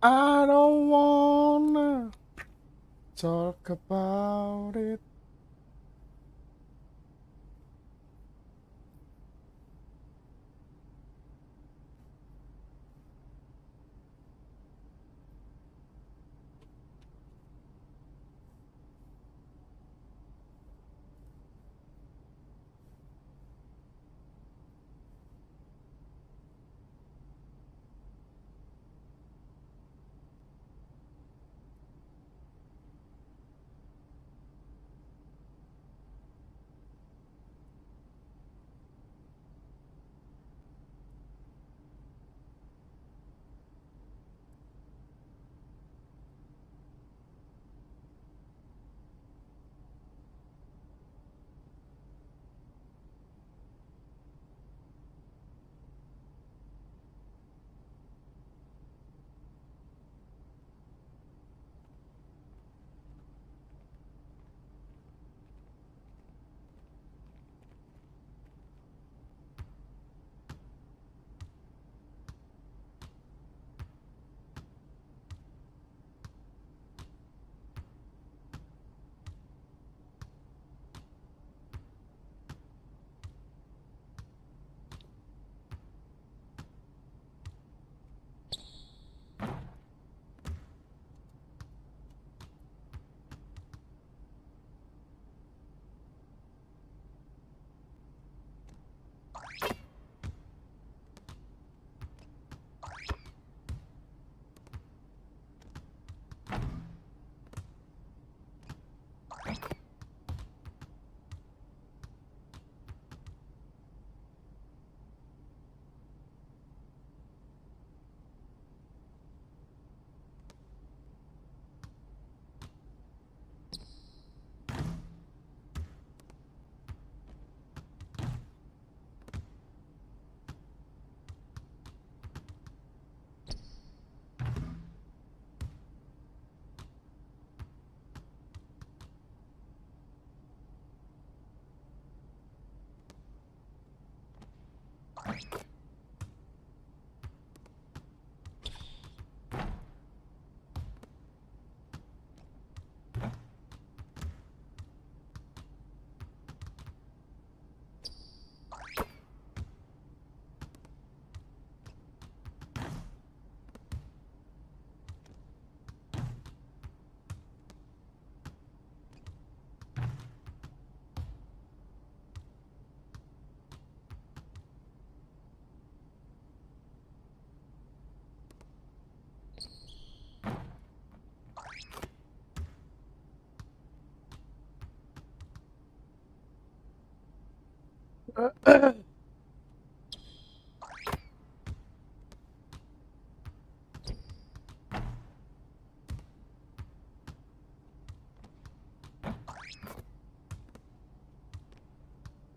I don't wanna talk about it.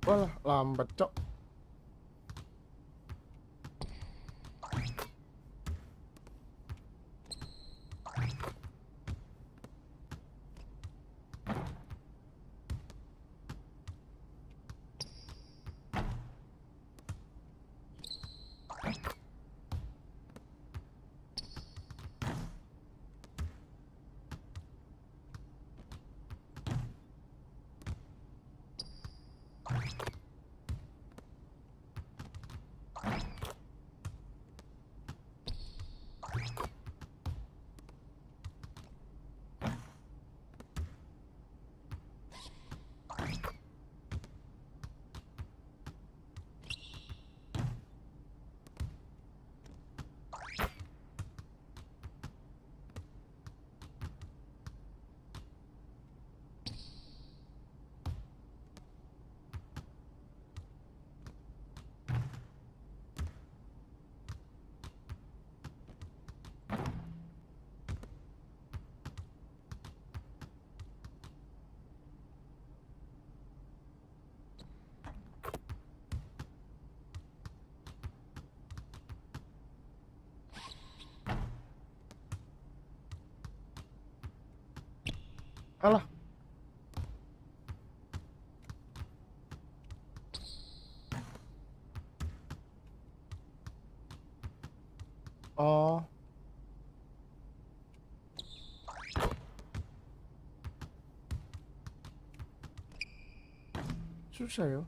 Walah, lambat, Cok. Alah. Oh, susah ya.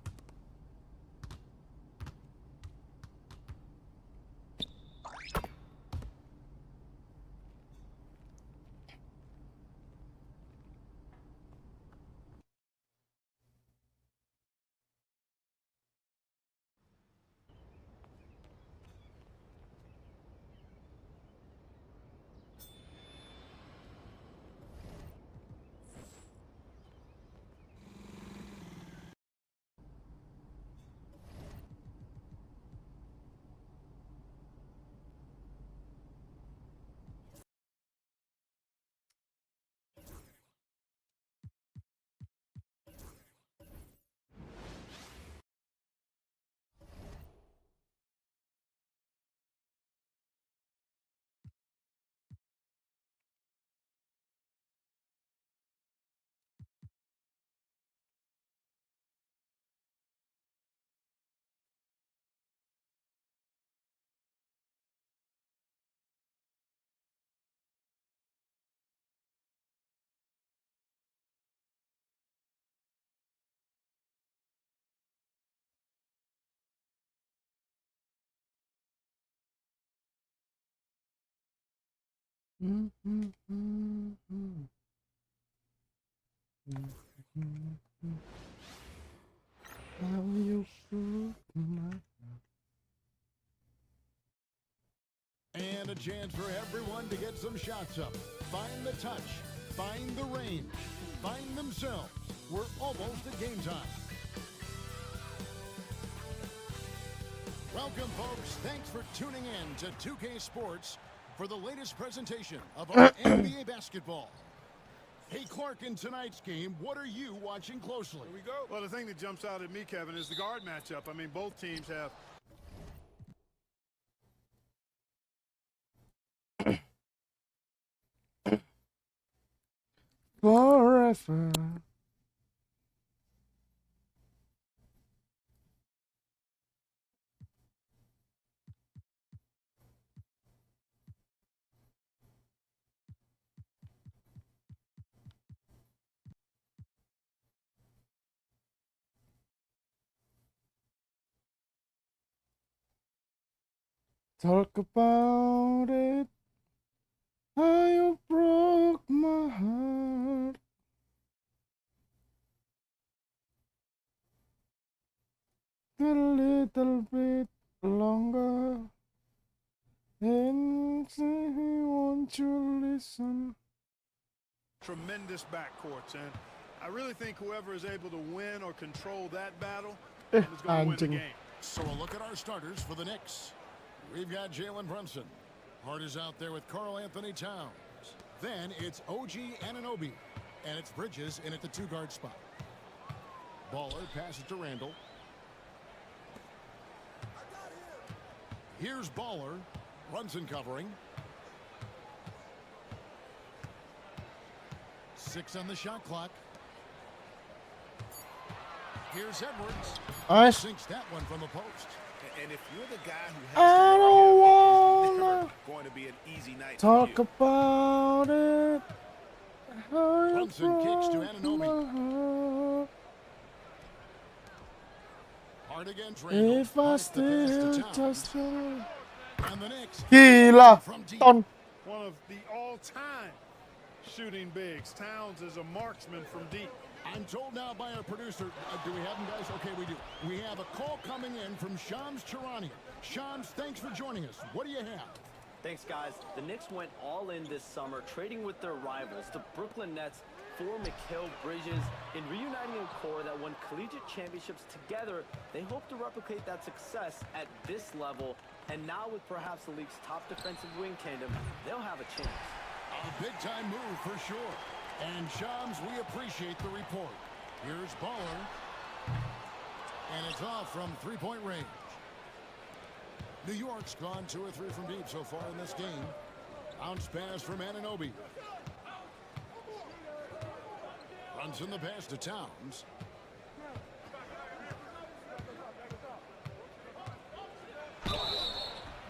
How you feel tonight? And a chance for everyone to get some shots up. Find the touch. Find the range. Find themselves. We're almost at game time. Welcome, folks. Thanks for tuning in to 2K Sports for the latest presentation of our NBA basketball. Hey, Clark, in tonight's game, what are you watching closely? Here we go. Well, the thing that jumps out at me, Kevin, is the guard matchup. I mean, both teams have Forever. Talk about it. How you broke my heart. A little bit longer. And won't you listen? tremendous backcourts, and I really think whoever is able to win or control that battle Eh, is going to win the anjing. game. So a look at our starters for the Knicks. We've got Jalen Brunson. Hart is out there with Karl Anthony Towns. Then it's OG Anunoby. And it's Bridges in at the two-guard spot. Baller passes to Randall. Here's Baller. Brunson covering. 6 on the shot clock. Here's Edwards. Nice. Sinks that one from the post. And if you're the guy who I has don't to wanna never going to be an easy night talk for you. about it. How you Brunson kicks to broke Anunoby. my heart. Hard against Randall. If I Hunts the pass still to Towns. just And the Knicks. gila, From deep. ton. One of the all-time shooting bigs. Towns is a marksman from deep. I'm told now by our producer, do we have him, guys? Okay, we do. We have a call coming in from Shams Charania. Shams, thanks for joining us. What do you have? Thanks, guys. The Knicks went all in this summer, trading with their rivals, the Brooklyn Nets, for Mikal Bridges. In reuniting a core that won collegiate championships together, they hope to replicate that success at this level. And now with perhaps the league's top defensive wing tandem, they'll have a chance. A big-time move for sure. And Shams, we appreciate the report. Here's Baller. And it's off from three-point range. New York's gone 2 or 3 from deep so far in this game. Bounce pass from Anunoby. Runs in the pass to Towns.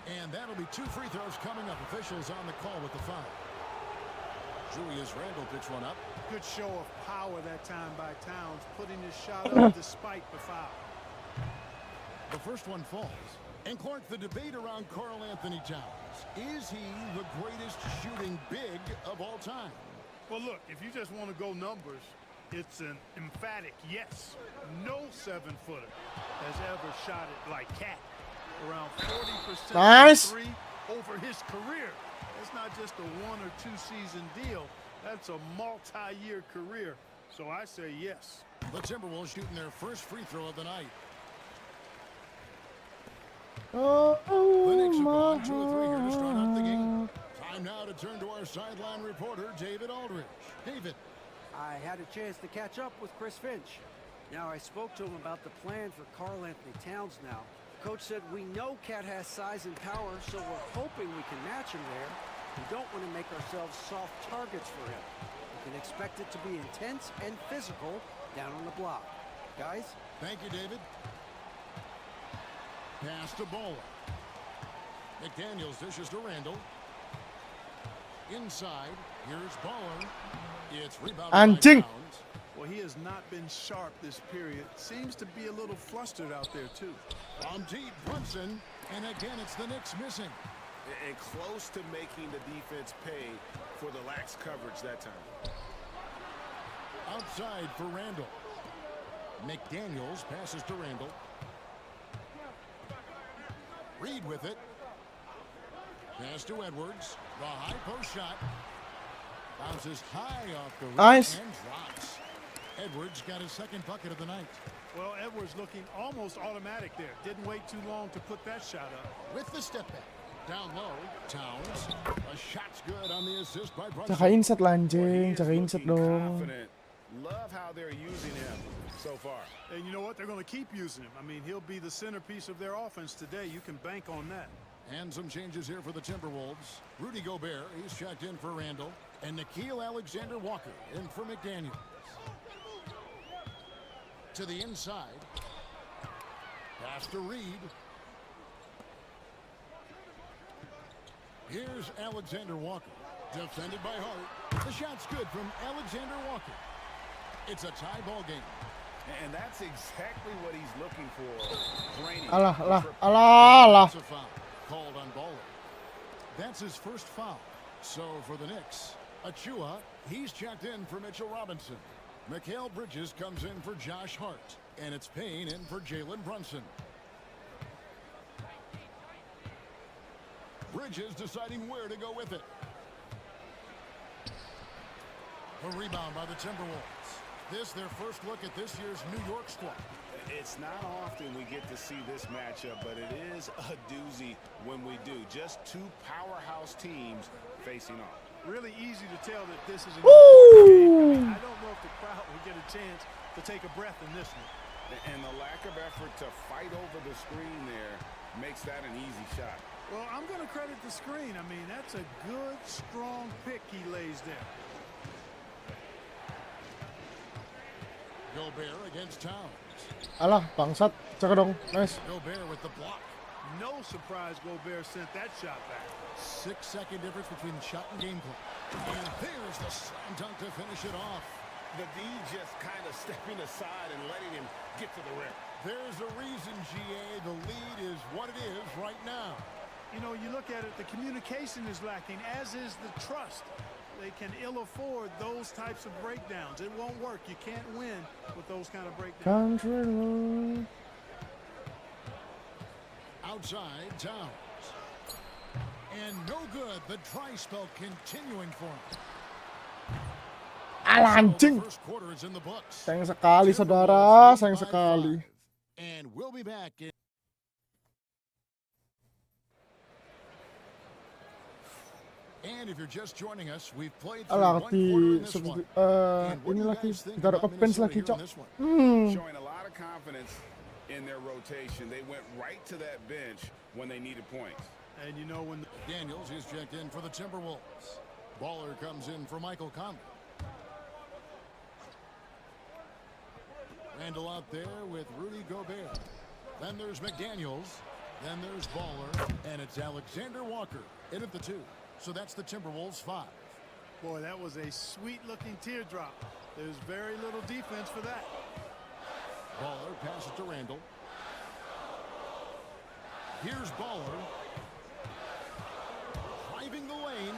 And that'll be 2 free throws coming up. Officials on the call with the foul. Julius Randle picks one up. Good show of power that time by Towns, putting his shot up despite the foul. The first one falls. And Clark, the debate around Karl Anthony Towns. Is he the greatest shooting big of all time? Well, look, if you just want to go numbers, it's an emphatic yes. No 7-footer has ever shot it like Cat. Around 40% Nice. from three over his career. It's not just a 1 or 2 season deal. That's a multi-year career. So I say yes. The Timberwolves shooting their first free throw of the night. Oh, The Knicks have gone 2 of 3 here to my start out the game. heart. Time now to turn to our sideline reporter, David Aldridge. David. I had a chance to catch up with Chris Finch. Now, I spoke to him about the plan for Karl Anthony Towns now. Coach said, we know Cat has size and power, so we're hoping we can match him there. We don't want to make ourselves soft targets for him. We can expect it to be intense and physical down on the block. Guys? Thank you, David. Pass to Bowler. McDaniels dishes to Randle. Inside, here's Bowler. It's rebounded by Anjing. Towns. Well, he has not been sharp this period. Seems to be a little flustered out there, too. From deep, Brunson. And again, it's the Knicks missing. And close to making the defense pay for the lax coverage that time. Outside for Randle. McDaniels passes to Randle. Reed with it. Pass to Edwards. The high post shot. Bounces high off the rim Nice. and drops. Edwards got his second bucket of the night. Well, Edwards looking almost automatic there. Didn't wait too long to put that shot up. With the step back. Down low, Towns. A shot's good on the assist by Tsaka Brunson. insert lah He anjing. is Tsaka insert looking dong. confident. Love how they're using him so far. And you know what? They're going to keep using him. I mean, he'll be the centerpiece of their offense today. You can bank on that. And some changes here for the Timberwolves. Rudy Gobert, he's checked in for Randle. And Nickeil Alexander-Walker in for McDaniels. To the inside. Pass to Reed. Here's Alexander-Walker. Defended by Hart. The shot's good from Alexander-Walker. It's a tie ball game. And that's exactly what he's looking for. Draining. Alah, alah, alah, alah. It's a foul called on Bowler. That's his first foul. So for the Knicks, Achua, he's checked in for Mitchell Robinson. Mikal Bridges comes in for Josh Hart. And it's Payne in for Jalen Brunson. Bridges deciding where to go with it. A rebound by the Timberwolves. This their first look at this year's New York squad. It's not often we get to see this matchup, but it is a doozy when we do. Just two powerhouse teams facing off. Really easy to tell that this is a Woo! game. I don't know if the crowd will get a chance to take a breath in this one. And the lack of effort to fight over the screen there makes that an easy shot. Well, I'm going to credit the screen. I mean, that's a good, strong pick he lays there. Gobert against Towns. Alah, bangsat. Tsaka dong. Nice. Gobert with the block. No surprise Gobert sent that shot back. 6-second difference between shot and game clock. And there's the slam dunk to finish it off. The D just kind of stepping aside and letting him get to the rim. There's a reason, GA, the lead is what it is right now. You know, you look at it, the communication is lacking, as is the trust. They can ill afford those types of breakdowns. It won't work. You can't win with those kind of breakdowns. Country road. Outside, Towns. And no good. The dry spell continuing for him. Alah, anjing. First quarter is in the books. Sayang sekali, saudara. Sayang sekali. And we'll be back in. And if you're just joining us, we've played through Alah, one quarter in this one. And what do ini you lagi. guys think Taruh about ke pens Minnesota lagi, here cok. on this one? Showing a lot of confidence in their rotation. They went right to that bench when they needed points. And you know, when Daniels is checked in for the Timberwolves. Baller comes in for Michael Conley. Randle out there with Rudy Gobert. Then there's McDaniels. Then there's Baller. And it's Alexander Walker in at the 2. So that's the Timberwolves 5. Boy, that was a sweet-looking teardrop. There's very little defense for that. Baller passes to Randall. Here's Baller. Driving the lane.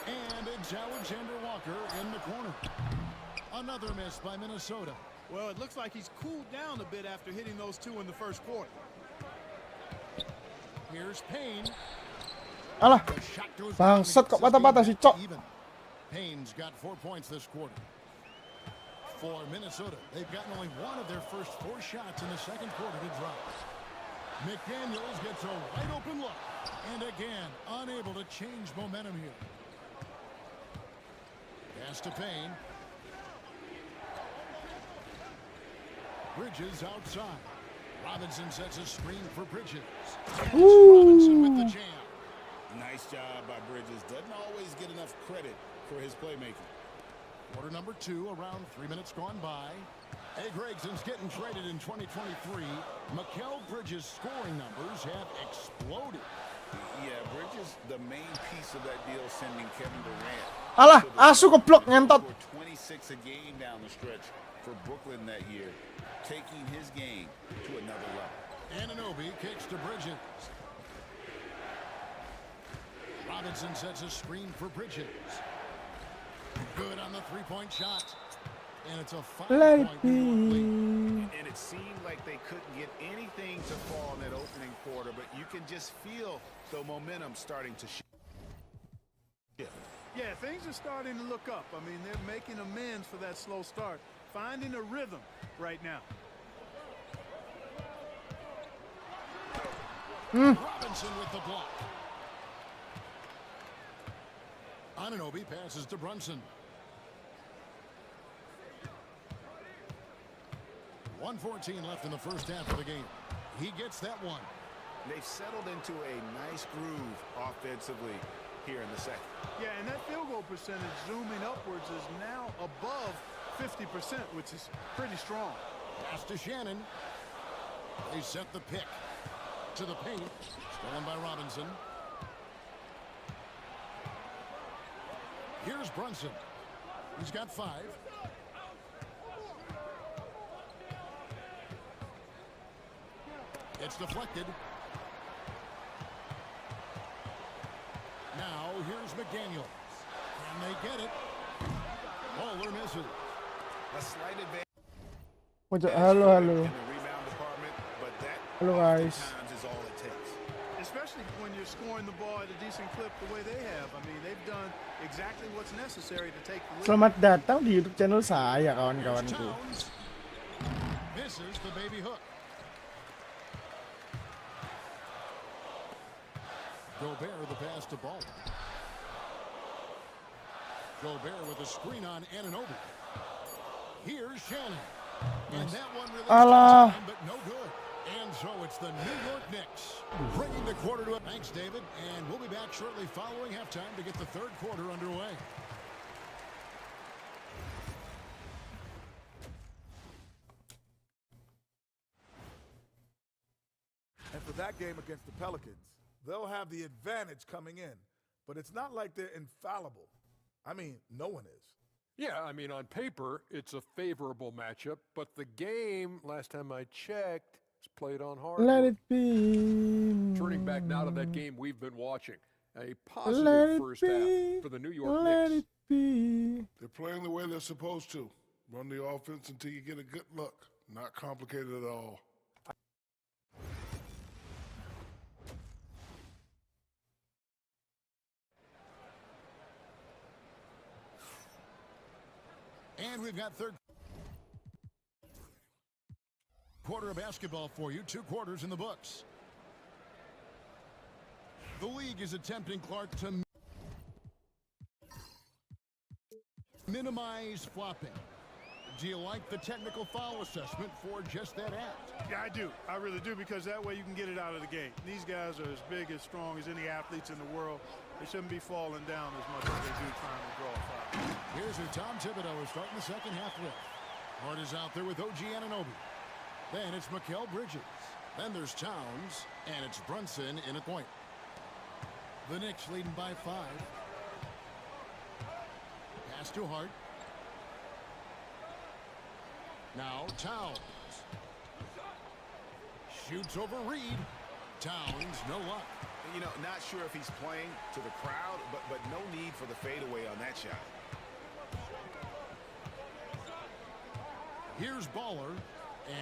And it's Alexander Walker in the corner. Another miss by Minnesota. Well, it looks like he's cooled down a bit after hitting those two in the first quarter. Here's Payne. Alah, The shot goes bangsat down. kok patah-patah si Cok. Even. Payne's got 4 points this quarter. For Minnesota, they've gotten only one of their first 4 shots in the second quarter to drop. McDaniels gets a wide open look. And again, unable to change momentum here. Pass to Payne. Bridges outside. Robinson sets a screen for Bridges. Robinson with the jam. Nice job by Bridges. Doesn't always get enough credit for his playmaking. Quarter number 2, around 3 minutes gone by. A. Gregson's getting traded in 2023. Mikal Bridges' scoring numbers have exploded. Yeah, Bridges, the main piece of that deal, sending Kevin Durant. Alah, asu keblok ngentot. 26 a game down the stretch for Brooklyn that year, taking his game to another level. Anunoby kicks to Bridges. Robinson sets a screen for Bridges. Good on the three-point shot. And it's a 5-point New York lead. And it seemed like they couldn't get anything to fall in that opening quarter, but you can just feel the momentum starting to shift. Yeah, things are starting to look up. I mean, they're making amends for that slow start, finding a rhythm right now. Robinson with the block. Anunoby passes to Brunson. 1:14 left in the first half of the game. He gets that one. They've settled into a nice groove offensively here in the second. Yeah, and that field goal percentage zooming upwards is now above 50%, which is pretty strong. Pass to Shannon. They set the pick to the paint. Stolen by Robinson. Here's Brunson. He's got 5. It's deflected. Now here's McDaniels. And they get it. Bowler misses. A slight advantage Halo, halo. in the rebound department, but that Halo guys. oftentimes is all it takes. Especially when you're scoring the ball at a decent clip the way they have. I mean, they've done exactly what's necessary to take the lead. Selamat datang di YouTube channel saya, kawan-kawanku. Towns misses the baby hook. Gobert the pass to Ball. Gobert with a screen on Anunoby. Here's Shannon. And that one really Alah. time, but no good. And so it's the New York Knicks bringing the quarter to a... Thanks, David. And we'll be back shortly following halftime to get the third quarter underway. And for that game against the Pelicans, they'll have the advantage coming in. But it's not like they're infallible. I mean, no one is. Yeah, I mean, on paper, it's a favorable matchup, but the game, last time I checked, is played on hard. Let it be. Turning back now to that game we've been watching. A Let positive it first be. half for the New York Let Knicks. it be. They're playing the way they're supposed to. Run the offense until you get a good look. Not complicated at all. And we've got third quarter of basketball for you. 2 quarters in the books. The league is attempting, Clark, to minimize flopping. Do you like the technical foul assessment for just that act? Yeah, I do. I really do, because that way you can get it out of the gate. These guys are as big, as strong as any athletes in the world. They shouldn't be falling down as much as they do trying to draw a foul. Here's who Tom Thibodeau is starting the second half with. Hart is out there with OG Anunoby. Then it's Mikal Bridges. Then there's Towns, and it's Brunson in at point. The Knicks leading by 5. Pass to Hart. Now Towns. Shoots over Reed. Towns, no luck. You know, not sure if he's playing to the crowd, but no need for the fadeaway on that shot. Here's Baller,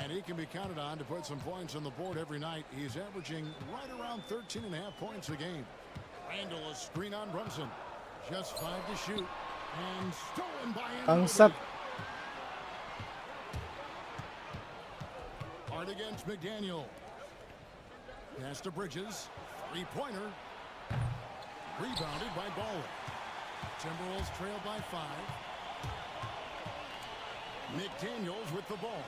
and he can be counted on to put some points on the board every night. He's averaging right around 13.5 points a game. Randall, a screen on Brunson. Just 5 to shoot. And stolen by Bangsat. Hard against McDaniel. Pass to Bridges. 3-pointer. Rebounded by Baller. Timberwolves trail by 5. McDaniels with the ball.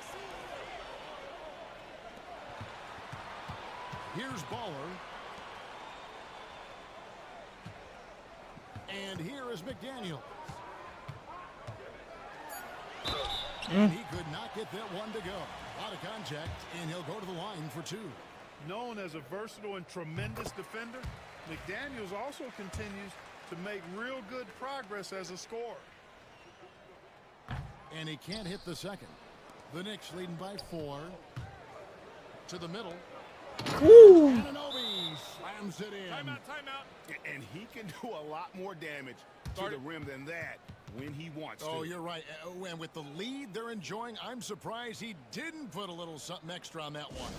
Here's Baller. And here is McDaniels. And he could not get that one to go. A lot of contact, and he'll go to the line for 2. Known as a versatile and tremendous defender, McDaniels also continues to make real good progress as a scorer. And he can't hit the second. The Knicks leading by 4. To the middle. Woo. Anunoby slams it in. Timeout. And he can do a lot more damage to the rim than that when he wants to. Oh, you're right. And with the lead they're enjoying, I'm surprised he didn't put a little something extra on that one.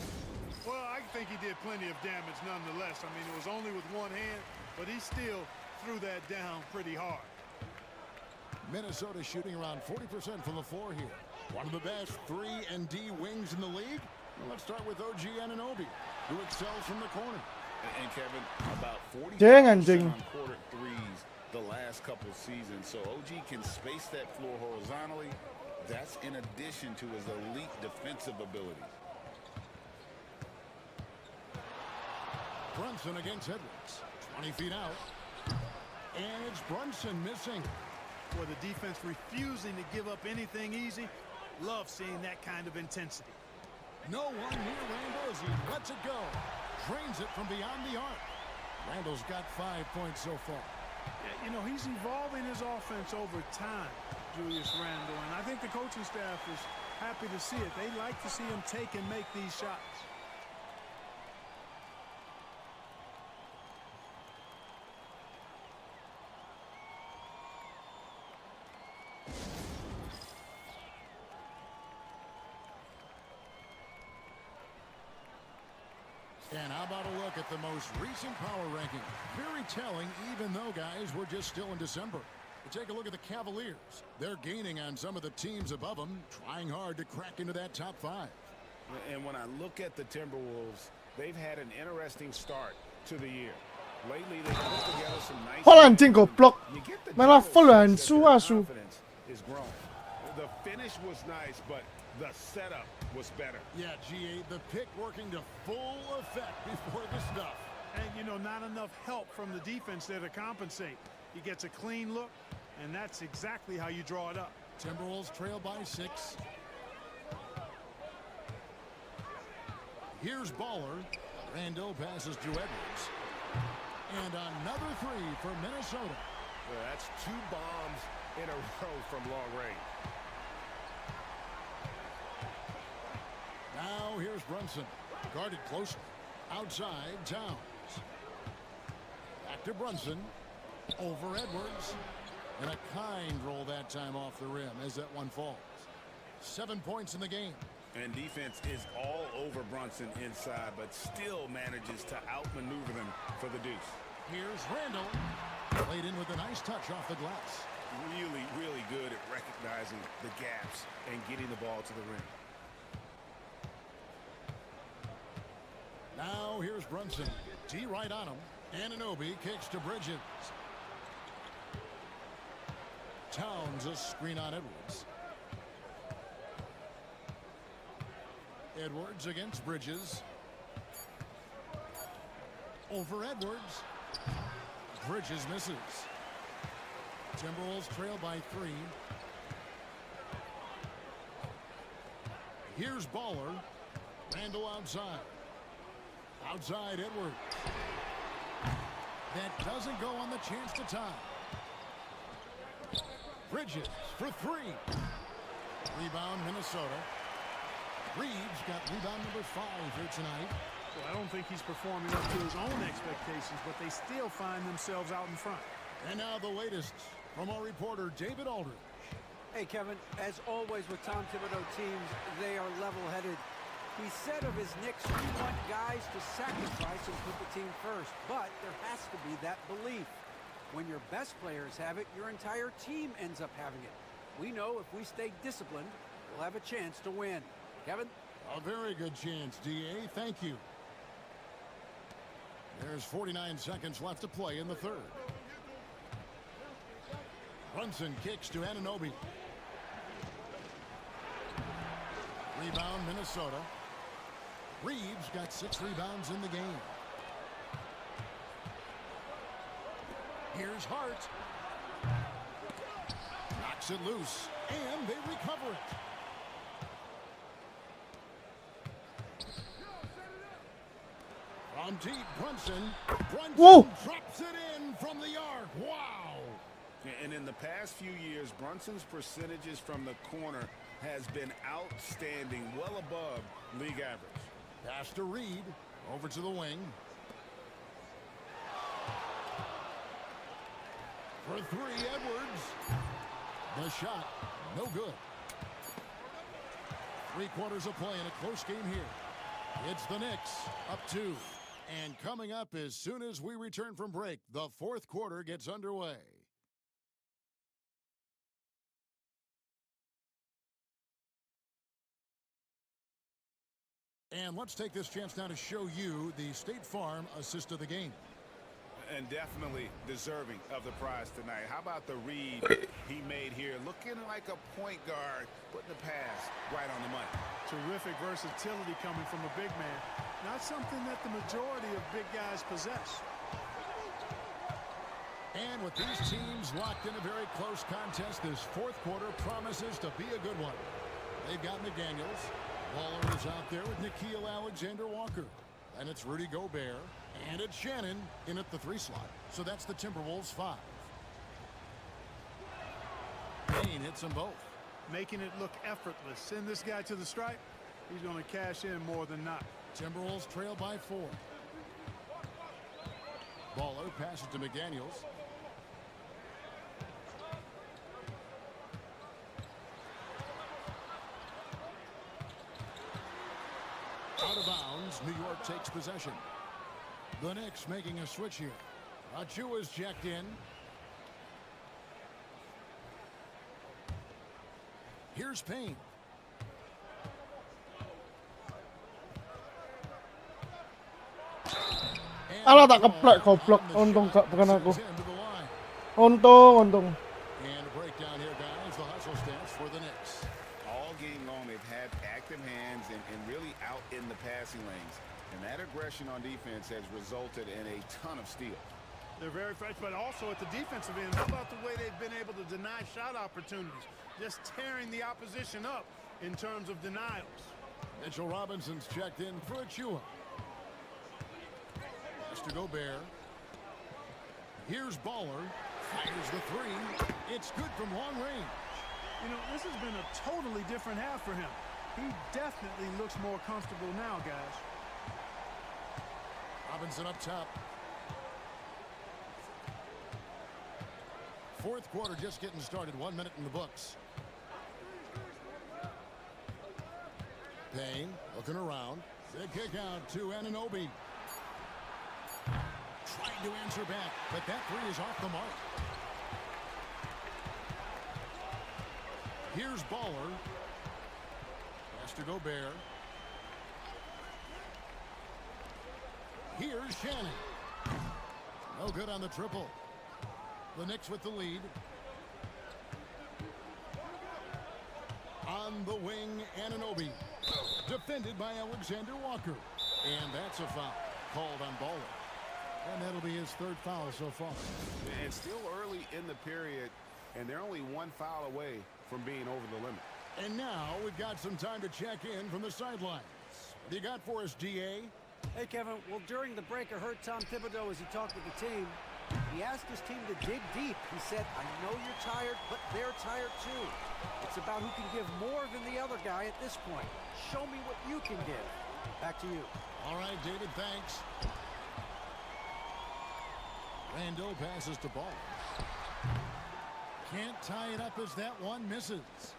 Well, I think he did plenty of damage nonetheless. I mean, it was only with one hand, but he still threw that down pretty hard. Minnesota shooting around 40% from the floor here. One of the best 3-and-D wings in the league. Well, let's start with OG Anunoby, who excels from the corner. And Kevin, about 40% Jangan, Jing. on quarter threes the last couple seasons. So OG can space that floor horizontally. That's in addition to his elite defensive ability. Brunson against Edwards. 20 feet out. And it's Brunson missing. For the defense refusing to give up anything easy. Love seeing that kind of intensity. No one near Randall as he lets it go. Drains it from beyond the arc. Randall's got 5 points so far. Yeah, you know, he's evolving his offense over time, Julius Randle. And I think the coaching staff is happy to see it. They like to see him take and make these shots. And how about a look at the most recent power ranking? Very telling, even though, guys, we're just still in December. Take a look at the Cavaliers. They're gaining on some of the teams above them, trying hard to crack into that top 5. And when I look at the Timberwolves, they've had an interesting start to the year. Lately, they've put together some nice... 可能正個 block， You get the 咪啦， general 忽然 sense 輸 that 啊 their 輸。 confidence is growing. The finish was nice, but the setup was better. Yeah, GA, the pick working to full effect before the stuff. And, you know, not enough help from the defense there to compensate. He gets a clean look, and that's exactly how you draw it up. Timberwolves trail by 6. Here's Baller. Randall passes to Edwards. And another 3 for Minnesota. Well, that's 2 bombs in a row from long range. Now here's Brunson. Guarded closely. Outside, Towns. Back to Brunson. Over Edwards. And a kind roll that time off the rim as that one falls. 7 points in the game. And defense is all over Brunson inside, but still manages to outmaneuver them for the deuce. Here's Randall. Played in with a nice touch off the glass. Really, really good at recognizing the gaps and getting the ball to the rim. Now here's Brunson. D right on him. Anunoby kicks to Bridges. Towns a screen on Edwards. Edwards against Bridges. Over Edwards. Bridges misses. Timberwolves trail by 3. Here's Baller. Randall outside. Outside Edwards. That doesn't go on the chance to tie. Bridges for three. Rebound Minnesota. Reeves got rebound number 5 here tonight. Well, I don't think he's performing up to his own expectations, but they still find themselves out in front. And now the latest from our reporter, David Aldridge. Hey, Kevin, as always with Tom Thibodeau teams, they are level-headed. He said of his Knicks, we want guys to sacrifice and put the team first, but there has to be that belief. When your best players have it, your entire team ends up having it. We know if we stay disciplined, we'll have a chance to win. Kevin? A very good chance, D.A. Thank you. There's 49 seconds left to play in the third. Brunson kicks to Anunoby. Rebound Minnesota. Reeves got 6 rebounds in the game. Here's Hart. Knocks it loose, and they recover it. From deep, Brunson. Whoa! Drops it in from the arc. Wow! And in the past few years, Brunson's percentages from the corner has been outstanding, well above league average. Pass to Reed. Over to the wing. For 3, Edwards. The shot, no good. 3 quarters of play in a close game here. It's the Knicks, up 2. And coming up as soon as we return from break, the 4th quarter gets underway. And let's take this chance now to show you the State Farm assist of the game. And definitely deserving of the prize tonight. How about the read he made here? Looking like a point guard, putting the pass right on the money. Terrific versatility coming from a big man. Not something that the majority of big guys possess. And with these teams locked in a very close contest, this 4th quarter promises to be a good one. They've got McDaniels. Waller is out there with Nickeil Alexander-Walker. And it's Rudy Gobert. And it's Shannon in at the 3 slot. So that's the Timberwolves 5. Payne hits them both. Making it look effortless. Send this guy to the stripe. He's going to cash in more than not. Timberwolves trail by 4. Baller passes to McDaniels. Out of bounds, New York takes possession. The Knicks making a switch here. Achua's checked in. Here's Payne. Alah, tak keplek goblok. Untung gak tekan aku. Untung. And a breakdown here, guys. The hustle stance for the Knicks. All game long, they've had active hands and really out in the passing lanes. And that aggression on defense has resulted in a ton of steals. They're very fresh, but also at the defensive end, how about the way they've been able to deny shot opportunities? Just tearing the opposition up in terms of denials. Mitchell Robinson's checked in for Achua. Pass to Gobert. Here's Baller. Fires the 3. It's good from long range. You know, this has been a totally different half for him. He definitely looks more comfortable now, guys. Robinson up top. 4th quarter just getting started. 1 minute in the books. Payne looking around. The kick out to Anunoby. Trying to answer back, but that 3 is off the mark. Here's Baller. Pass to Gobert. Here's Shannon. No good on the triple. The Knicks with the lead. On the wing, Anunoby. Defended by Alexander Walker. And that's a foul called on Baller. And that'll be his 3rd foul so far. And still early in the period, and they're only 1 foul away from being over the limit. And now we've got some time to check in from the sidelines. What do you got for us, DA? Hey, Kevin. Well, during the break, I heard Tom Thibodeau as he talked with the team. He asked his team to dig deep. He said, I know you're tired, but they're tired too. It's about who can give more than the other guy at this point. Show me what you can give. Back to you. All right, David, thanks. Randall passes to Ball. Can't tie it up as that one misses.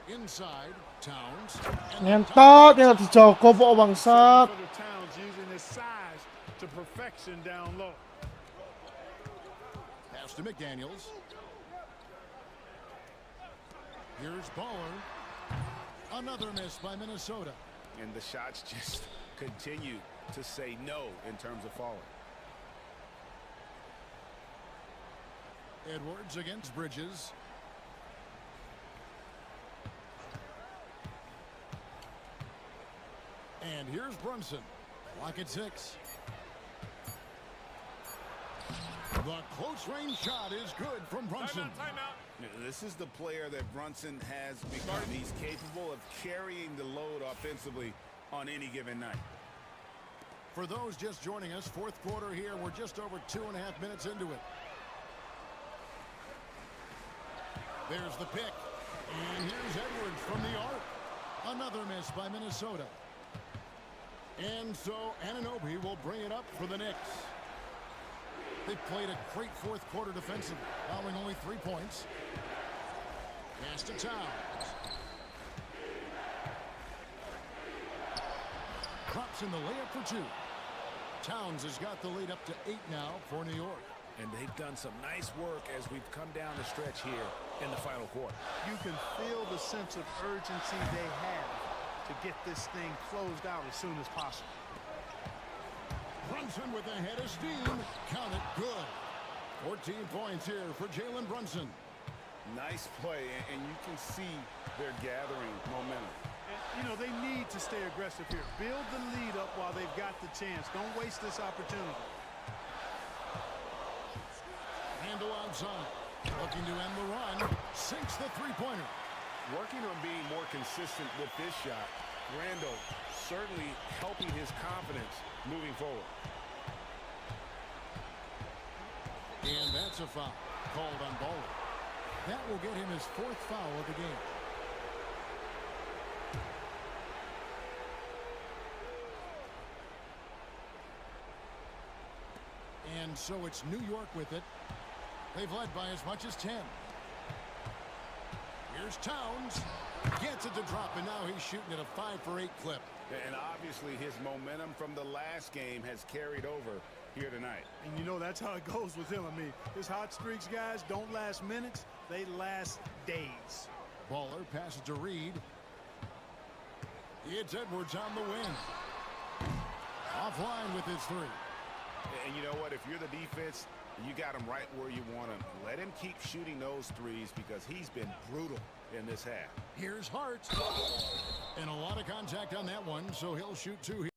Inside, Towns. Ngentot yang dijoko po bangsat. For the Towns using his size to perfection down low. Pass to McDaniels. Here's Baller. Another miss by Minnesota. And the shots just continue to say no in terms of falling. Edwards against Bridges. And here's Brunson. Clock at 6. The close range shot is good from Brunson. This is the player that Brunson has become. He's capable of carrying the load offensively on any given night. For those just joining us, fourth quarter here. We're just over 2.5 minutes into it. There's the pick. And here's Edwards from the arc. Another miss by Minnesota. And so Anunoby will bring it up for the Knicks. They played a great fourth quarter defensively, allowing only 3 points. Pass to Towns. Drops in the layup for 2. Towns has got the lead up to 8 now for New York. And they've done some nice work as we've come down the stretch here in the final quarter. You can feel the sense of urgency they have to get this thing closed out as soon as possible. Brunson with a head of steam. Count it good. 14 points here for Jalen Brunson. Nice play, and you can see they're gathering momentum. And, you know, they need to stay aggressive here. Build the lead up while they've got the chance. Don't waste this opportunity. Handle outside. Looking to end the run. Sinks the three-pointer. Working on being more consistent with this shot. Randall certainly helping his confidence moving forward. And that's a foul called on Baller. That will get him his 4th foul of the game. And so it's New York with it. They've led by as much as 10. Here's Towns. Gets it to drop, and now he's shooting at a 5 for 8 clip. And obviously his momentum from the last game has carried over here tonight. And you know that's how it goes with him. I mean, his hot streaks, guys, don't last minutes. They last days. Baller passes to Reed. It's Edwards on the win. Offline with his 3. And you know what? If you're the defense, you got him right where you want him. Let him keep shooting those threes because he's been brutal in this half. Here's Hart. And a lot of contact on that one, so he'll shoot 2 here.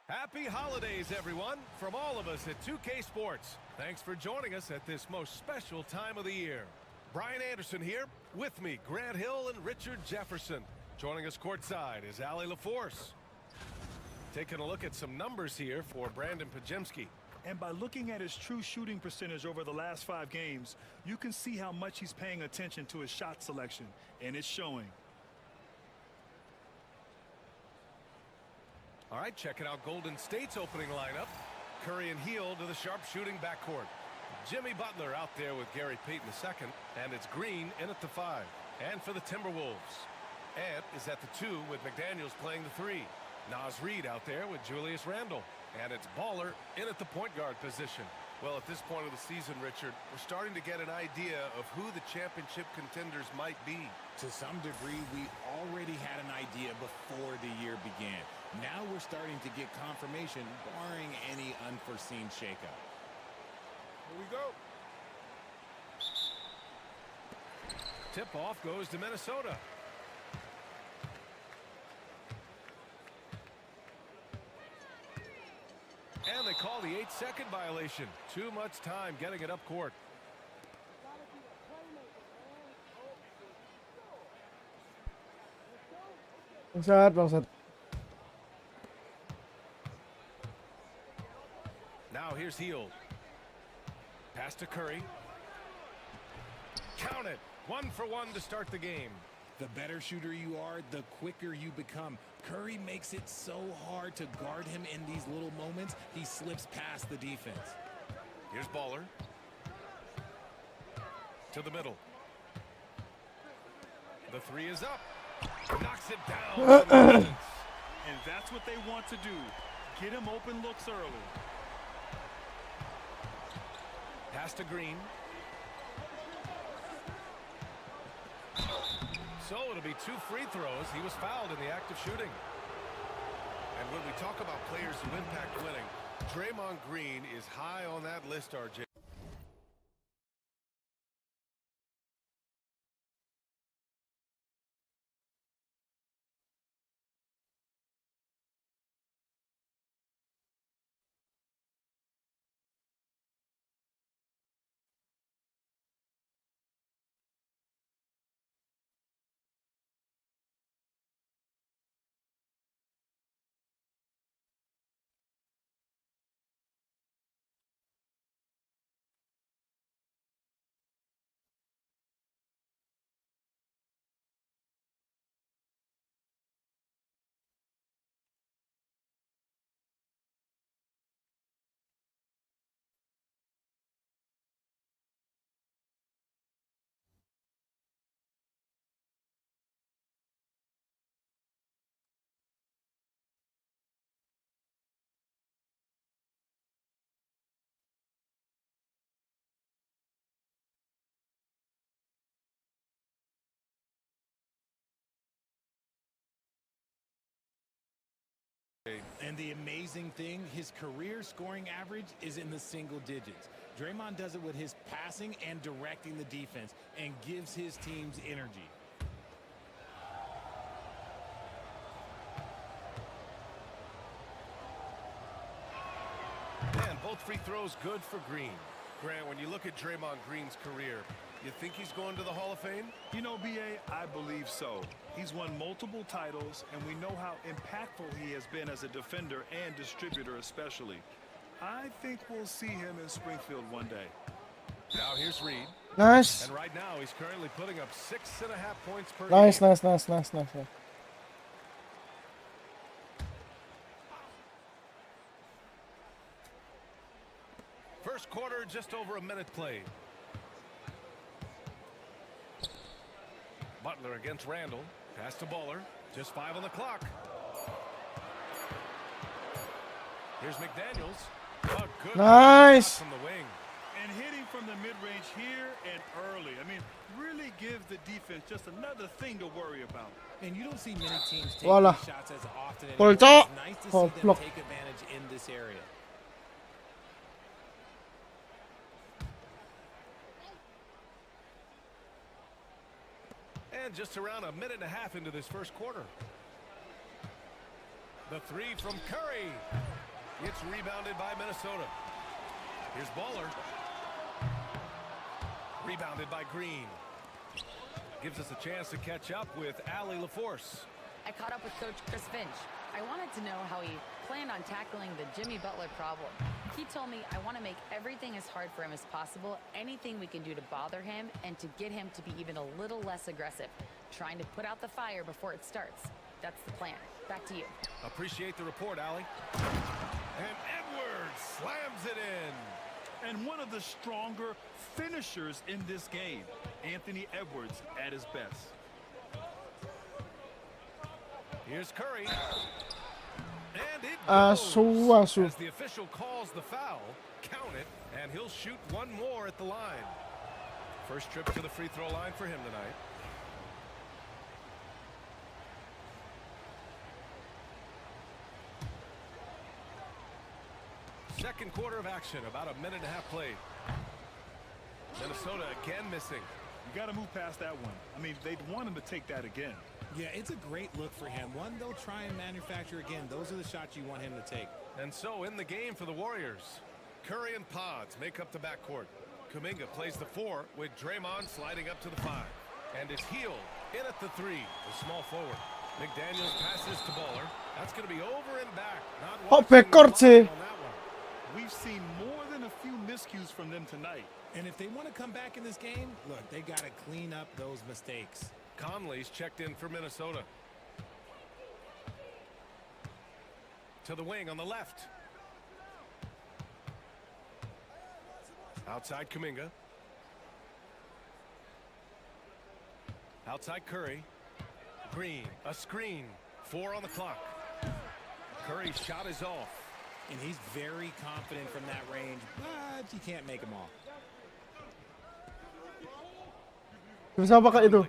Happy holidays, everyone, from all of us at 2K Sports. Thanks for joining us at this most special time of the year. Brian Anderson here. With me, Grant Hill and Richard Jefferson. Joining us courtside is Allie LaForce. Taking a look at some numbers here for Brandon Pajemski. And by looking at his true shooting percentage over the last 5 games, you can see how much he's paying attention to his shot selection, and it's showing. All right, checking out Golden State's opening lineup. Curry and Hield to the sharp-shooting backcourt. Jimmy Butler out there with Gary Payton II, and it's Green in at the 5. And for the Timberwolves, Ant is at the 2 with McDaniels playing the 3. Naz Reid out there with Julius Randle. And it's Baller in at the point guard position. Well, at this point of the season, Richard, we're starting to get an idea of who the championship contenders might be. To some degree, we already had an idea before the year began. Now we're starting to get confirmation, barring any unforeseen shakeup. Here we go. Tip-off goes to Minnesota. And they call the 8-second violation. Too much time getting it up court. Bangsat. Now here's Hield. Pass to Curry. Count it. 1 for 1 to start the game. The better shooter you are, the quicker you become. Curry makes it so hard to guard him in these little moments. He slips past the defense. Here's Baller. To the middle. The 3 is up. Knocks it down. And that's what they want to do. Get him open looks early. Pass to Green. So it'll be 2 free throws. He was fouled in the act of shooting. And when we talk about players who impact winning, Draymond Green is high on that list, RJ. And the amazing thing, his career scoring average is in the single digits. Draymond does it with his passing and directing the defense and gives his teams energy. And both free throws good for Green. Grant, when you look at Draymond Green's career, you think he's going to the Hall of Fame? You know, B.A., I believe so. He's won multiple titles, and we know how impactful he has been as a defender and distributor especially. I think we'll see him in Springfield one day. Now here's Reid. Nice. And right now he's currently putting up 6.5 points per Nice. game. First quarter, just over a minute played. Butler against Randle. Pass to Baller. Just 5 on the clock. Here's McDaniels. Oh, good. Nice. From the wing. And hitting from the mid-range here and early. I mean, really give the defense just another thing to worry about. And you don't see many teams take Voila. these shots as often. Por It's todo. nice to Por see them block. take advantage in this area. And just around a minute and a half into this first quarter. The 3 from Curry. It's rebounded by Minnesota. Here's Baller. Rebounded by Green. Gives us a chance to catch up with Allie LaForce. I caught up with Coach Chris Finch. I wanted to know how he planned on tackling the Jimmy Butler problem. He told me I want to make everything as hard for him as possible, anything we can do to bother him and to get him to be even a little less aggressive, trying to put out the fire before it starts. That's the plan. Back to you. Appreciate the report, Allie. And Edwards slams it in. And one of the stronger finishers in this game, Anthony Edwards at his best. Here's Curry. And it goes. As the official calls the foul, count it, and he'll shoot one more at the line. First trip to the free throw line for him tonight. Second quarter of action, about a minute and a half played. Minnesota again missing. You got to move past that one. I mean, they'd want him to take that again. Yeah, it's a great look for him. One they'll try and manufacture again. Those are the shots you want him to take. And so in the game for the Warriors, Curry and Pods make up the backcourt. Kuminga plays the 4 with Draymond sliding up to the 5. And it's Hield in at the 3, the small forward. McDaniels passes to Baller. That's going to be over and back. Not backcourt sih. We've seen more than a few miscues from them tonight. And if they want to come back in this game, look, they got to clean up those mistakes. Conley's checked in for Minnesota. To the wing on the left. Outside Kuminga. Outside Curry. Green, a screen. 4 on the clock. Curry's shot is off. And he's very confident from that range, but you can't make him all. Siapa kak itu?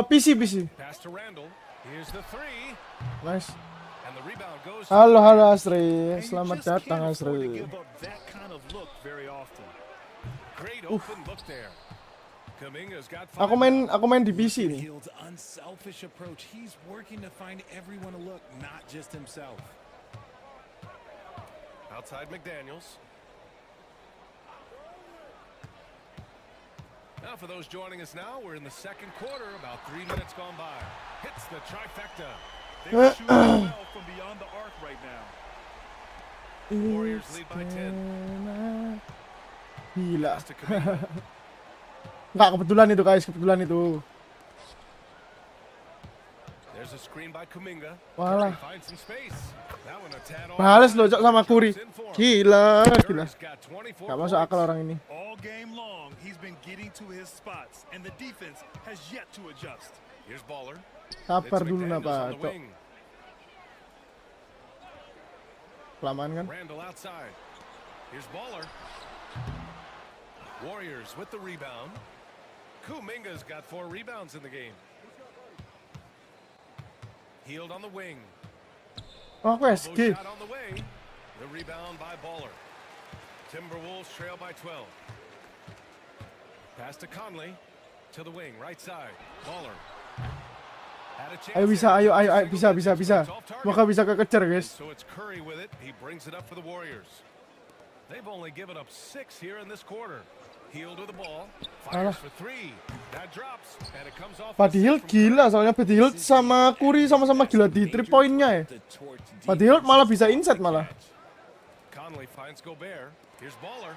PC. Pass to Randall. Here's the 3. Nice. And the rebound goes. Halo Asri, selamat datang Asri. Great open look there. Kuminga's got 5. Aku main di PC nih. Hield's unselfish approach. He's working to find everyone a look, not just himself. Outside McDaniels. Now for those joining us now, we're in the second quarter, about 3 minutes gone by. Hits the trifecta. They're shooting well from beyond the arc right now. Warriors lead by 10. Gila. Nggak, kebetulan itu guys, kebetulan itu. There's a screen by Kuminga. Walah. Finds some space. That one a tad off. Males loh Cok sama Curry. Gila. Nggak masuk akal orang ini. All game long, he's been getting to his spots, and the defense has yet to adjust. Here's Baller. Sabar dulu napa, Cok. Kelamaan kan? Randall outside. Here's Baller. Warriors with the rebound. Kuminga's got 4 rebounds in the game. Hield on the wing. Oh, SG. Shot on the way. The rebound by Baller. Timberwolves trail by 12. Pass to Conley. To the wing, right side. Baller. Ayo bisa, ayo bisa. Maka bisa kekejar guys. So it's Curry with it. He brings it up for the Warriors. They've only given up 6 here in this quarter. Hield with the ball. Fires for 3. That drops and it comes off. Buddy Hield gila, soalnya Buddy Hield sama Curry sama-sama gila di 3 point-nya ya. Buddy Hield malah bisa inside malah. Conley finds Gobert. Here's Baller.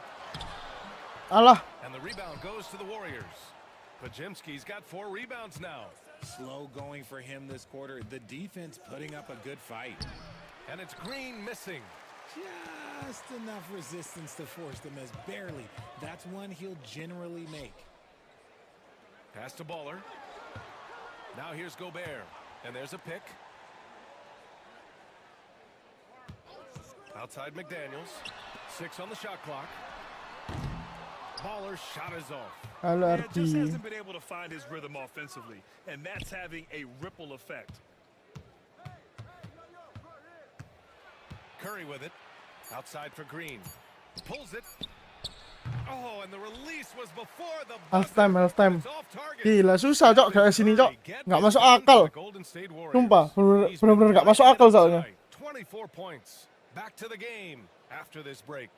Alah. And the rebound goes to the Warriors. Pajemski's got 4 rebounds now. Slow going for him this quarter. The defense putting up a good fight. And it's Green missing. Just enough resistance to force them as barely. That's one he'll generally make. Pass to Baller. Now here's Gobert. And there's a pick. Outside McDaniels. 6 on the shot clock. Baller's shot is off. Yeah, just hasn't been able to find his rhythm offensively, and that's having a ripple effect. Curry with it. Outside for Green. Pulls it. Oh, and the release was before the halftime. Gila, susah Cok kayak sini Cok. Nggak masuk akal. Sumpah, benar-benar nggak masuk akal soalnya. 24 points. Back to the game after this break.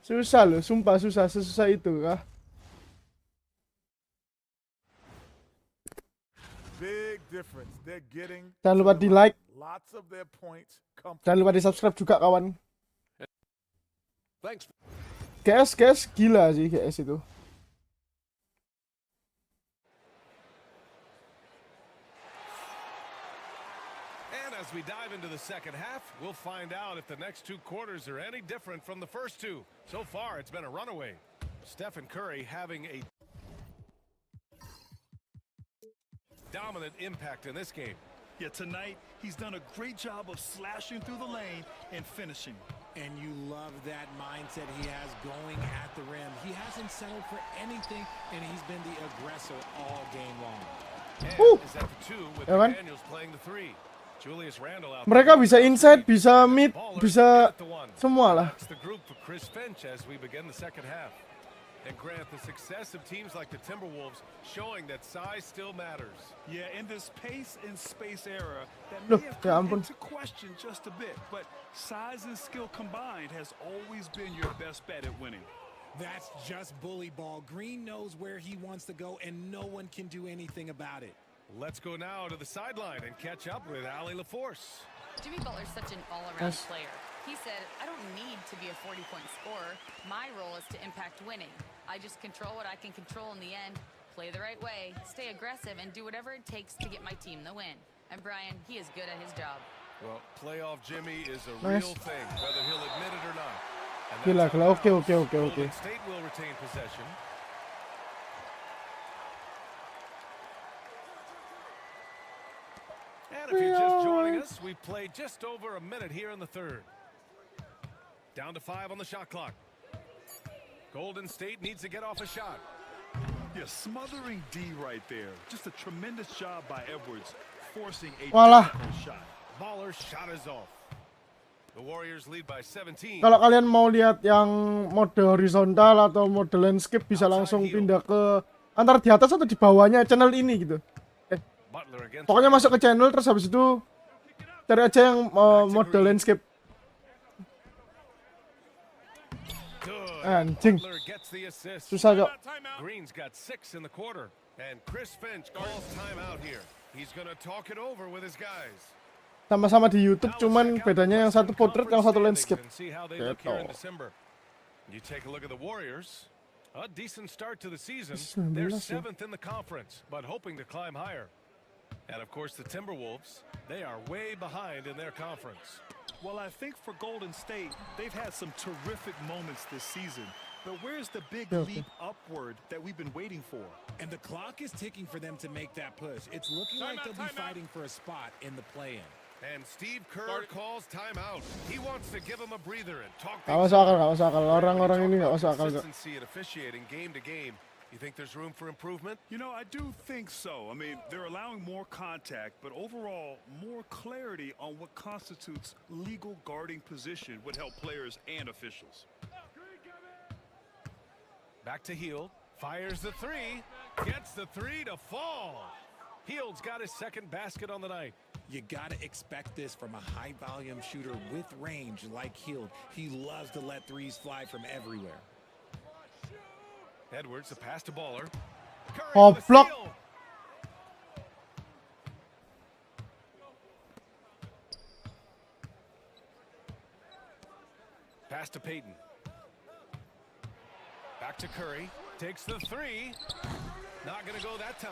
Susah loh, sumpah susah, sesusah itu kah? Big difference. They're getting Jangan lupa di like, lots of their points come jangan lupa di subscribe juga kawan. Thanks. GS gila sih GS itu. And as we dive into the second half, we'll find out if the next two quarters are any different from the first two. So far, it's been a runaway. Stephen Curry having a dominant impact in this game. Yeah, tonight, he's done a great job of slashing through the lane and finishing. And you love that mindset he has going at the rim. He hasn't settled for anything, and he's been the aggressor all game long. And is at the two with Ya kan? McDaniels playing the three. Julius Randle out Mereka there. bisa inside, bisa mid, Baller bisa at the one. semua lah. That's the group for Chris Finch as we begin the second half. And Grant, the success of teams like the Timberwolves showing that size still matters. Yeah, in this pace and space era, that Loh, may have ya come ampun. into question just a bit, but size and skill combined has always been your best bet at winning. That's just bully ball. Green knows where he wants to go, and no one can do anything about it. Let's go now to the sideline and catch up with Allie LaForce. Jimmy Butler's such an all-around player. He said, I don't need to be a 40-point scorer. My role is to impact winning. I just control what I can control in the end, play the right way, stay aggressive, and do whatever it takes to get my team the win. And Brian, he is good at his job. Well, playoff Jimmy is a Nice. real thing, whether he'll admit it or not. And Gila, that's gila. how Oke, now oke, oke, oke. Golden State will retain possession. And if you're just joining us, we've played just over a minute here in the third. Down to 5 on the shot clock. Golden State needs to get off a shot. Yeah, smothering D right there. Just a tremendous job by Edwards, forcing a Walah. difficult shot. Baller's shot is off. The Warriors lead by 17. Kalau kalian mau lihat yang mode horizontal atau mode landscape bisa langsung pindah ke antara di atas atau di bawahnya channel ini gitu. Butler against Pokoknya masuk ke channel terus habis itu cari aja yang mode landscape. Good. Anjing. Butler gets the assist. Susah kok. Green's got 6 in the quarter. And Chris Finch calls timeout here. He's going to talk it over with his guys. Sama-sama di YouTube, cuman bedanya yang satu portrait, yang satu landscape. See how they look here in Gitu. December. You take a look at the Warriors. A decent start to the season. 19 They're ya. 7th in the conference, but hoping to climb higher. And of course, the Timberwolves, they are way behind in their conference. Well, I think for Golden State, they've had some terrific moments this season. But where's the big Okay. leap upward that we've been waiting for? And the clock is ticking for them to make that push. It's looking like they'll be fighting for a spot in the play-in. And Steve Kerr calls timeout. He wants to give him a breather and talk Gak masuk akal, gak masuk akal. Orang-orang ini gak masuk akal kok. consistency in officiating game to game. You think there's room for improvement? You know, I do think so. I mean, they're allowing more contact, but overall, more clarity on what constitutes legal guarding position would help players and officials. Back to Hield. Fires the three. Gets the three to fall. Hield's got his second basket on the night. You got to expect this from a high-volume shooter with range like Hield. He loves to let threes fly from everywhere. Edwards, the pass to Baller. Curry Oh, with a block. steal. Pass to Peyton. Back to Curry. Takes the three. Not going to go that time.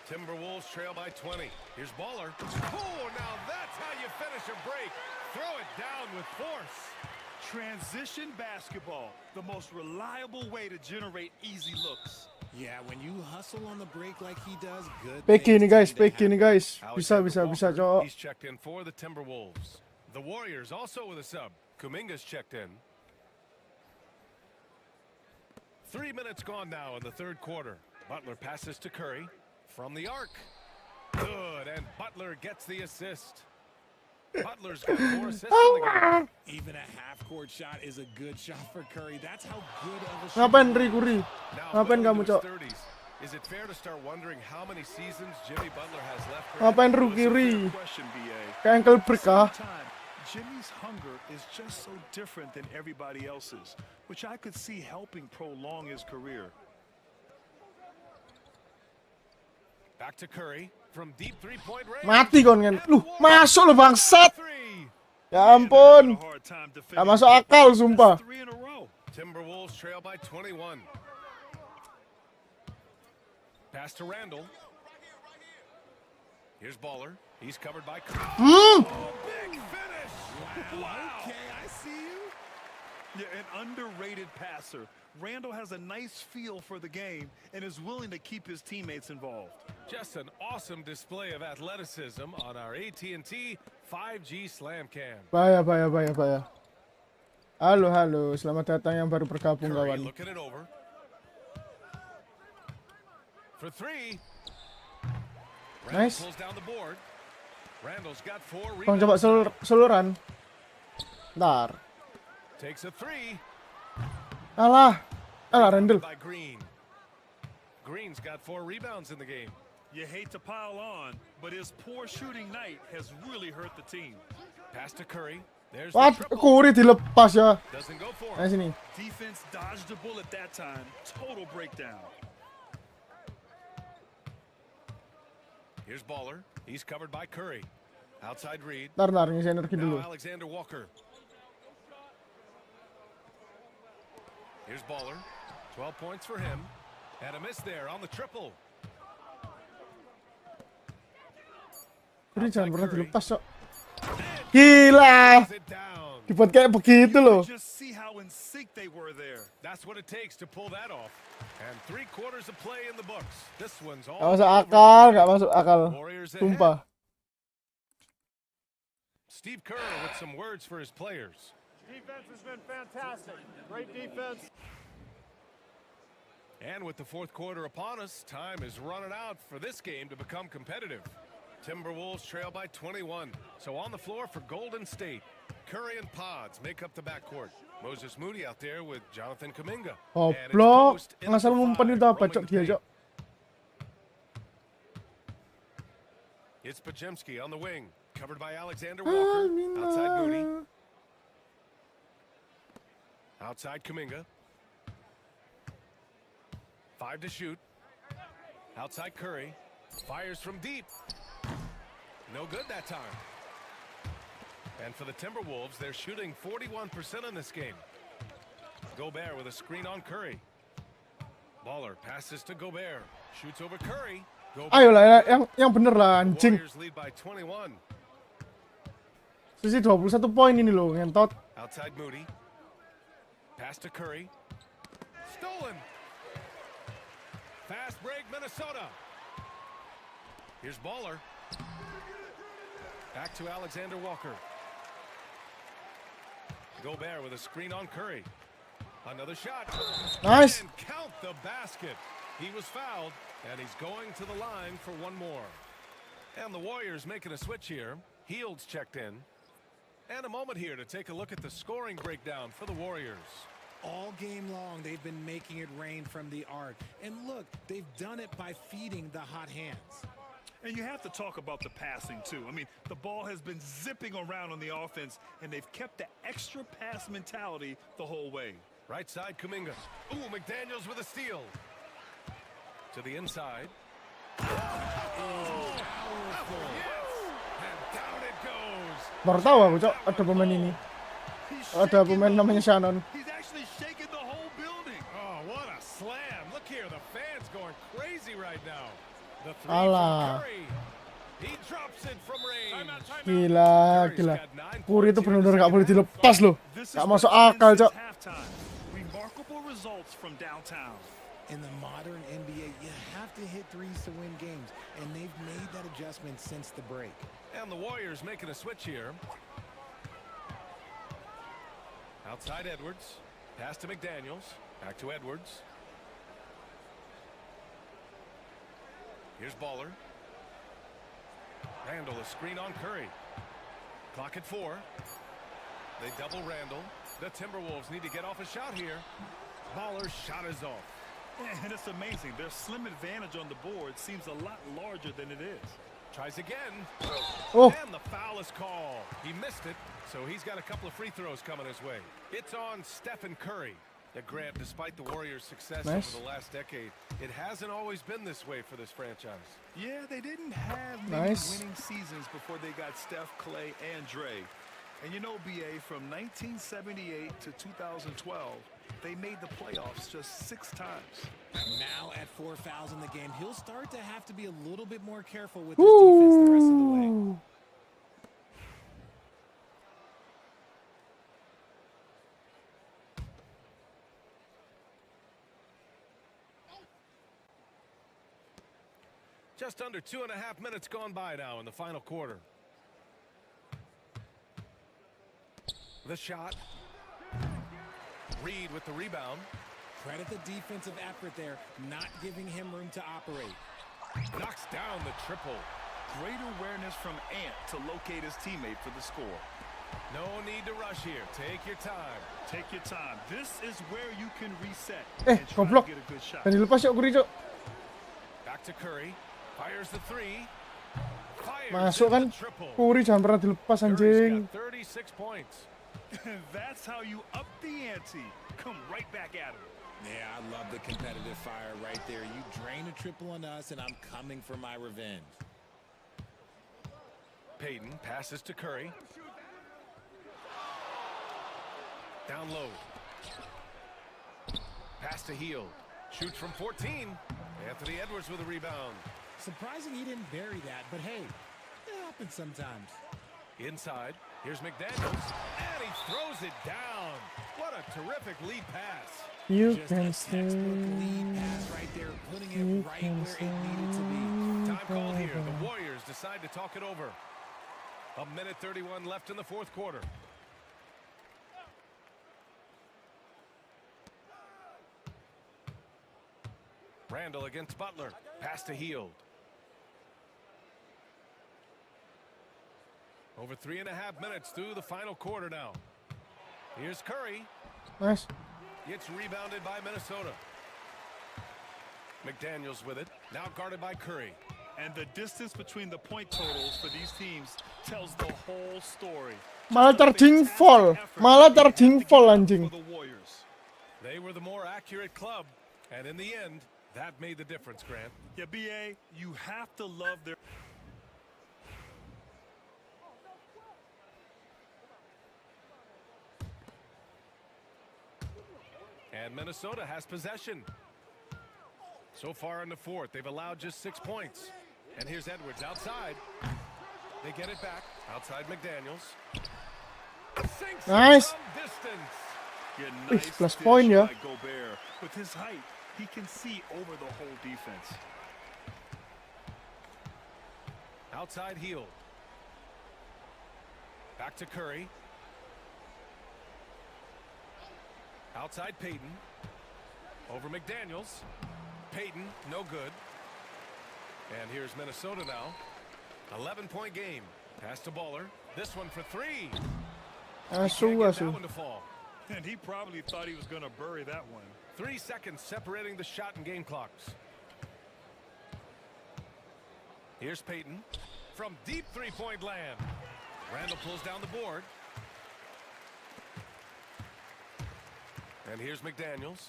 Timberwolves trail by 20. Here's Baller. Oh, now that's how you finish a break. Throw it down with force. Transition basketball, the most reliable way to generate easy looks. Yeah, when you hustle on the break like he does, good. Back ini things guys, tend to back ini guys. Alexander Bisa, Walker, cok. He's checked in for the Timberwolves. The Warriors also with a sub. Kuminga's checked in. 3 minutes gone now in the third quarter. Butler passes to Curry from the arc. Good, and Butler gets the assist. Butler's got 4 assists in the game. Even a half-court shot is a good shot for Curry. That's how good of a shot. Ngapain Kuri? Ngapain kamu, Cok? Is it fair to start wondering how many seasons Jimmy Butler has left? Ngapain Kuri? Question, BA. Kayak ankle break ah. Jimmy's hunger is just so different than everybody else's, which I could see helping prolong his career. Back to Curry from deep three-point range. Mati kon kan. Masuk lo bangsat. Ya ampun. Gak masuk akal sumpah. Timberwolves trail by 21. Pass to Randall. Here's Baller. He's covered by Curry. Big finish. Wow. Okay, I see you. Yeah, an underrated passer. Randall has a nice feel for the game and is willing to keep his teammates involved. Just an awesome display of athleticism on our AT&T 5G Slam Cam. Bahaya. Halo, selamat datang yang baru bergabung Curry kawan. looking it over. For 3. Nice. Pulls down the board. Randall's got 4 Bang coba rebounds. seluruhan. Ntar. Takes a 3. Alah, Randall. By Green. Green's got 4 rebounds in the game. You hate to pile on, but his poor shooting night has really hurt the team. Pass to Curry. There's What? the triple. Kuri dilepas ya. Doesn't go for Nah it. sini. Defense dodged a bullet that time. Total breakdown. Here's Baller. He's covered by Curry. Outside read. Ntar ngisi energi dulu. Now Alexander Walker. Here's Baller. 12 points for him. And a miss there on the triple. Kuri jangan pernah dilepas, Cok. Gila. Dibuat kayak begitu loh. Just see how in sync they were there. That's what it takes to pull that off. And 3/4 of play in the books. This one's all. Gak masuk akal. Sumpah. Steve Kerr with some words for his players. Defense has been fantastic. Great defense. And with the 4th quarter upon us, time is running out for this game to become competitive. Timberwolves trail by 21. So on the floor for Golden State, Curry and Pods make up the backcourt. Moses Moody out there with Jonathan Kuminga. Goblok, ngasal ngumpan itu apa, Cok, dia, Cok. It's Pajemski on the wing, covered by Alexander Walker. Outside Moody. Outside Kuminga. 5 to shoot. Outside Curry. Fires from deep. No good that time. And for the Timberwolves, they're shooting 41% in this game. Gobert with a screen on Curry. Baller passes to Gobert. Shoots over Curry. Ayolah, yang bener lah, anjing. Warriors lead by 21. Sisi 21 poin ini loh, ngentot. Outside Moody. Pass to Curry. Stolen. Fast break, Minnesota. Here's Baller. Back to Alexander Walker. Gobert with a screen on Curry. Another shot. Nice. And count the basket. He was fouled, and he's going to the line for one more. And the Warriors making a switch here. Hield's checked in. And a moment here to take a look at the scoring breakdown for the Warriors. All game long, they've been making it rain from the arc. And look, they've done it by feeding the hot hands. And you have to talk about the passing, too. I mean, the ball has been zipping around on the offense, and they've kept the extra pass mentality the whole way. Right side, Kuminga. Ooh, McDaniels with a steal. To the inside. Oh, powerful. Yes. And down it goes. Baru tahu aku, Cok, ada pemain ini. Ada pemain namanya Shannon. He's actually shaking the whole building. Oh, what a slam. Look here, the fans going crazy right now. The three Alah. from Curry. He drops it from range. Gila. Curry itu benar-benar gak boleh dilepas loh. Gak masuk akal, Cok. Remarkable results from downtown. In the modern NBA, you have to hit threes to win games, and they've made that adjustment since the break. And the Warriors making a switch here. Outside Edwards. Pass to McDaniels. Back to Edwards. Here's Baller. Randall, a screen on Curry. Clock at 4. They double Randall. The Timberwolves need to get off a shot here. Baller's shot is off. And it's amazing. Their slim advantage on the board seems a lot larger than it is. Tries again. Oh. And the foul is called. He missed it, so he's got a couple of free throws coming his way. It's on Stephen Curry. Grant, despite the Warriors' success over the last decade, it hasn't always been this way for this franchise. Yeah, they didn't have many winning seasons before they got Steph, Clay, and Dre. And you know, BA, from 1978 to 2012, they made the playoffs just 6 times. Now at 4 fouls in the game, he'll start to have to be a little bit more careful with his defense the rest of the way. Just under 2.5 minutes gone by now in the final quarter. The shot. Reed with the rebound. Credit the defensive effort there, not giving him room to operate. Knocks down the triple. Great awareness from Ant to locate his teammate for the score. No need to rush here. Take your time. Take your time. This is where you can reset and try to get a good shot. Dilepas yuk Curry, Cok. Back to Curry. Fires the 3. Masuk kan? Curry jangan pernah dilepas anjing. 36 points. That's how you up the ante. Come right back at him. Yeah, I love the competitive fire right there. You drain a triple on us, and I'm coming for my revenge. Payton passes to Curry. Down low. Pass to Hield. Shoots from 14. Anthony Edwards with a rebound. Surprising he didn't bury that, but hey, it happens sometimes. Inside, here's McDaniels, and he throws it down. What a terrific lead pass. You Just can a textbook lead pass right there, putting it right where it needed to be. Time called here. The Warriors decide to talk it over. 1:31 left in the fourth quarter. Randall against Butler. Pass to Hield. Over 3.5 minutes through the final quarter now. Here's Curry. Nice. It's rebounded by Minnesota. McDaniels with it. Now guarded by Curry. And the distance between the point totals for these teams tells the whole story. Malah charging fall. Malah charging fall anjing. They were the more accurate club. And in the end, that made the difference, Grant. Yeah, BA, you have to love their... And Minnesota has possession. So far in the fourth, they've allowed just 6 points. And here's Edwards outside. They get it back. Outside McDaniels. Sinks nice. from distance. Yeah, nice plus point, yeah. by Gobert. With his height, he can see over the whole defense. Outside Hield. Back to Curry. Outside Payton. Over McDaniels. Payton, no good. And here's Minnesota now. 11-point game. Pass to Baller. This one for 3. Asu. That one to fall. And he probably thought he was going to bury that one. 3 seconds separating the shot and game clocks. Here's Payton from deep three-point land. Randall pulls down the board. And here's McDaniels.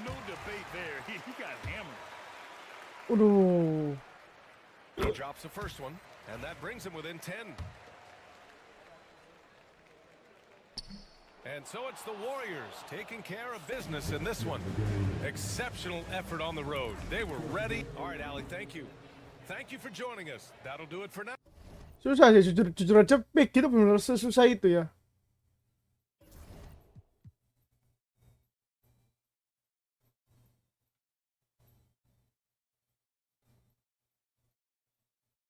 No debate there. He got hammered. Aduh. He drops the first one, and that brings him within 10. And so it's the Warriors taking care of business in this one. Exceptional effort on the road. They were ready. All right, Allie, thank you. Thank you for joining us. That'll do it for now. Susah sih, jujur aja pick gitu benar sesusah itu ya.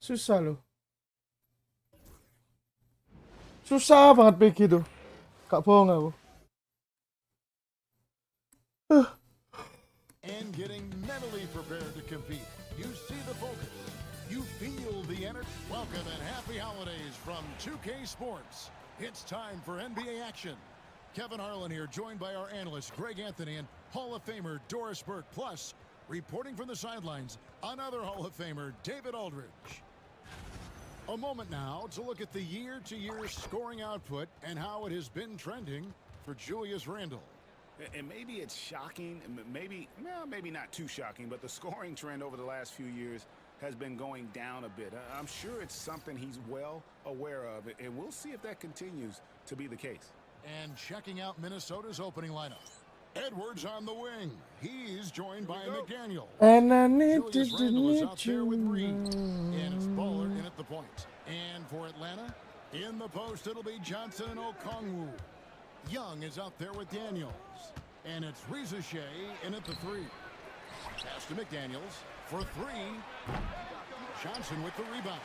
Susah loh. Susah banget pick gitu. Gak bohong aku. And getting mentally prepared to compete. You feel the energy. Welcome and happy holidays from 2K Sports. It's time for NBA action. Kevin Harlan here, joined by our analyst Greg Anthony and Hall of Famer Doris Burke. Plus, reporting from the sidelines, another Hall of Famer, David Aldridge. A moment now to look at the year-to-year scoring output and how it has been trending for Julius Randle. And maybe it's shocking, maybe not too shocking, but the scoring trend over the last few years has been going down a bit. I'm sure it's something he's well aware of, and we'll see if that continues to be the case. And checking out Minnesota's opening lineup. Edwards on the wing. He's joined by McDaniel. And I need Julius Randle is out there with you. Reed. And it's Baller in at the point. And for Atlanta, in the post, it'll be Johnson and Okongwu. Young is out there with Daniels. And it's Reza Shea in at the 3. Pass to McDaniels for 3. Johnson with the rebound.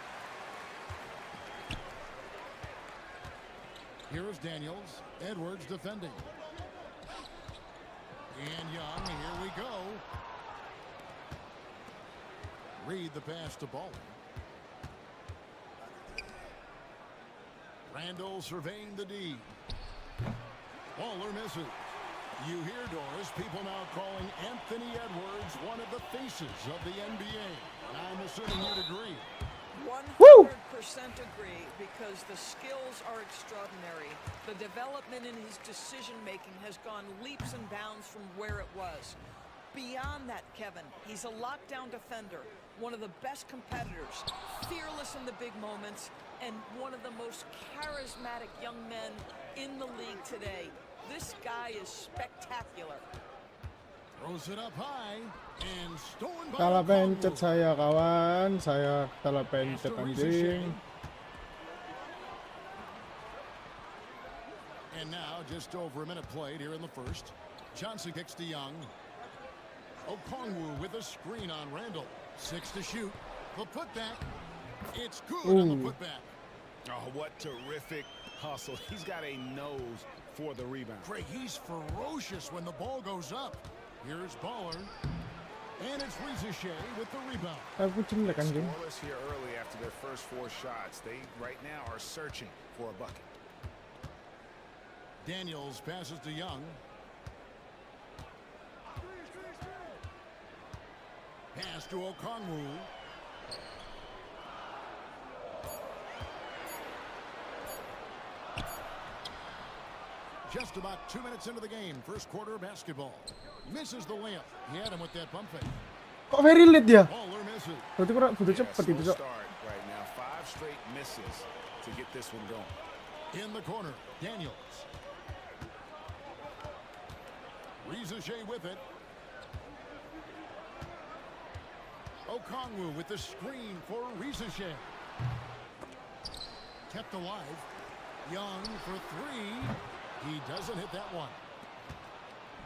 Here is Daniels. Edwards defending. And Young, here we go. Reed the pass to Baller. Randle surveying the D. Baller misses. You hear, Doris, people now calling Anthony Edwards one of the faces of the NBA. And I'm assuming you'd agree. 100% agree, because the skills are extraordinary. The development in his decision-making has gone leaps and bounds from where it was. Beyond that, Kevin, he's a lockdown defender, one of the best competitors, fearless in the big moments, and one of the most charismatic young men in the league today. This guy is spectacular. Throws it up high and stolen by Salah Okongwu. pencet saya, kawan. Saya salah pencet, anjing. And now just over a minute played here in the first. Johnson kicks to Young. Okongwu with a screen on Randle. 6 to shoot. The putback. It's good on the putback. Oh, what terrific hustle. He's got a nose for the rebound. Craig, he's ferocious when the ball goes up. Here's Baller. And it's Reza Shea with the rebound. Aku jelek, anjing. Scoreless here early after their first 4 shots. They right now are searching for a bucket. Daniels passes to Young. Pass to Okongwu. Just about 2 minutes into the game. First quarter of basketball. Misses the layup. He had him with that pump fake. Kok very late dia? Baller misses. Berarti kurang butuh Yeah, cepet slow itu, Cok. start right now. 5 straight misses to get this one going. In the corner, Daniels. Reza Shea with it. Okongwu with the screen for Reza Shea. Kept alive. Young for 3. He doesn't hit that one.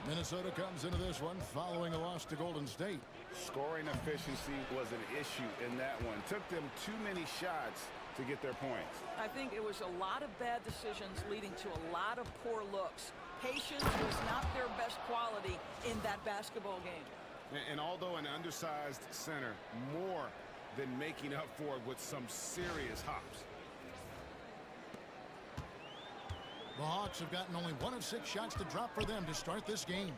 Minnesota comes into this one following a loss to Golden State. Scoring efficiency was an issue in that one. Took them too many shots to get their points. I think it was a lot of bad decisions leading to a lot of poor looks. Patience was not their best quality in that basketball game. And although an undersized center, more than making up for it with some serious hops. The Hawks have gotten only 1 of 6 shots to drop for them to start this game.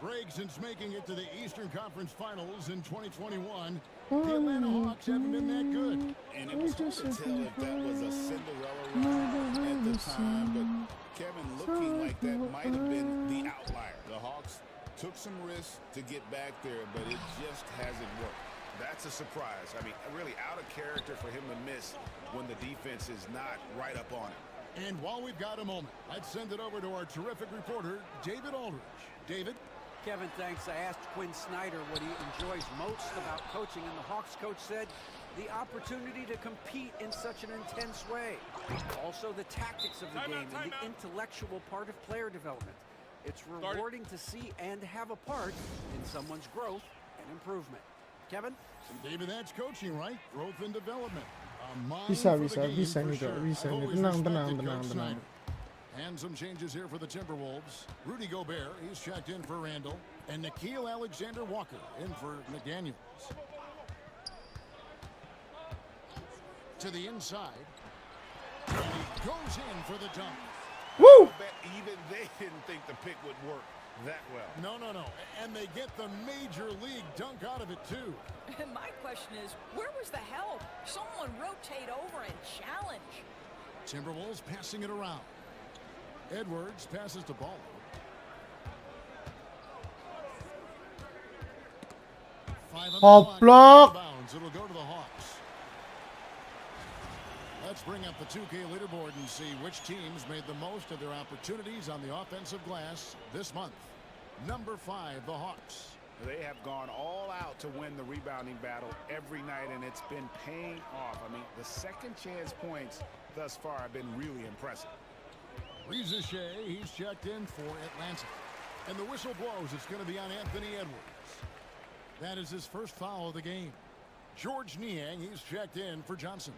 Greg, since making it to the Eastern Conference Finals in 2021, the Atlanta Hawks haven't been that good. And it was hard to tell if that was a Cinderella run at the time, but Kevin, looking like that might have been the outlier. The Hawks took some risks to get back there, but it just hasn't worked. That's a surprise. I mean, really out of character for him to miss when the defense is not right up on him. And while we've got a moment, I'd send it over to our terrific reporter, David Aldridge. David? Kevin, thanks. I asked Quinn Snyder what he enjoys most about coaching, and the Hawks coach said the opportunity to compete in such an intense way. Also, the tactics of the game and the intellectual part of player development. It's rewarding to see and have a part in someone's growth and improvement. Kevin? David, that's coaching, right? Growth and development. Bisa nih, Dok. Bisa nih. Tenang. And some changes here for the Timberwolves. Rudy Gobert, he's checked in for Randle. And Nickeil Alexander-Walker in for McDaniels. To the inside. And he goes in for the dunk. Woo! I bet even they didn't think the pick would work that well. No. And they get the major league dunk out of it, too. And my question is, where was the help? Someone rotate over and challenge. Timberwolves passing it around. Edwards passes the ball. Hop block. It'll go to the Hawks. Let's bring up the 2K leaderboard and see which teams made the most of their opportunities on the offensive glass this month. Number 5, the Hawks. They have gone all out to win the rebounding battle every night, and it's been paying off. I mean, the second chance points thus far have been really impressive. Reza Shea, he's checked in for Atlanta. And the whistle blows. It's going to be on Anthony Edwards. That is his first foul of the game. George Niang, he's checked in for Johnson.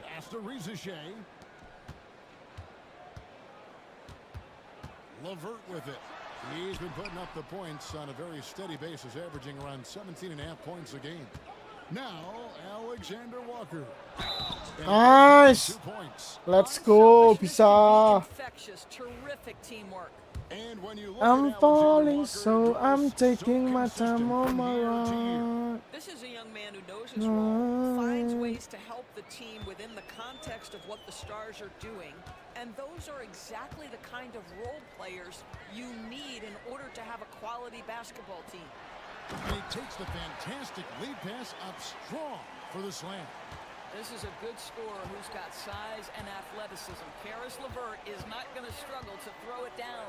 Pass to Reza Shea. LeVert with it. He's been putting up the points on a very steady basis, averaging around 17.5 points a game. Now, Alexander Walker. Nice. 2 points. Let's go, bisa. Infectious, terrific teamwork. And when you look I'm at falling, Walker, so I'm taking my consistent time on from my year to year. ride. This is a young man who knows his role, finds ways to help the team within the context of what the Stars are doing, and those are exactly the kind of role players you need in order to have a quality basketball team. And he takes the fantastic lead pass up strong for the slam. This is a good scorer who's got size and athleticism. Karis LeVert is not going to struggle to throw it down.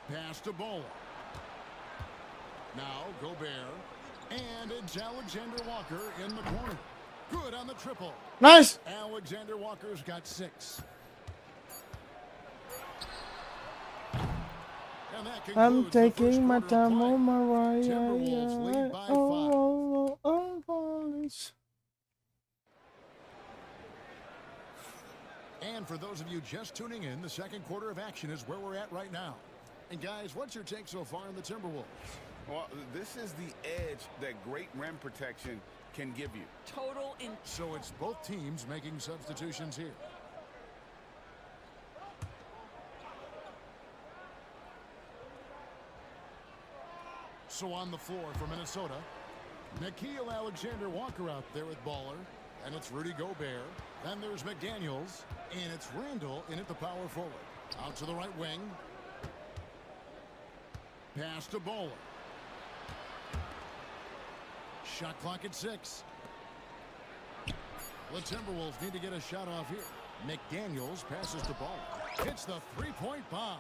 Pass to Bowler. Now Gobert. And it's Alexander Walker in the corner. Good on the triple. Nice. Alexander Walker's got 6. And that I'm concludes the first taking my quarter of time play. on my ride. Timberwolves lead by 5. I'm falling. And for those of you just tuning in, the second quarter of action is where we're at right now. And guys, what's your take so far on the Timberwolves? Well, this is the edge that great rim protection can give you. Total in. So it's both teams making substitutions here. So on the floor for Minnesota, Nickeil Alexander-Walker out there with Baller, and it's Rudy Gobert. Then there's McDaniels, and it's Randall in at the power forward. Out to the right wing. Pass to Baller. Shot clock at 6. The Timberwolves need to get a shot off here. McDaniels passes to Baller. Hits the three-point bomb.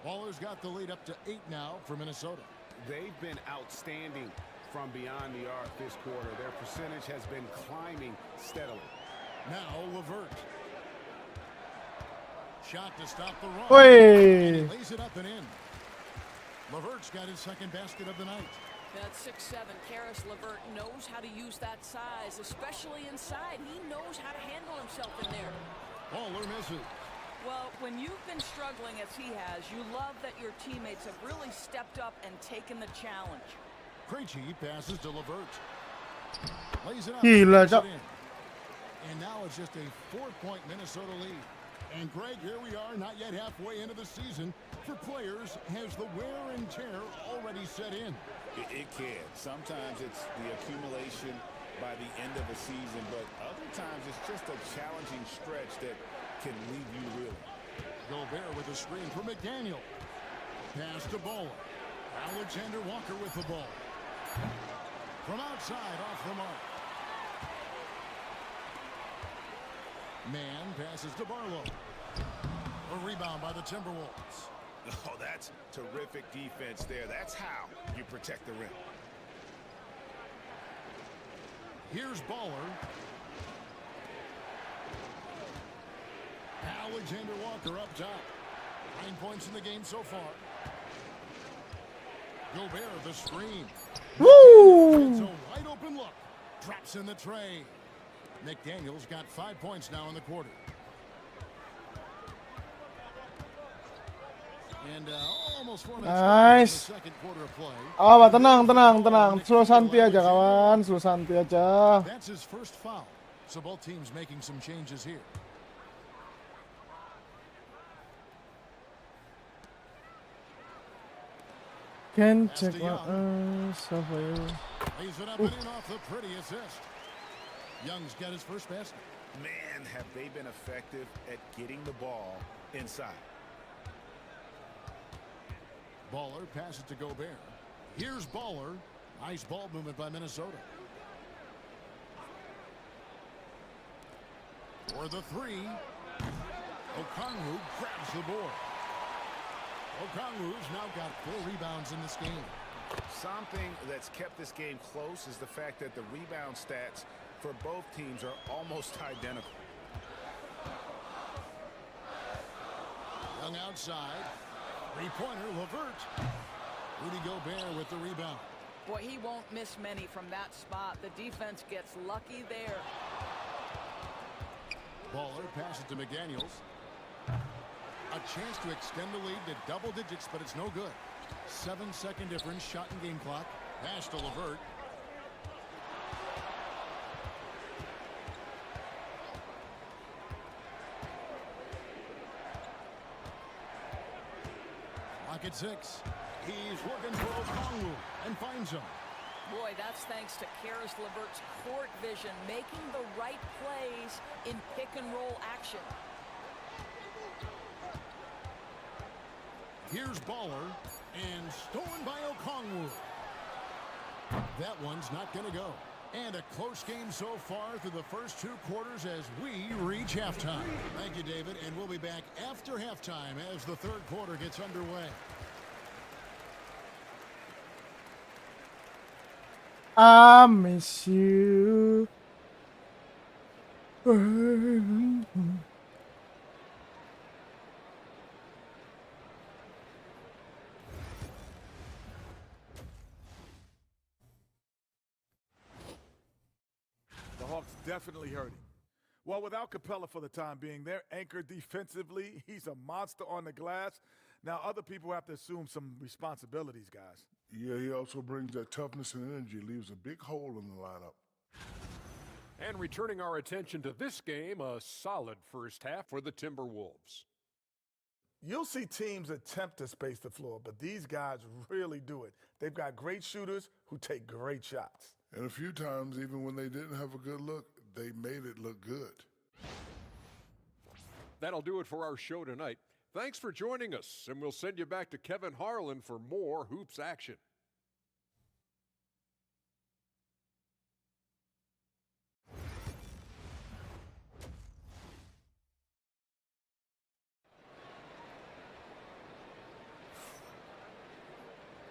Baller's got the lead up to 8 now for Minnesota. They've been outstanding from beyond the arc this quarter. Their percentage has been climbing steadily. Now LeVert. Shot to stop the run. Oi. And he lays it up and in. LeVert's got his second basket of the night. That 6'7", Karis LeVert knows how to use that size, especially inside. He knows how to handle himself in there. Baller misses. Well, when you've been struggling as he has, you love that your teammates have really stepped up and taken the challenge. Krejci passes to LeVert. Lays it up. Gila, Puts it Cok. in. And now it's just a 4-point Minnesota lead. And Greg, here we are, not yet halfway into the season. For players, has the wear and tear already set in? It can. Sometimes it's the accumulation by the end of a season, but other times it's just a challenging stretch that can leave you reeling. Gobert with a screen for McDaniel. Pass to Baller. Alexander Walker with the ball. From outside, off the mark. Man passes to Barlow. A rebound by the Timberwolves. Oh, that's terrific defense there. That's how you protect the rim. Here's Baller. Alexander Walker up top. 9 points in the game so far. Gobert the screen. Woo! It's a wide open look. Drops in the tray. McDaniel's got 5 points now in the quarter. Nice. Tenang. Slow santai aja kawan, slow santai aja. That's his first foul. So both teams making some changes here. Can check what stuff for you. He's been up and in off the pretty assist. Young's got his first basket. Man, have they been effective at getting the ball inside. Baller passes to Gobert. Here's Baller. Nice ball movement by Minnesota. For the three. Okongwu grabs the board. Okongwu's now got 4 rebounds in this game. Something that's kept this game close is the fact that the rebound stats for both teams are almost identical. Young outside. Three-pointer, LeVert. Rudy Gobert with the rebound. Boy, he won't miss many from that spot. The defense gets lucky there. Baller passes to McDaniels. A chance to extend the lead to double digits, but it's no good. 7-second difference, shot and game clock. Pass to LeVert. Clock at 6. He's looking for Okongwu and finds him. Boy, that's thanks to Karis LeVert's court vision, making the right plays in pick-and-roll action. Here's Baller, and stolen by Okongwu. That one's not going to go. And a close game so far through the first 2 quarters as we reach halftime. Thank you, David, and we'll be back after halftime as the 3rd quarter gets underway. I miss you. The Hawks definitely hurting. Well, without Capella for the time being, they're anchored defensively. He's a monster on the glass. Now, other people have to assume some responsibilities, guys. Yeah, he also brings that toughness and energy, leaves a big hole in the lineup. And returning our attention to this game, a solid first half for the Timberwolves. You'll see teams attempt to space the floor, but these guys really do it. They've got great shooters who take great shots. And a few times, even when they didn't have a good look, they made it look good. That'll do it for our show tonight. Thanks for joining us, and we'll send you back to Kevin Harlan for more hoops action.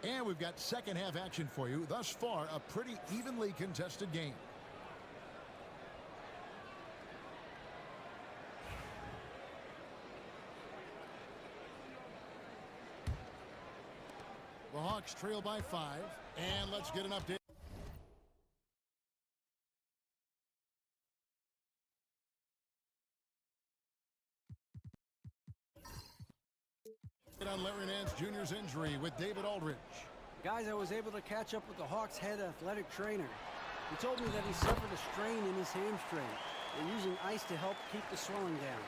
And we've got second half action for you. Thus far, a pretty evenly contested game. The Hawks trail by 5. And let's get an update. On Larry Nance Jr.'s injury with David Aldridge. Guys, I was able to catch up with the Hawks' head athletic trainer. He told me that he suffered a strain in his hamstring. They're using ice to help keep the swelling down.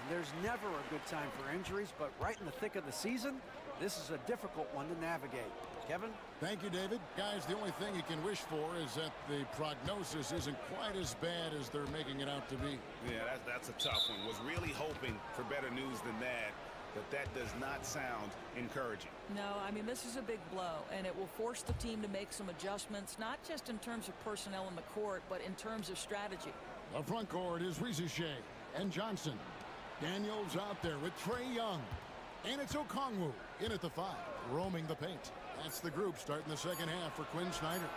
And there's never a good time for injuries, but right in the thick of the season, this is a difficult one to navigate. Kevin? Thank you, David. Guys, the only thing you can wish for is that the prognosis isn't quite as bad as they're making it out to be. Yeah, that's a tough one. Was really hoping for better news than that. But that does not sound encouraging. No, I mean, this is a big blow, and it will force the team to make some adjustments, not just in terms of personnel in the court, but in terms of strategy. The front court is Rizuche and Johnson. Daniels out there with Trae Young. And it's Okongwu in at the 5, roaming the paint. That's the group starting the second half for Quinn Snyder.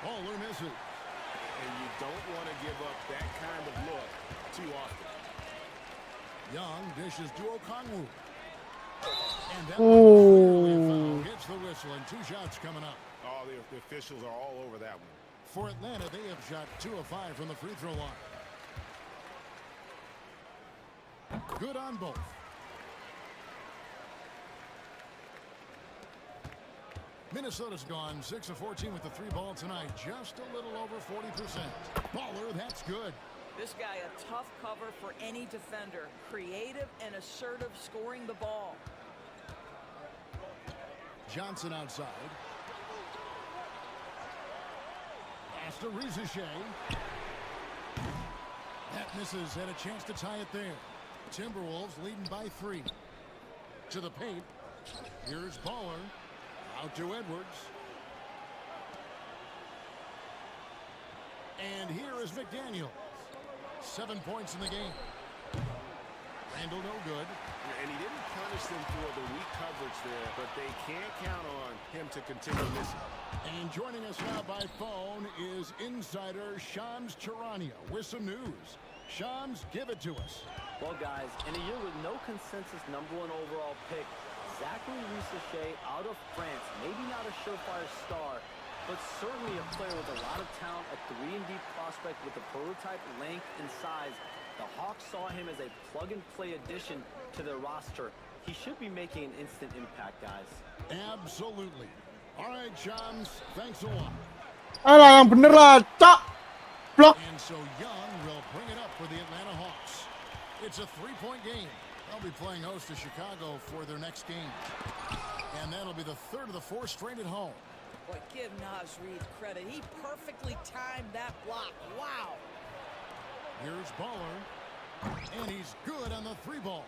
Baller misses. And you don't want to give up that kind of look too often. Young dishes to Okongwu. And that Oh. hits the whistle, and 2 shots coming up. Oh, the officials are all over that one. For Atlanta, they have shot 2 of 5 from the free throw line. Good on both. Minnesota's gone 6 of 14 with the 3-ball tonight. Just a little over 40%. Baller, that's good. This guy a tough cover for any defender. Creative and assertive scoring the ball. Johnson outside. Pass to Rizichet. That misses. Had a chance to tie it there. Timberwolves leading by 3. To the paint. Here's Baller. Out to Edwards. And here is McDaniel. 7 points in the game. Randall no good. And he didn't punish them for the weak coverage there, but they can't count on him to continue missing. And joining us now by phone is insider Shams Charania with some news. Shams, give it to us. Well, guys, in a year with no consensus #1 overall pick, Zachary Rizichet out of France, maybe not a surefire star, but certainly a player with a lot of talent, a 3-and-D prospect with the prototype length and size. The Hawks saw him as a plug-and-play addition to their roster. He should be making an instant impact, guys. Absolutely. All right, Shams, thanks a lot. Alah, yang bener lah, cok. Blok. And so Young will bring it up for the Atlanta Hawks. It's a 3-point game. They'll be playing host to Chicago for their next game. And that'll be the 3rd of the 4 straight at home. Boy, give Naz Reid credit. He perfectly timed that block. Wow. Here's Baller. And he's good on the 3-ball.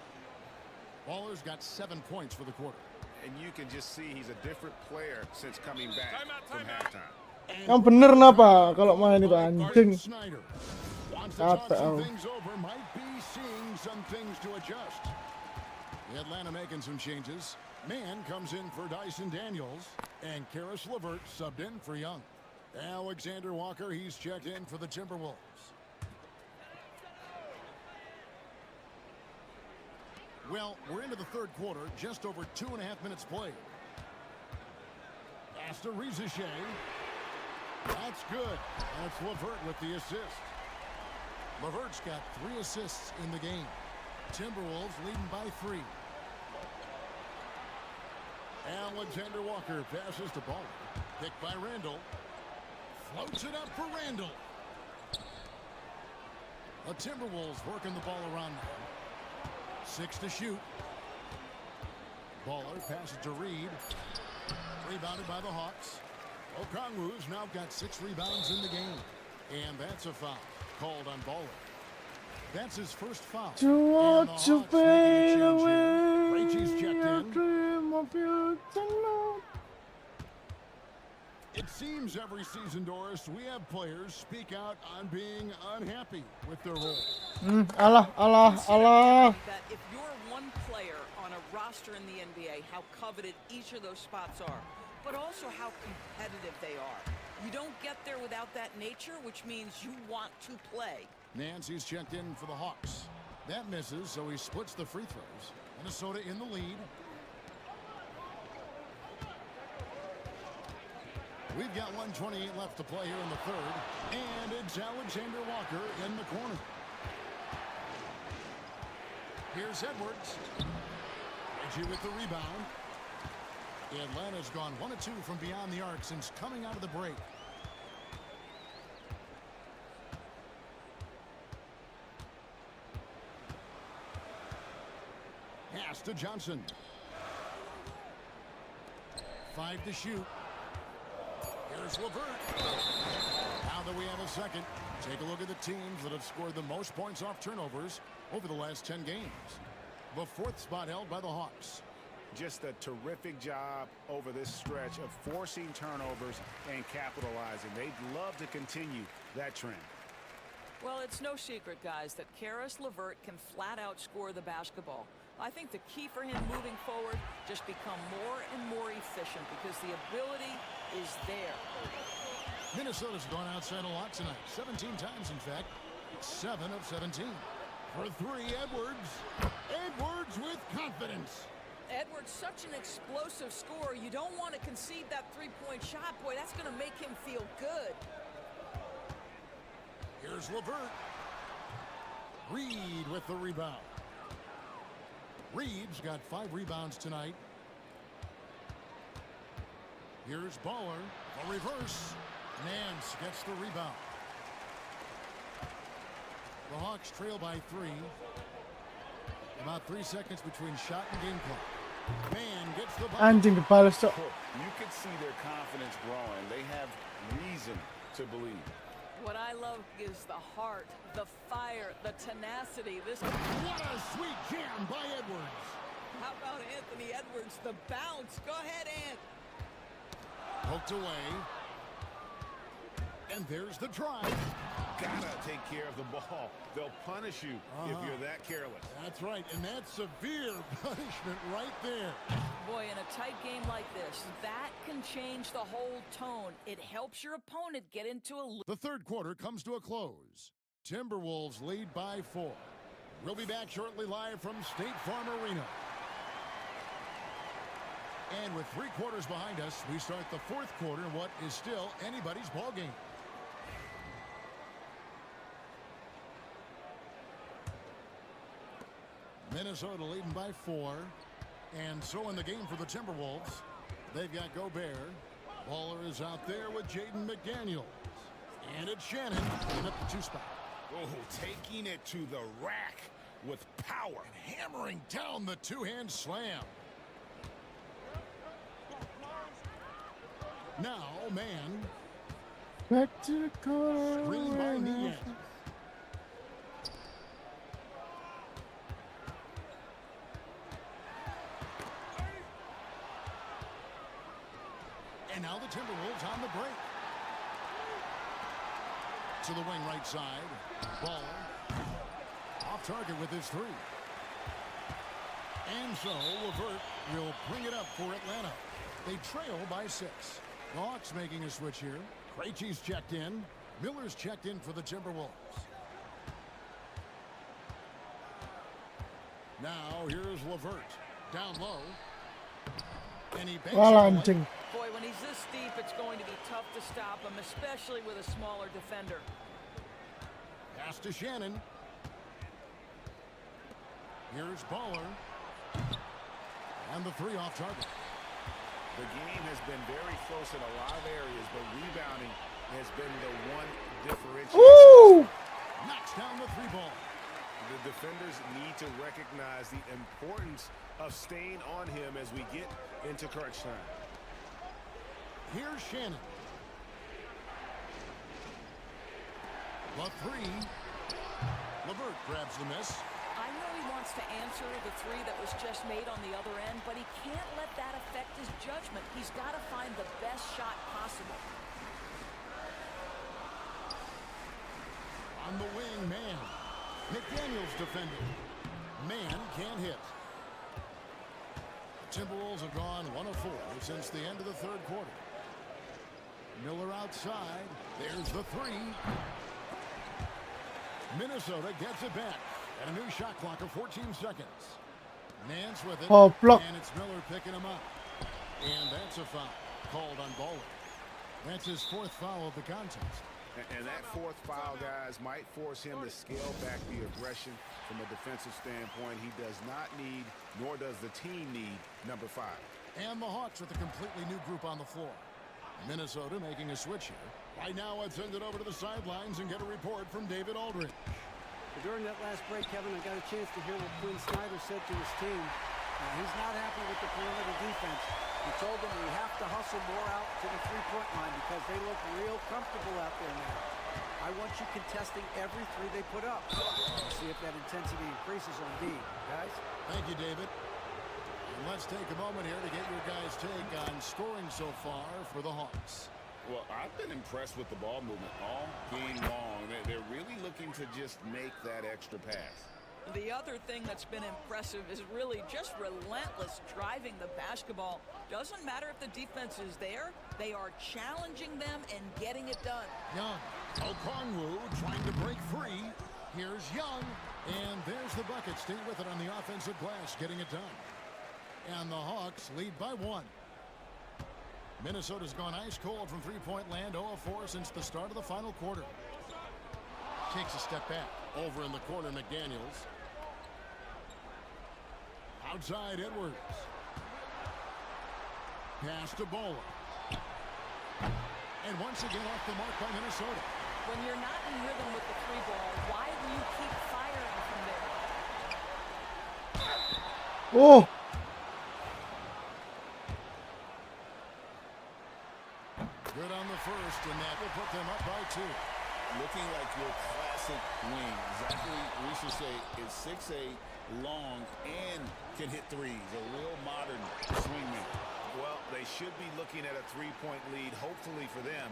Baller's got 7 points for the quarter. And you can just see he's a different player since coming back from halftime. Yang bener napa kalau main itu anjing. Snyder wants to Kata talk some aku. things over. Might be seeing some things to adjust. The Atlanta making some changes. Man comes in for Dyson Daniels. And Karis LeVert subbed in for Young. Alexander Walker, he's checked in for the Timberwolves. Well, we're into the 3rd quarter, just over 2.5 minutes played. Pass to Rizichet. That's good. That's LeVert with the assist. LeVert's got 3 assists in the game. Timberwolves leading by 3. Alexander Walker passes to Baller. Picked by Randall. Floats it up for Randall. The Timberwolves working the ball around now. 6 to shoot. Baller passes to Reed. Rebounded by the Hawks. Okongwu's now got 6 rebounds in the game. And that's a foul called on Baller. That's his first foul. You want to fade away. Rachel's checked in. dream of you tonight. It seems every season, Doris, we have players speak out on being unhappy with their role. Alah. That if you're one player on a roster in the NBA, how coveted each of those spots are, but also how competitive they are. You don't get there without that nature, which means you want to play. Nancy's checked in for the Hawks. That misses, so he splits the free throws. Minnesota in the lead. We've got 1:28 left to play here in the 3rd. And it's Alexander Walker in the corner. Here's Edwards. Reggie with the rebound. Atlanta's gone 1 of 2 from beyond the arc since coming out of the break. Pass to Johnson. 5 to shoot. Here's LeVert. Now that we have a second, take a look at the teams that have scored the most points off turnovers over the last 10 games. The 4th spot held by the Hawks. Just a terrific job over this stretch of forcing turnovers and capitalizing. They'd love to continue that trend. Well, it's no secret, guys, that Karis LeVert can flat out score the basketball. I think the key for him moving forward, just become more and more efficient because the ability is there. Minnesota's gone outside a lot tonight. 17 times, in fact. 7 of 17. For 3, Edwards. Edwards with confidence. Edwards, such an explosive scorer. You don't want to concede that 3-point shot. Boy, that's going to make him feel good. Here's LeVert. Reed with the rebound. Reed's got 5 rebounds tonight. Here's Baller. A reverse. Nance gets the rebound. The Hawks trail by 3. About 3 seconds between shot and game clock. Man gets the ball. Anjing kepala sok. You can see their confidence growing. They have reason to believe. What I love is the heart, the fire, the tenacity. This. What a sweet jam by Edwards. How about Anthony Edwards? The bounce. Go ahead, Ant. Poked away. And there's the drive. Gotta take care of the ball. They'll punish you if you're that careless. That's right, and that's severe punishment right there. Boy, in a tight game like this, that can change the whole tone. It helps your opponent get into a... The third quarter comes to a close. Timberwolves lead by 4. We'll be back shortly live from State Farm Arena. And with 3 quarters behind us, we start the fourth quarter in what is still anybody's ball game. Minnesota leading by 4. And so in the game for the Timberwolves, they've got Gobert. Baller is out there with Jaden McDaniels. And it's Shannon in up the 2 spot. Oh, taking it to the rack with power. And hammering down the 2-hand slam. Now, man. Back to the corner. Screen by Niang. And now the Timberwolves on the break. To the wing right side. Baller. Off target with his 3. And so Levert will bring it up for Atlanta. They trail by 6. The Hawks making a switch here. Krejci's checked in. Miller's checked in for the Timberwolves. Now here's Levert. Down low. And he banks Anjing. Boy, when he's this deep, it's going to be tough to stop him, especially with a smaller defender. Pass to Shannon. Here's Baller. And the 3 off target. The game has been very close in a lot of areas, but rebounding has been the one differentiator. Woo! Knocks down the 3 ball. The defenders need to recognize the importance of staying on him as we get into crunch time. Here's Shannon. The 3. Levert grabs the miss. I know he wants to answer the 3 that was just made on the other end, but he can't let that affect his judgment. He's got to find the best shot possible. On the wing, man. McDaniels defending. Man can't hit. The Timberwolves have gone 1 of 4 since the end of the third quarter. Miller outside. There's the 3. Minnesota gets it back. And a new shot clock of 14 seconds. Nance with it. Oh, block. And it's Miller picking him up. And that's a foul called on Baller. That's his 4th foul of the contest. And that 4th foul, guys, might force him to scale back the aggression from a defensive standpoint. He does not need, nor does the team need, number 5. And the Hawks with a completely new group on the floor. Minnesota making a switch here. Right now, let's send it over to the sidelines and get a report from David Aldridge. During that last break, Kevin, I got a chance to hear what Quinn Snyder said to his team. He's not happy with the perimeter defense. He told them we have to hustle more out to the 3-point line because they look real comfortable out there now. I want you contesting every 3 they put up. Let's see if that intensity increases on D, guys. Thank you, David. And let's take a moment here to get your guys' take on scoring so far for the Hawks. Well, I've been impressed with the ball movement all game long. They're really looking to just make that extra pass. The other thing that's been impressive is really just relentless driving the basketball. Doesn't matter if the defense is there, they are challenging them and getting it done. Young. Okongwu trying to break free. Here's Young. And there's the bucket. Stay with it on the offensive glass, getting it done. And the Hawks lead by 1. Minnesota's gone ice cold from 3-point land, 0 of 4 since the start of the final quarter. Takes a step back. Over in the corner, McDaniels. Outside, Edwards. Pass to Baller. And once again off the mark by Minnesota. When you're not in rhythm with the three ball, why do you keep firing from there? Oh. Good on the first, and that will put them up by 2. Looking like your classic wing. Exactly, we should say is 6'8", long, and can hit threes. A real modern swingman. Well, they should be looking at a three-point lead. Hopefully for them,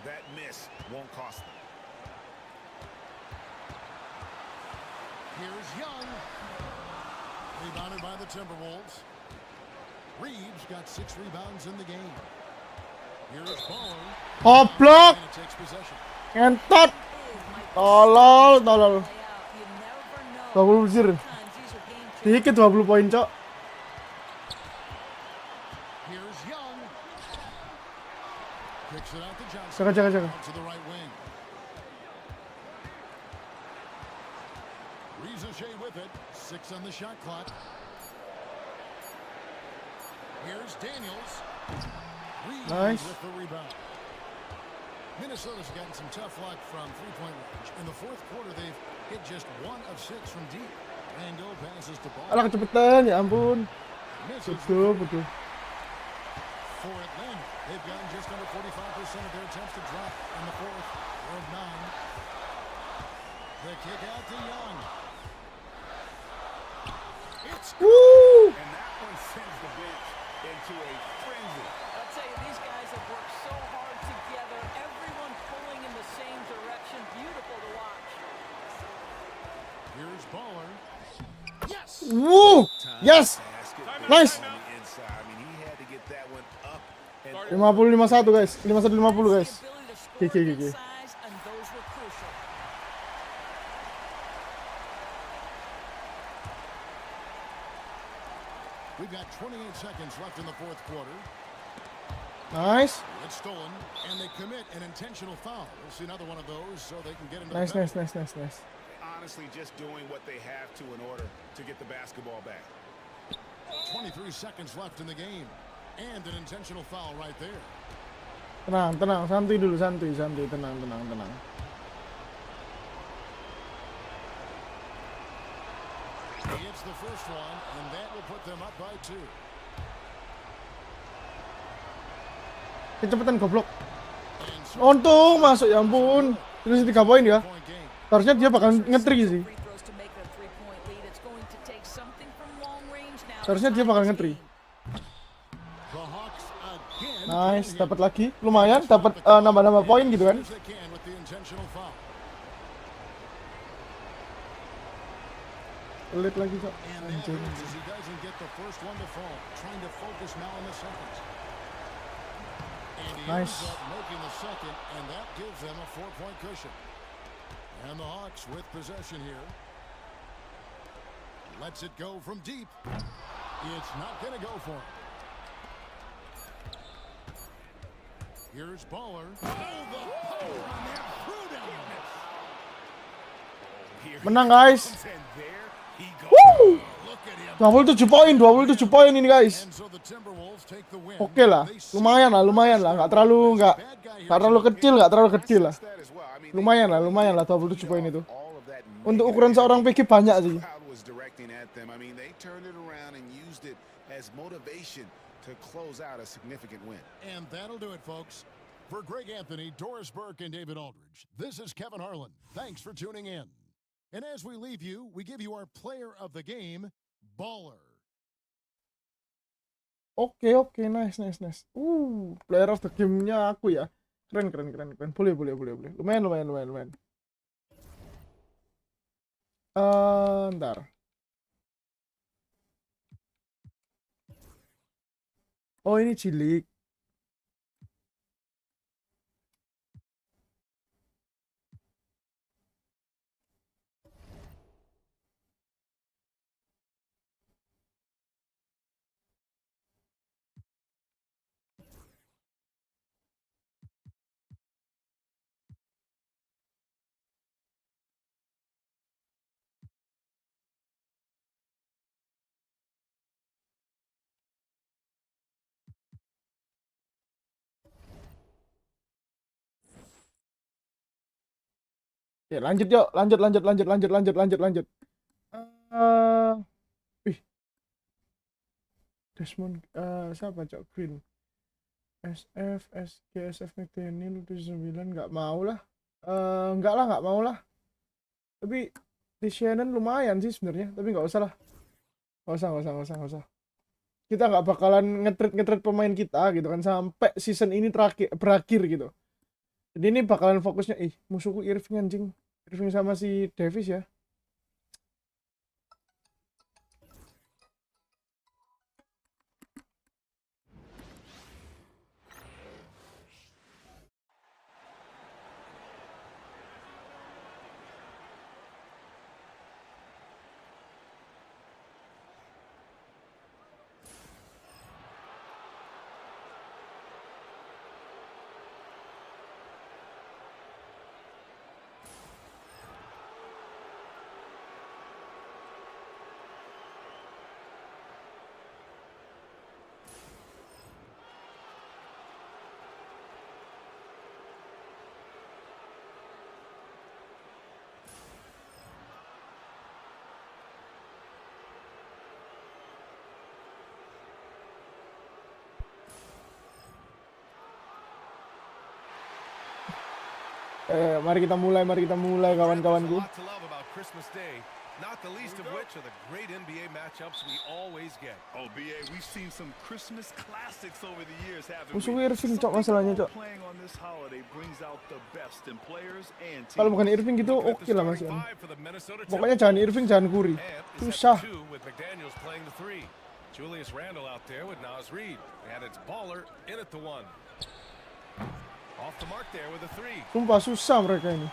that miss won't cost them. Here's Young. Rebounded by the Timberwolves. Reeves got 6 rebounds in the game. Here's Baller. Goblok. And it takes possession. Ngentot. Tolol. 20 besir. Dikit 20 poin, Cok. Here's Young. Kicks it out to Johnson. Jaga. Out to the right wing. Ricochet with it. 6 on the shot clock. Here's Daniels. Reeves Nice. with the rebound. Minnesota's gotten some tough luck from three-point range. In the fourth quarter, they've hit just 1 of 6 from deep. Mango passes to Ball. Alah kecepatan, ya ampun. Misses Betul. for Atlanta. They've gotten just under 45% of their attempts to drop in the fourth. 4 of 9. The kick out to Young. It's Woo! And that one sends the bench into a frenzy. I'll tell you, these guys have worked so hard together. Everyone pulling in the same direction. Beautiful to watch. Here's Baller. Yes! Woo! Yes! Nice! 50-51 guys. 51-50 guys. Oke. And those were crucial. We've got 28 seconds left in the fourth quarter. Nice. It's stolen, and they commit an intentional foul. We'll see another one of those so they can get into Nice. the penalty. Nice. Honestly, just doing what they have to in order to get the basketball back. 23 seconds left in the game. And an intentional foul right there. Tenang. Santuy dulu, santuy. Tenang. He hits the first one, and that will put them up by 2. Kecepatan goblok. Untung masuk, ya ampun. Terus 3 poin ya. Harusnya dia bakal nge-3 sih. Harusnya dia bakal nge-3. Nice, dapat lagi. Lumayan, dapat nambah-nambah poin gitu kan. Pelit lagi, Cok. Anjir. Nice. Making the second, and that gives them a 4-point cushion. And the Hawks with possession here. Lets it go from deep. It's not going to go for him. Here's Baller. Oh, the power on that throw down. Menang, guys. Woo! 27 poin ini, guys. Oke lah. Lumayan lah. Nggak terlalu kecil lah. Lumayan lah 27 poin itu. Untuk ukuran seorang PG banyak sih. And that'll do it, folks. For Greg Anthony, Doris Burke, and David Aldridge, this is Kevin Harlan. Thanks for tuning in. And as we leave you, we give you our player of the game, Baller. Oke, nice. Player of the game-nya aku ya. Keren. Boleh. Lumayan. Ntar. Oh, ini cilik. Ya lanjut yuk, lanjut. Ih, Desmond, siapa Cok Green? SF, SG, SF McDaniel 79 nggak mau lah. Nggak mau lah. Tapi di Shannon lumayan sih sebenarnya, tapi nggak usah lah. Nggak usah. Kita nggak bakalan nge-trade pemain kita gitu kan sampai season ini berakhir gitu. Jadi ini bakalan fokusnya, musuhku Irving anjing. Irving sama si Davis ya. Mari kita mulai kawan-kawanku. Not the least of which are the great NBA matchups we always get. Oh, BA, we've seen some Christmas classics over the years, haven't Musuh we? Irving Cok masalahnya Cok. Playing on this holiday brings out the best in players and teams. Kalau bukan Irving gitu oke lah masih. Pokoknya jangan Irving, jangan Curry. Susah. With McDaniels playing the three. Julius Randle out there with Naz Reid. And it's Baller in at the one. Off the mark there with a three. Sumpah susah mereka ini.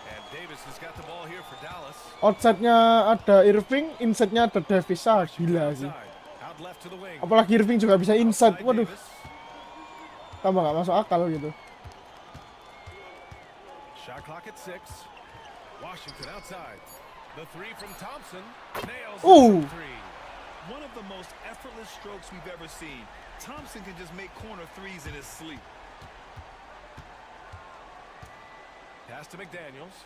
And Davis has got the ball here for Dallas. Outside-nya ada Irving, inside-nya ada Davis. Gila sih. Apalagi Irving juga bisa inside. Waduh. Tambah gak masuk akal gitu. Shot clock at 6. Washington outside. The three from Thompson. Nails the three. One of the most effortless strokes we've ever seen. Thompson can just make corner threes in his sleep. Pass to McDaniels.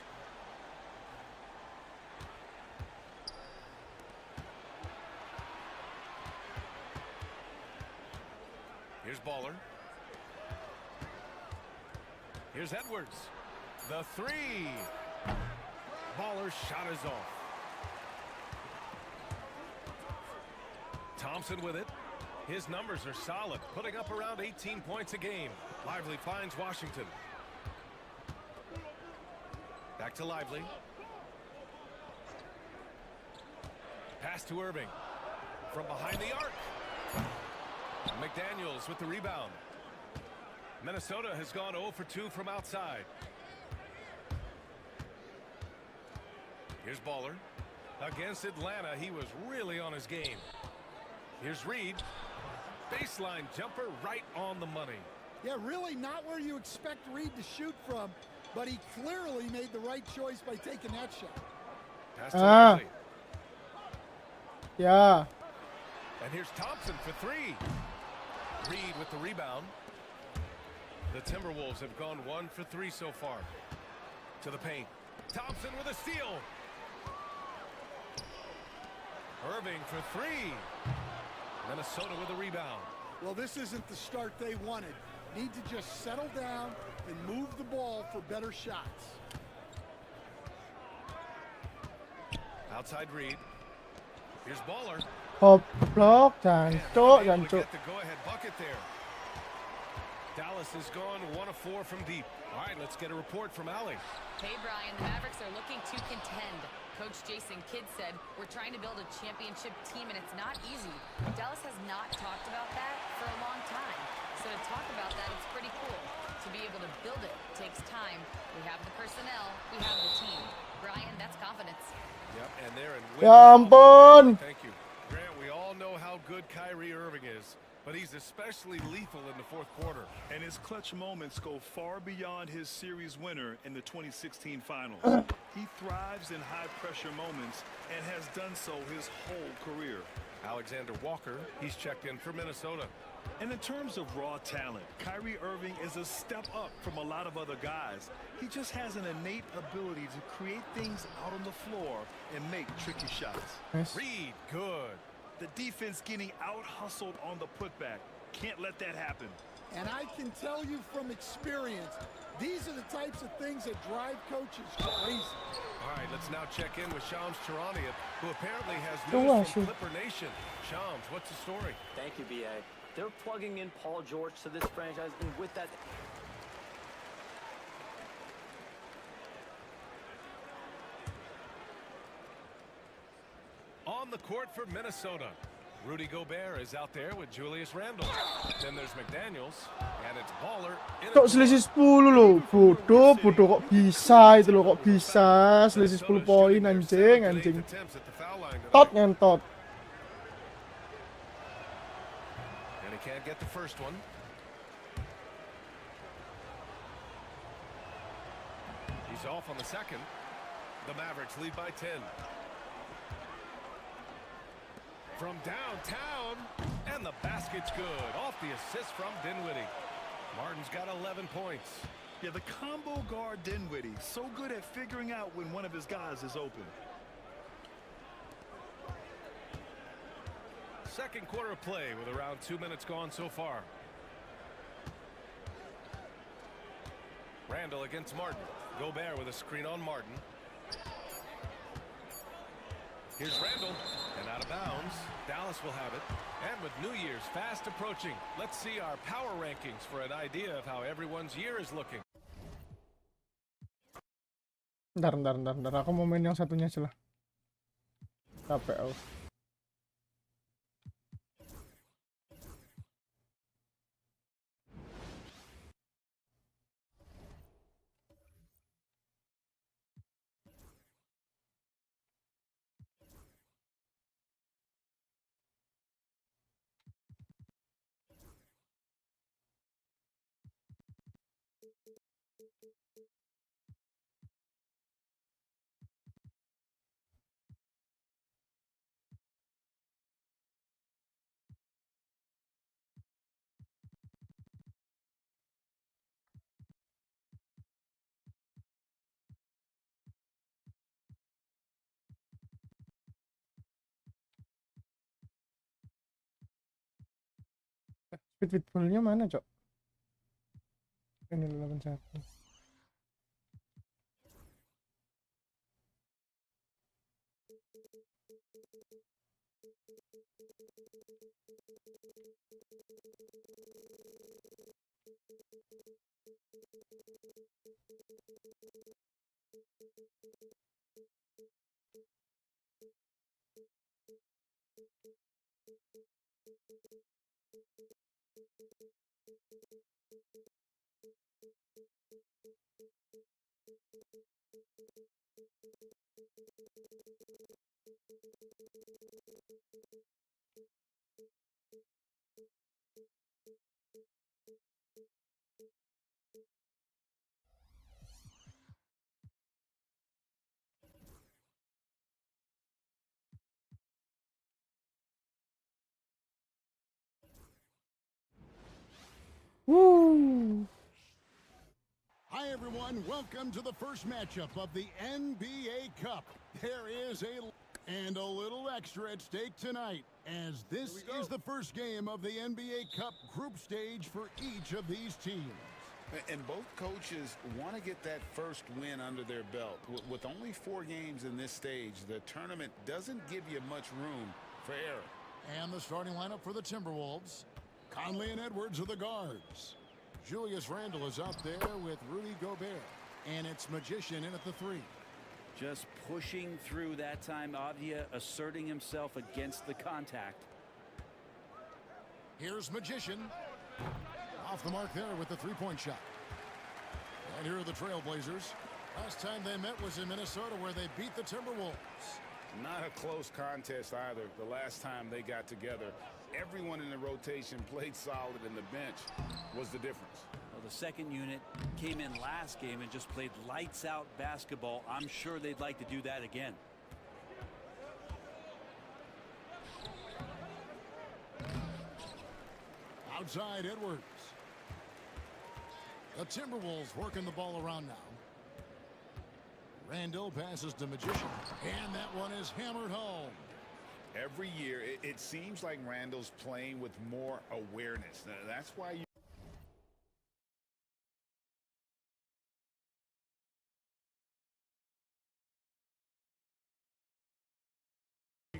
Here's Baller. Here's Edwards. The three. Baller's shot is off. Thompson with it. His numbers are solid, putting up around 18 points a game. Lively finds Washington. Back to Lively. Pass to Irving. From behind the arc. McDaniels with the rebound. Minnesota has gone 0 for 2 from outside. Here's Baller. Against Atlanta, he was really on his game. Here's Reid. Baseline jumper right on the money. Yeah, really not where you expect Reid to shoot from, but he clearly made the right choice by taking that shot. Pass to Lively. Yeah. And here's Thompson for three. Reid with the rebound. The Timberwolves have gone 1 for 3 so far. To the paint. Thompson with a steal. Irving for three. Minnesota with a rebound. Well, this isn't the start they wanted. Need to just settle down and move the ball for better shots. Outside Reid. Here's Baller. Hop block, jancuk. Get the go-ahead bucket there. Dallas has gone 1 of 4 from deep. All right, let's get a report from Allie. Hey, Brian, the Mavericks are looking to contend. Coach Jason Kidd said, we're trying to build a championship team, and it's not easy. Dallas has not talked about that for a long time. So to talk about that, it's pretty cool. To be able to build it takes time. We have the personnel. We have the team. Brian, that's confidence. Yep, and they're in Ya ampun. Thank you. Grant, we all know how good Kyrie Irving is, but he's especially lethal in the fourth quarter. And his clutch moments go far beyond his series winner in the 2016 finals. He thrives in high-pressure moments and has done so his whole career. Alexander Walker, he's checked in for Minnesota. And in terms of raw talent, Kyrie Irving is a step up from a lot of other guys. He just has an innate ability to create things out on the floor and make tricky shots. Nice. Reed, good. The defense getting out-hustled on the putback. Can't let that happen. And I can tell you from experience, these are the types of things that drive coaches crazy. All right, let's now check in with Shams Charania, who apparently has news from Clipper Nation. Shams, what's the story? Thank you, B.A. They're plugging in Paul George to this franchise, and with that... On the court for Minnesota, Rudy Gobert is out there with Julius Randle. Then there's McDaniels, and it's Baller. Kok selisih 10 loh. Bodoh kok bisa itu loh, kok bisa selisih 10 poin anjing. Tot ngentot. And he can't get the first one. He's off on the second. The Mavericks lead by 10. From downtown, and the basket's good. Off the assist from Dinwiddie. Martin's got 11 points. Yeah, the combo guard Dinwiddie, so good at figuring out when one of his guys is open. Second quarter of play with around 2 minutes gone so far. Randle against Martin. Gobert with a screen on Martin. Here's Randle, and out of bounds. Dallas will have it. And with New Year's fast approaching, let's see our power rankings for an idea of how everyone's year is looking. Bentar. Aku mau main yang satunya aja lah. Capek aku. Speed poolnya mana, Cok? Ini 81. Woo! Hi, everyone. Welcome to the first matchup of the NBA Cup. There is a little extra at stake tonight, as this is the first game of the NBA Cup group stage for each of these teams. And both coaches want to get that first win under their belt. With only 4 games in this stage, the tournament doesn't give you much room for error. And the starting lineup for the Timberwolves. Conley and Edwards are the guards. Julius Randle is out there with Rudy Gobert. And it's Magician in at the 3. Just pushing through that time. Avdia asserting himself against the contact. Here's Magician. Off the mark there with the 3-point shot. And here are the Trailblazers. Last time they met was in Minnesota, where they beat the Timberwolves. Not a close contest either. The last time they got together, everyone in the rotation played solid, and the bench was the difference. Well, the second unit came in last game and just played lights out basketball. I'm sure they'd like to do that again. Outside Edwards. The Timberwolves working the ball around now. Randall passes to Magician, and that one is hammered home. Every year, it seems like Randall's playing with more awareness. That's why you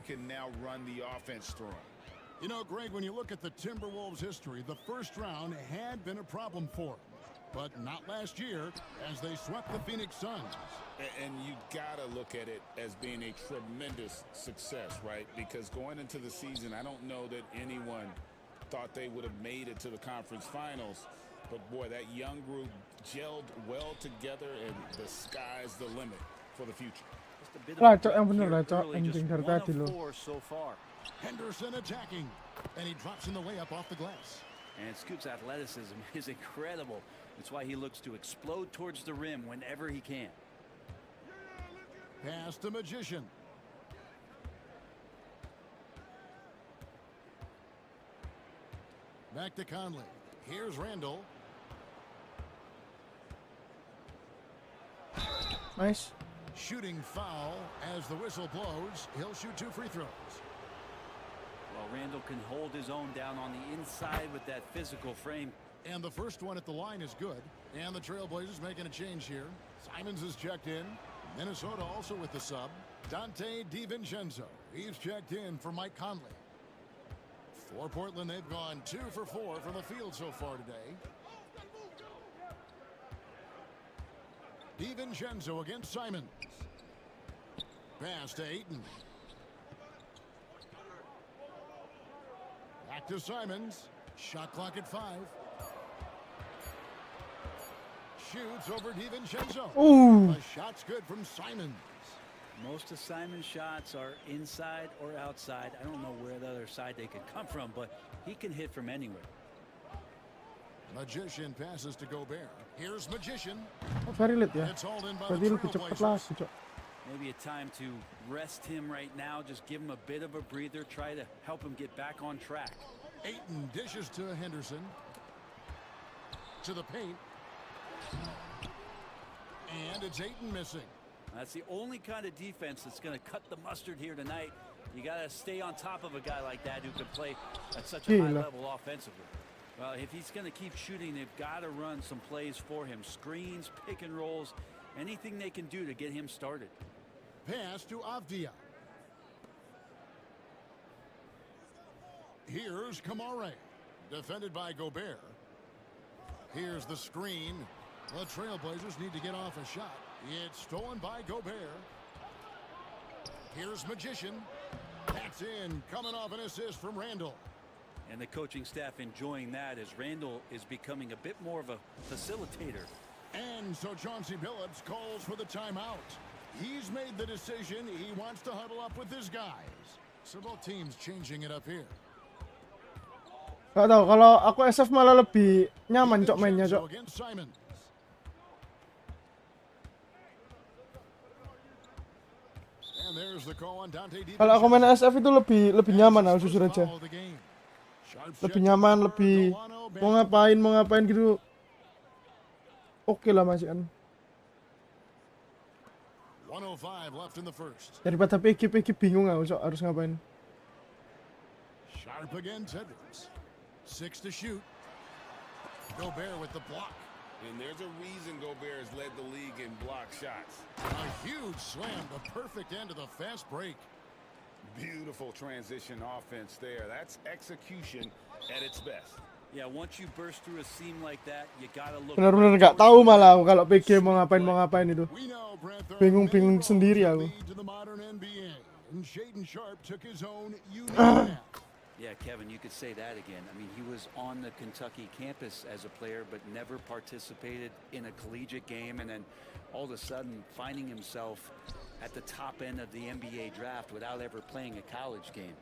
can now run the offense through him. You know, Greg, when you look at the Timberwolves' history, the first round had been a problem for them. But not last year, as they swept the Phoenix Suns. And you gotta look at it as being a tremendous success, right? Because going into the season, I don't know that anyone thought they would have made it to the conference finals. But boy, that young group gelled well together, and the sky's the limit for the future. Cok, yang bener lah, Cok. Anjing dari tadi lo. So far. Henderson attacking, and he drops in the layup off the glass. And Scoot's athleticism is incredible. That's why he looks to explode towards the rim whenever he can. Pass to Magician. Back to Conley. Here's Randall. Nice. Shooting foul as the whistle blows. He'll shoot 2 free throws. Well, Randall can hold his own down on the inside with that physical frame. And the first one at the line is good. And the Trailblazers making a change here. Simons is checked in. Minnesota also with the sub. Dante DiVincenzo. He's checked in for Mike Conley. For Portland, they've gone 2 for 4 from the field so far today. DiVincenzo against Simons. Pass to Ayton. Back to Simons. Shot clock at 5. Shoots over DiVincenzo. Ooh. The shot's good from Simons. Most of Simon's shots are inside or outside. I don't know where the other side they could come from, but he can hit from anywhere. Magician passes to Gobert. Here's Magician. Oh, very late ya. It's hauled in by Berarti the lebih cepat Trailblazers. lagi, Cok. Maybe a time to rest him right now. Just give him a bit of a breather. Try to help him get back on track. Ayton dishes to Henderson. To the paint. And it's Ayton missing. That's the only kind of defense that's going to cut the mustard here tonight. You got to stay on top of a guy like that who can play at such a high level offensively. Well, if he's going to keep shooting, they've got to run some plays for him. Screens, pick and rolls, anything they can do to get him started. Pass to Avdia. Here's Kamare. Defended by Gobert. Here's the screen. The Trailblazers need to get off a shot. It's stolen by Gobert. Here's Magician. That's in. Coming off an assist from Randall. And the coaching staff enjoying that as Randall is becoming a bit more of a facilitator. And so Chauncey Billups calls for the timeout. He's made the decision. He wants to huddle up with his guys. So both teams changing it up here. Gak tau, kalau aku SF malah lebih nyaman, Cok, mainnya, Cok. Kalau aku main SF itu lebih nyaman, aku jujur aja. Lebih nyaman, lebih mau ngapain gitu. Oke lah masih kan. Daripada PG bingung aku, Cok, harus ngapain. Sharp against Edwards. 6 to shoot. Gobert with the block. And there's a reason Gobert has led the league in block shots. A huge slam, the perfect end of the fast break. Beautiful transition offense there. That's execution at its best. Yeah, once you burst through a seam like that, you gotta look. Benar-benar nggak tahu malah aku kalau PG mau ngapain itu. Bingung sendiri aku. Yeah, Kevin, you could say that again. I mean, he was on the Kentucky campus as a player, but never participated in a collegiate game, and then all of a sudden finding himself at the top end of the NBA draft without ever playing a college game.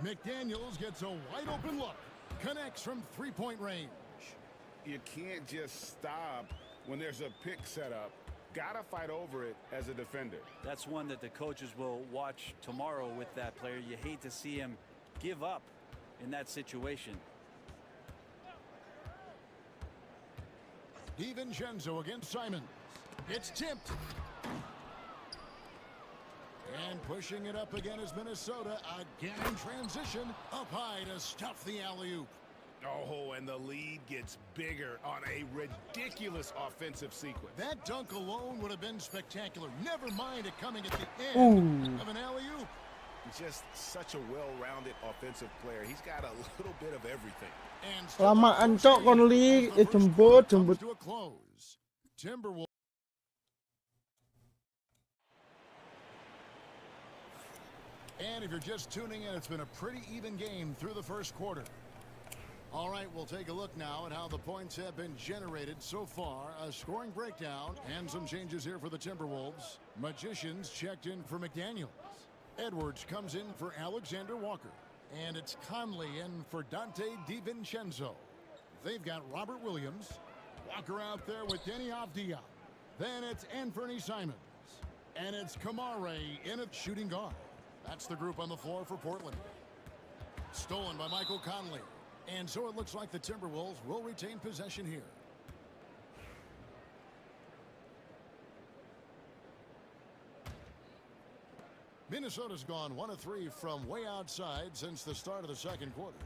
McDaniels gets a wide open look. Connects from three-point range. You can't just stop when there's a pick set up. Gotta fight over it as a defender. That's one that the coaches will watch tomorrow with that player. You hate to see him give up in that situation. DiVincenzo against Simons. It's tipped. And pushing it up again is Minnesota. Again in transition. Up high to stuff the alley-oop. Oh, and the lead gets bigger on a ridiculous offensive sequence. That dunk alone would have been spectacular. Never mind it coming at the end of an alley-oop. Just such a well-rounded offensive player. He's got a little bit of everything. And Lamaan cok Conley, jemput. to a close. Timberwolves. And if you're just tuning in, it's been a pretty even game through the first quarter. All right, we'll take a look now at how the points have been generated so far. A scoring breakdown and some changes here for the Timberwolves. Magicians checked in for McDaniels. Edwards comes in for Alexander Walker. And it's Conley in for Dante DiVincenzo. They've got Robert Williams. Walker out there with Denny Avdia. Then it's Anthony Simons. And it's Kamare in at shooting guard. That's the group on the floor for Portland. Stolen by Michael Conley. And so it looks like the Timberwolves will retain possession here. Minnesota's gone 1 of 3 from way outside since the start of the second quarter.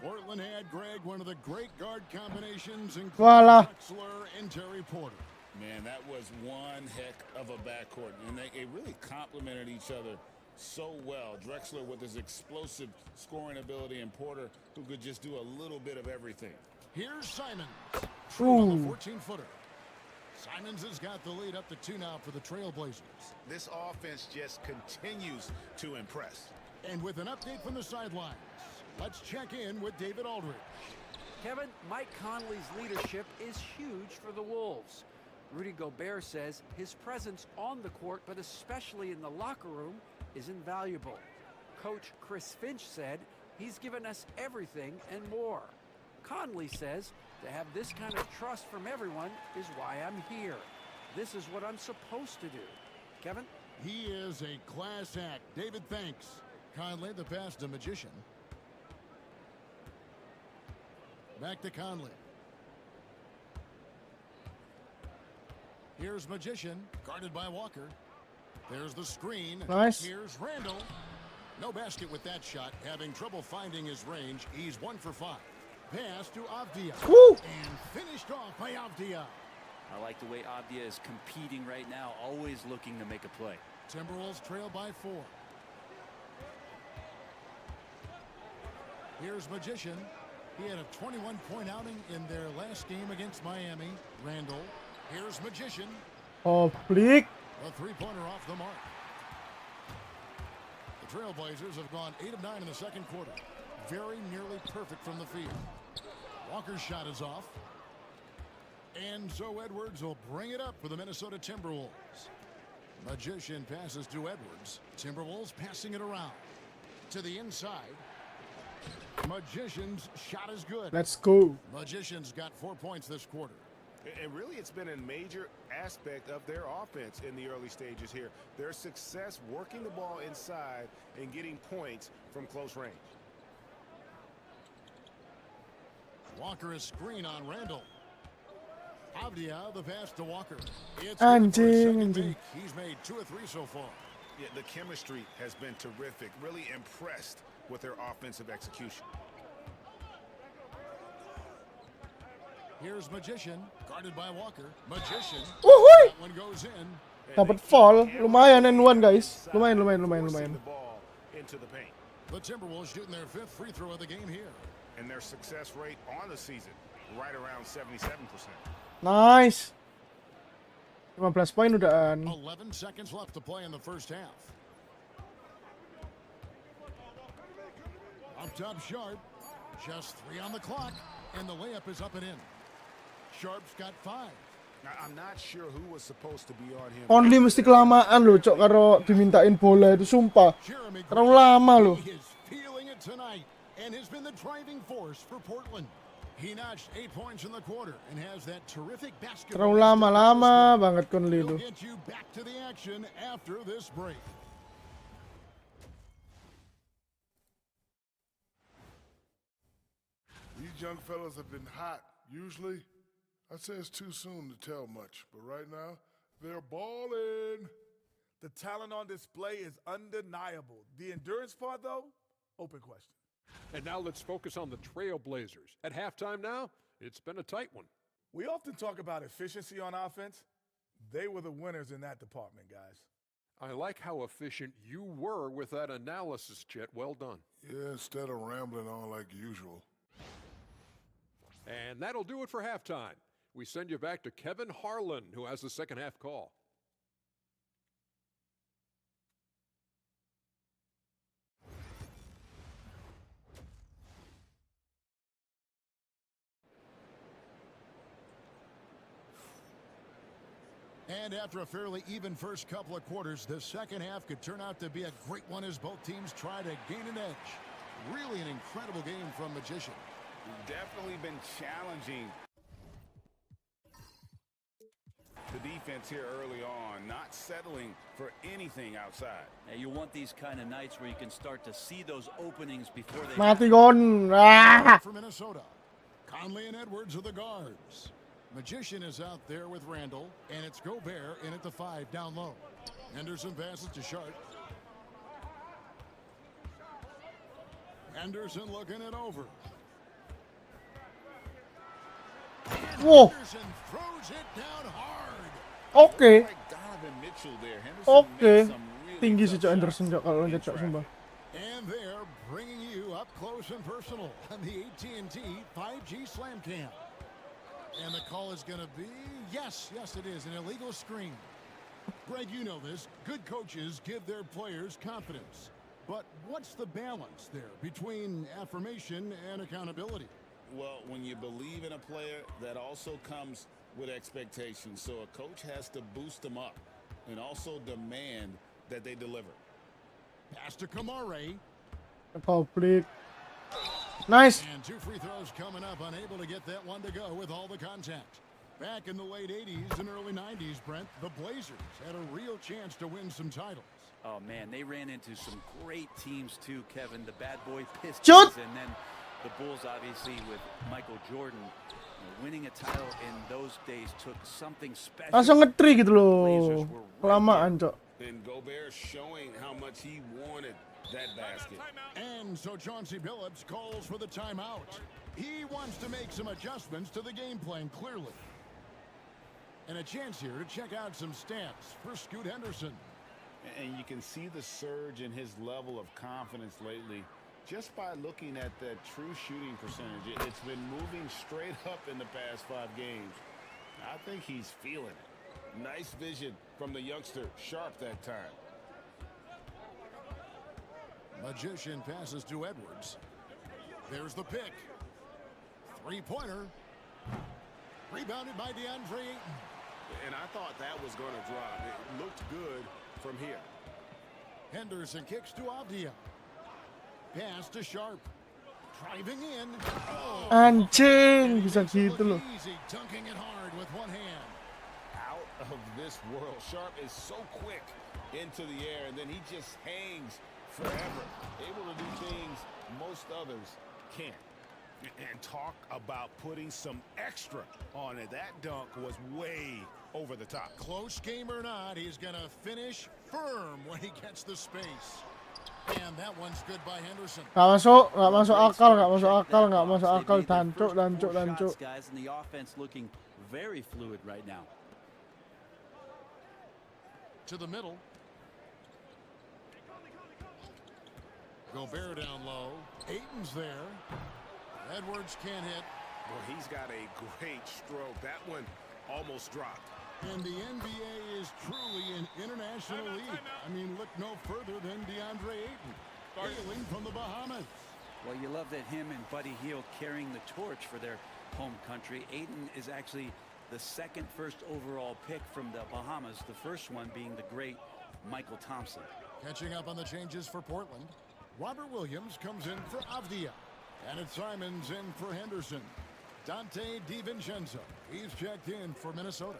Portland had, Greg, one of the great guard combinations, including Drexler and Terry Porter. Man, that was one heck of a backcourt, and they really complemented each other so well. Drexler with his explosive scoring ability, and Porter who could just do a little bit of everything. Here's Simons. On the 14-footer. Simons has got the lead up to 2 now for the Trailblazers. This offense just continues to impress. And with an update from the sidelines, let's check in with David Aldridge. Kevin, Mike Conley's leadership is huge for the Wolves. Rudy Gobert says his presence on the court, but especially in the locker room, is invaluable. Coach Chris Finch said he's given us everything and more. Conley says to have this kind of trust from everyone is why I'm here. This is what I'm supposed to do. Kevin? He is a class act. David, thanks. Conley, the pass to Magician. Back to Conley. Here's Magician, guarded by Walker. There's the screen. Nice. Here's Randall. No basket with that shot. Having trouble finding his range. He's 1 for 5. Pass to Avdia. Woo! And finished off by Avdia. I like the way Avdia is competing right now, always looking to make a play. Timberwolves trail by 4. Here's Magician. He had a 21-point outing in their last game against Miami. Randall. Here's Magician. Oh, flick. A three-pointer off the mark. The Trailblazers have gone 8 of 9 in the second quarter. Very nearly perfect from the field. Walker's shot is off. And so Edwards will bring it up for the Minnesota Timberwolves. Magician passes to Edwards. Timberwolves passing it around. To the inside. Magician's shot is good. Let's go. Magician's got 4 points this quarter. And really, it's been a major aspect of their offense in the early stages here. Their success working the ball inside and getting points from close range. Walker is screen on Randall. Avdia, the pass to Walker. It's Anjing. He's made 2 of 3 so far. Yeah, the chemistry has been terrific. Really impressed with their offensive execution. Here's Magician, guarded by Walker. Magician. Uhuy! That one goes in. Dapat fall. Lumayan and 1, guys. Lumayan. The ball into the paint. The Timberwolves shooting their 5th free throw of the game here. And their success rate on the season, right around 77%. Nice. 15 poin udaan. 11 seconds left to play in the first half. Up top Sharp. Just 3 on the clock. And the layup is up and in. Sharp's got 5. Now, I'm not sure who was supposed to be on him. Only mesti kelamaan loh, cok, karo dimintain bola itu sumpah. Terlalu lama loh. He is feeling it tonight and has been the driving force for Portland. He notched 8 points in the quarter and has that terrific basketball. Terlalu lama banget Conley He'll itu. get you back to the action after this break. These young fellas have been hot. Usually, I'd say it's too soon to tell much, but right now, they're balling. The talent on display is undeniable. The endurance part, though, open question. And now let's focus on the Trailblazers. At halftime now, it's been a tight one. We often talk about efficiency on offense. They were the winners in that department, guys. I like how efficient you were with that analysis, Chet. Well done. Yeah, instead of rambling on like usual. And that'll do it for halftime. We send you back to Kevin Harlan, who has the second half call. And after a fairly even first couple of quarters, the second half could turn out to be a great one as both teams try to gain an edge. Really an incredible game from Magician. Definitely been challenging. The defense here early on, not settling for anything outside. Now you want these kind of nights where you can start to see those openings before they Mati gon. Ah! For Minnesota, Conley and Edwards are the guards. Magician is out there with Randall, and it's Gobert in at the 5 down low. Henderson passes to Sharp. Henderson looking it over. And Whoa. Henderson throws it down hard. Oke. Donovan Mitchell there. Henderson Oke. made some really Tinggi tough sih Cok Anderson shots Cok kalau in loncat Cok sumpah. And they're bringing you up close and personal on the AT&T 5G Slam Cam. And the call is going to be, yes, it is, an illegal screen. Greg, you know this. Good coaches give their players confidence. But what's the balance there between affirmation and accountability? Well, when you believe in a player, that also comes with expectations. So a coach has to boost them up and also demand that they deliver. Pass to Kamare. Public. Nice. And 2 free throws coming up, unable to get that one to go with all the contact. Back in the late 80s and early 90s, Brent, the Blazers had a real chance to win some titles. Oh, man, they ran into some great teams, too, Kevin. The bad boy Pistons, Shoot. and then the Bulls, obviously, with Michael Jordan. Winning a title in those days took something special. Langsung nge-3 gitu loh. Kelamaan, Cok. And Gobert showing how much he wanted that basket. And so Chauncey Billups calls for the timeout. He wants to make some adjustments to the game plan, clearly. And a chance here to check out some stats for Scoot Henderson. And you can see the surge in his level of confidence lately just by looking at that true shooting percentage. It's been moving straight up in the past 5 games. I think he's feeling it. Nice vision from the youngster, Sharp that time. Magician passes to Edwards. There's the pick. 3-pointer. Rebounded by DeAndre Ayton. And I thought that was going to drop. It looked good from here. Henderson kicks to Avdia. Pass to Sharp. Driving in. Oh. Anjing, bisa gitu loh. Easy, dunking it hard with one hand. Out of this world. Sharp is so quick into the air, and then he just hangs forever. Able to do things most others can't. And talk about putting some extra on it. That dunk was way over the top. Close game or not, he's going to finish firm when he gets the space. And that one's good by Henderson. Gak masuk akal, gak masuk akal. Dancuk. Guys, and the offense looking very fluid right now. To the middle. Gobert down low. Ayton's there. Edwards can't hit. Well, he's got a great stroke. That one almost dropped. And the NBA is truly an international league. I mean, look no further than DeAndre Ayton, hailing from the Bahamas. Well, you love that him and Buddy Hield carrying the torch for their home country. Ayton is actually the second first overall pick from the Bahamas, the first one being the great Michael Thompson. Catching up on the changes for Portland. Robert Williams comes in for Avdia. And it's Simons in for Henderson. Dante DiVincenzo. He's checked in for Minnesota.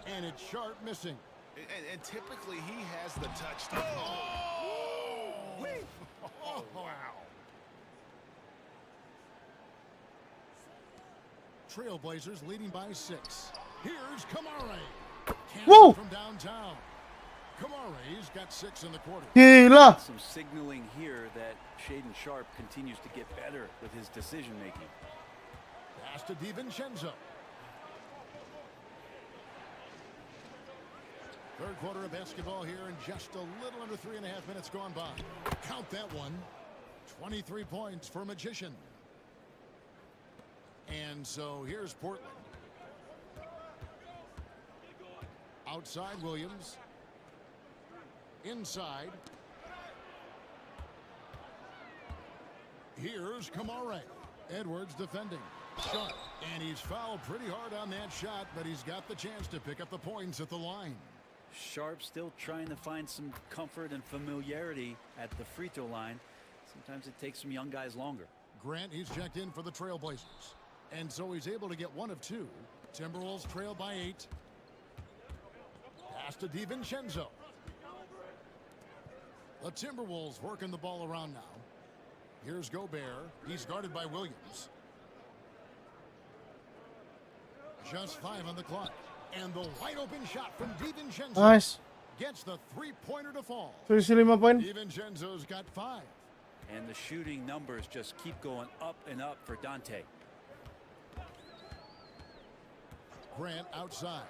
And it's Sharp missing. And typically he has the touch. Oh, wow. Trailblazers leading by 6. Here's Kamare. Woo! From downtown. Kamare's got 6 in the quarter. Gila. Some signaling here that Shaedon Sharpe continues to get better with his decision making. Pass to DiVincenzo. Third quarter of basketball here, and just a little under 3.5 minutes gone by. Count that one. 23 points for Magician. And so here's Portland. Outside Williams. Inside. Here's Kamare. Edwards defending. Sharpe. And he's fouled pretty hard on that shot, but he's got the chance to pick up the points at the line. Sharpe still trying to find some comfort and familiarity at the free throw line. Sometimes it takes some young guys longer. Grant, he's checked in for the Trailblazers. And so he's able to get 1 of 2. Timberwolves trail by 8. Pass to DiVincenzo. The Timberwolves working the ball around now. Here's Gobert. He's guarded by Williams. Just 5 on the clock. And the wide open shot from DiVincenzo. Nice. Gets the three-pointer to fall. Selisih 5 poin. DiVincenzo's got 5. And the shooting numbers just keep going up and up for Dante. Grant outside.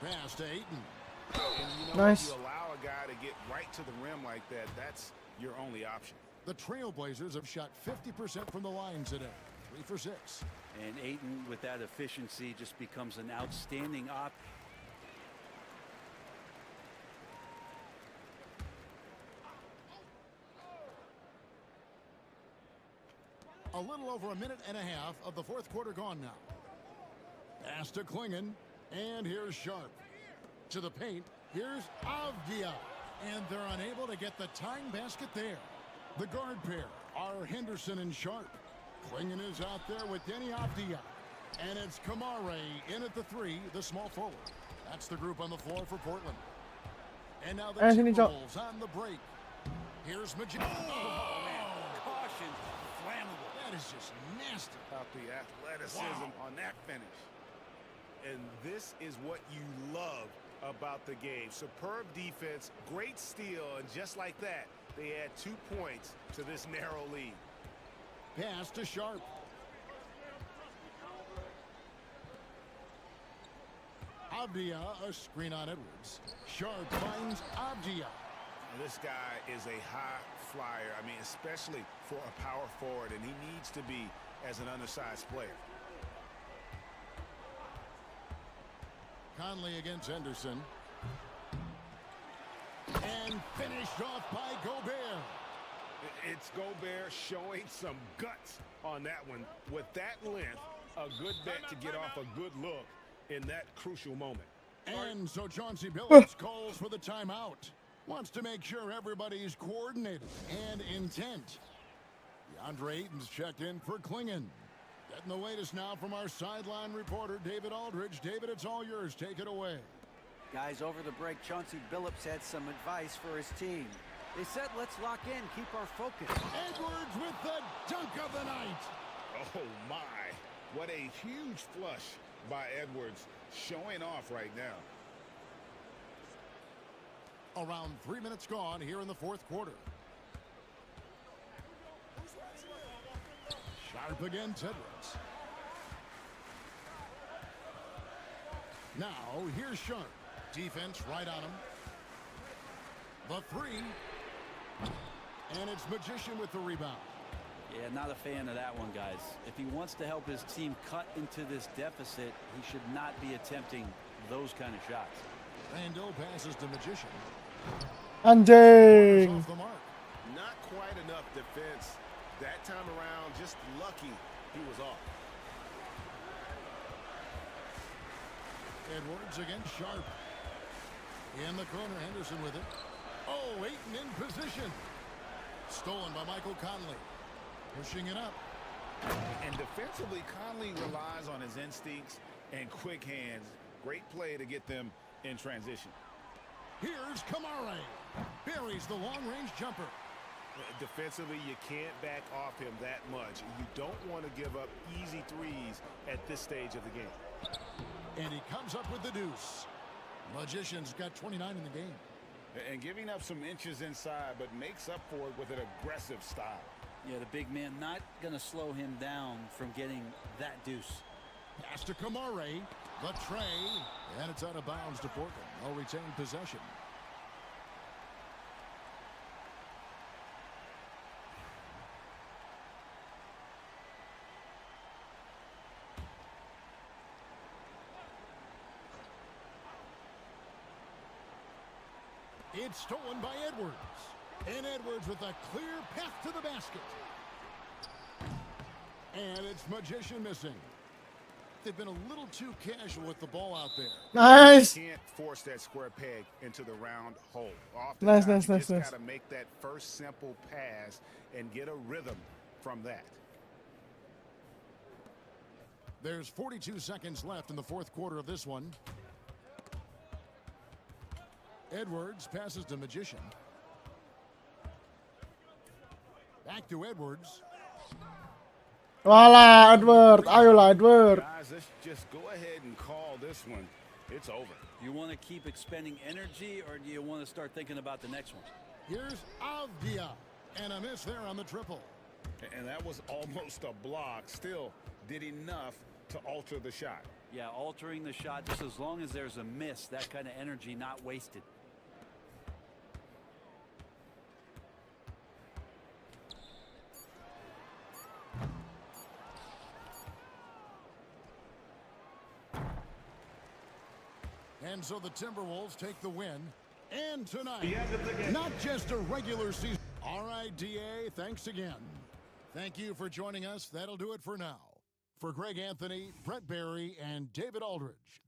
Pass to Ayton. Nice. You allow a guy to get right to the rim like that, that's your only option. The Trailblazers have shot 50% from the line today. 3 for 6. And Ayton, with that efficiency, just becomes an outstanding op. A little over 1.5 minutes of the fourth quarter gone now. Pass to Klingon. And here's Sharpe. To the paint. Here's Avdia. And they're unable to get the tying basket there. The guard pair are Henderson and Sharpe. Klingon is out there with Denny Avdia. And it's Kamare in at the 3, the small forward. That's the group on the floor for Portland. And now the Timberwolves on the break. Here's Magician. Oh, man. Caution. Flammable. That is just nasty. About the athleticism on that finish. And this is what you love about the game. Superb defense, great steal, and just like that, they add 2 points to this narrow lead. Pass to Sharpe. Avdia, a screen on Edwards. Sharpe finds Avdia. This guy is a high flyer. I mean, especially for a power forward, and he needs to be as an undersized player. Conley against Henderson. And finished off by Gobert. It's Gobert showing some guts on that one. With that length, a good bet to get off a good look in that crucial moment. And so Chauncey Billups calls for the timeout. Wants to make sure everybody's coordinated and intent. DeAndre Ayton's checked in for Klingon. Getting the latest now from our sideline reporter, David Aldridge. David, it's all yours. Take it away. Guys, over the break, Chauncey Billups had some advice for his team. They said, let's lock in, keep our focus. Edwards with the dunk of the night. Oh, my. What a huge flush by Edwards, showing off right now. Around 3 minutes gone here in the fourth quarter. Sharpe against Edwards. Now, here's Sharpe. Defense right on him. The 3. And it's Magician with the rebound. Yeah, not a fan of that one, guys. If he wants to help his team cut into this deficit, he should not be attempting those kind of shots. Randall passes to Magician. Anjing. Off the mark. Not quite enough defense. That time around, just lucky he was off. Edwards against Sharpe. In the corner, Henderson with it. Oh, Ayton in position. Stolen by Michael Conley. Pushing it up. And defensively, Conley relies on his instincts and quick hands. Great play to get them in transition. Here's Kamare. Buries the long-range jumper. Defensively, you can't back off him that much. You don't want to give up easy threes at this stage of the game. And he comes up with the deuce. Magician's got 29 in the game. And giving up some inches inside, but makes up for it with an aggressive style. Yeah, the big man not going to slow him down from getting that deuce. Pass to Kamare. The tray. And it's out of bounds to Portland. They'll retain possession. It's stolen by Edwards. And Edwards with a clear path to the basket. And it's Magician missing. They've been a little too casual with the ball out there. Nice. You can't force that square peg into the round hole. Nice. You just got to make that first simple pass and get a rhythm from that. There's 42 seconds left in the fourth quarter of this one. Edwards passes to Magician. Back to Edwards. Walah, Edward. Ayolah, Edward. Guys, let's just go ahead and call this one. It's over. You want to keep expending energy, or do you want to start thinking about the next one? Here's Avdia. And a miss there on the triple. And that was almost a block. Still did enough to alter the shot. Yeah, altering the shot, just as long as there's a miss, that kind of energy not wasted. And so the Timberwolves take the win. And tonight, not just a regular season. All right, DA, thanks again. Thank you for joining us. That'll do it for now. For Greg Anthony, Brett Barry, and David Aldridge.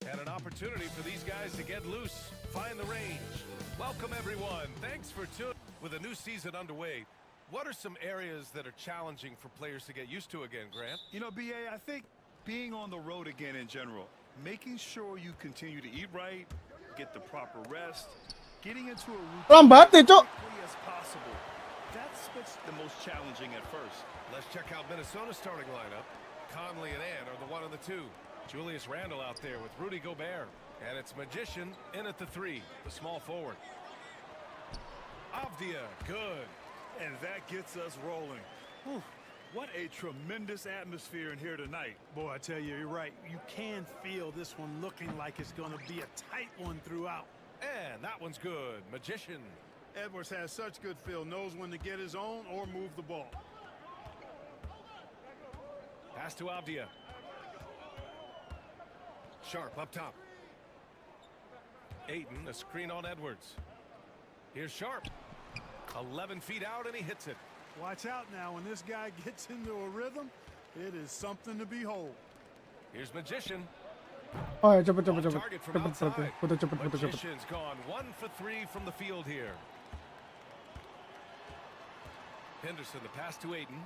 And an opportunity for these guys to get loose, find the range. Welcome, everyone. Thanks for tuning. With a new season underway, what are some areas that are challenging for players to get used to again, Grant? You know, BA, I think being on the road again in general, making sure you continue to eat right, get the proper rest, getting into a routine Lambat deh, as Cok. quickly as possible. That's what's the most challenging at first. Let's check out Minnesota's starting lineup. Conley and Ann are the 1 and the 2. Julius Randle out there with Rudy Gobert. And it's Magician in at the 3, the small forward. Avdia, good. And that gets us rolling. Whew. What a tremendous atmosphere in here tonight. Boy, I tell you, you're right. You can feel this one looking like it's going to be a tight one throughout. And that one's good. Magician. Edwards has such good feel, knows when to get his own or move the ball. Pass to Avdia. Sharp up top. Ayton, a screen on Edwards. Here's Sharp. 11 feet out, and he hits it. Watch out now. When this guy gets into a rhythm, it is something to behold. Here's Magician. Oh ya, cepet. Target from outside. Cepet. Magician's gone 1 for 3 from the field here. Henderson, the pass to Ayton.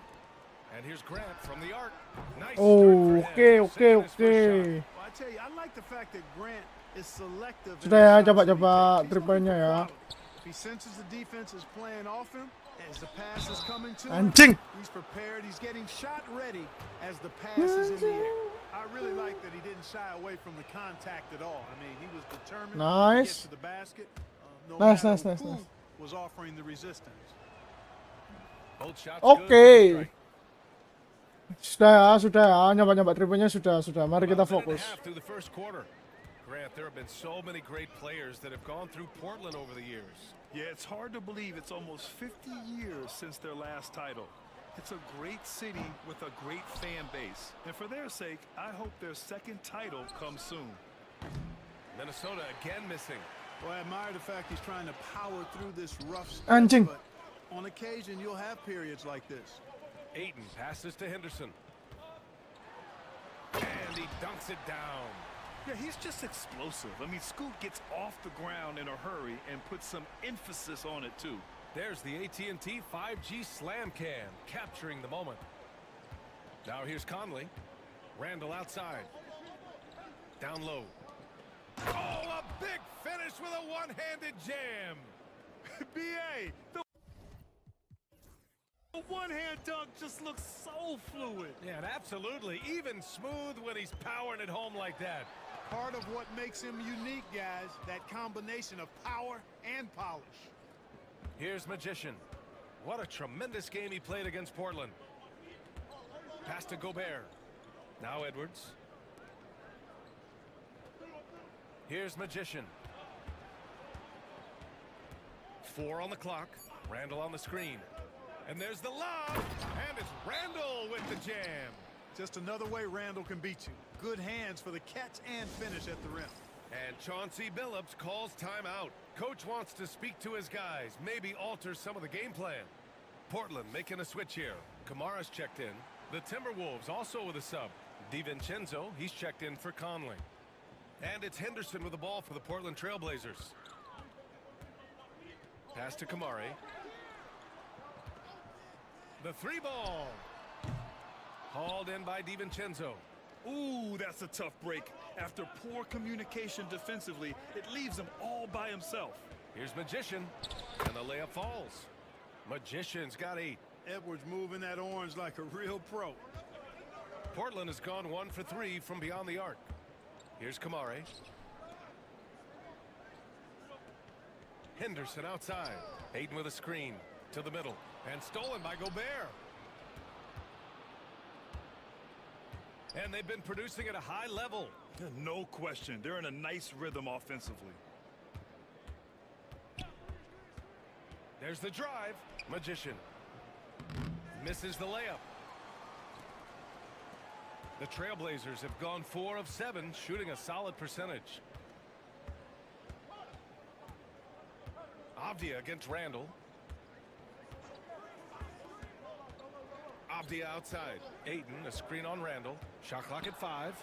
And here's Grant from the arc. Nice Oh, start for him. okay. Well, I tell you, I like the fact that Grant is selective. Sudah ya, cepat 3 poinnya ya. If he senses the defense is playing off him, as the pass is coming to Anjing. him, he's prepared. He's getting shot ready as the pass is in the air. I really like that he didn't shy away from the contact at all. I mean, he was determined to get to the basket. Nice. Who was offering the resistance. Both shots Oke. Sudah ya, nyoba 3 poinnya sudah. Mari kita fokus. Through the first quarter. Grant, there have been so many great players that have gone through Portland over the years. Yeah, it's hard to believe it's almost 50 years since their last title. It's a great city with a great fan base. And for their sake, I hope their second title comes soon. Minnesota again missing. Well, I admire the fact he's trying to power through this rough stretch, Anjing. but on occasion you'll have periods like this. Ayton passes to Henderson. And he dunks it down. Yeah, he's just explosive. I mean, Scoot gets off the ground in a hurry and puts some emphasis on it, too. There's the AT&T 5G Slam Cam, capturing the moment. Now here's Conley. Randle outside. Down low. Oh, a big finish with a one-handed jam. B.A., the one-hand dunk just looks so fluid. Yeah, and absolutely. Even smooth when he's powering it home like that. Part of what makes him unique, guys, that combination of power and polish. Here's Magician. What a tremendous game he played against Portland. Pass to Gobert. Now Edwards. Here's Magician. 4 on the clock. Randle on the screen. And there's the lob. And it's Randle with the jam. Just another way Randle can beat you. Good hands for the catch and finish at the rim. And Chauncey Billups calls timeout. Coach wants to speak to his guys, maybe alter some of the game plan. Portland making a switch here. Kamara's checked in. The Timberwolves also with a sub. DiVincenzo, he's checked in for Conley. And it's Henderson with the ball for the Portland Trailblazers. Pass to Kamari. The 3 ball. Hauled in by DiVincenzo. Ooh, that's a tough break. After poor communication defensively, it leaves him all by himself. Here's Magician, and the layup falls. Magician's got 8. Edwards moving that orange like a real pro. Portland has gone 1 for 3 from beyond the arc. Here's Kamari. Henderson outside. Ayton with a screen to the middle, and stolen by Gobert. And they've been producing at a high level. No question. They're in a nice rhythm offensively. There's the drive. Magician. Misses the layup. The Trailblazers have gone 4 of 7, shooting a solid percentage. Avdia against Randall. Avdia outside. Ayton, a screen on Randall. Shot clock at 5.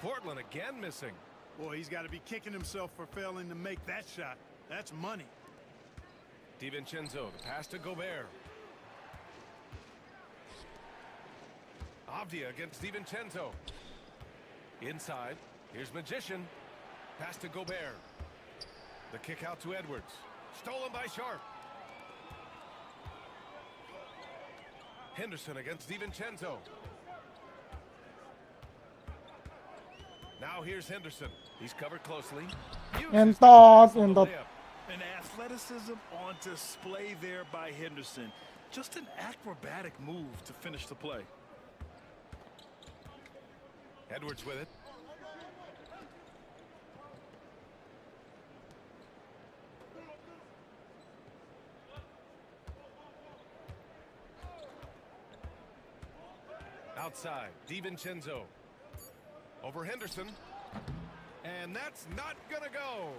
Portland again missing. Boy, he's got to be kicking himself for failing to make that shot. That's money. DiVincenzo, the pass to Gobert. Avdia against DiVincenzo. Inside. Here's Magician. Pass to Gobert. The kick out to Edwards. Stolen by Sharp. Henderson against DiVincenzo. Now here's Henderson. He's covered closely. Entot. An athleticism on display there by Henderson. Just an acrobatic move to finish the play. Edwards with it. Outside, DiVincenzo. Over Henderson. And that's not gonna go.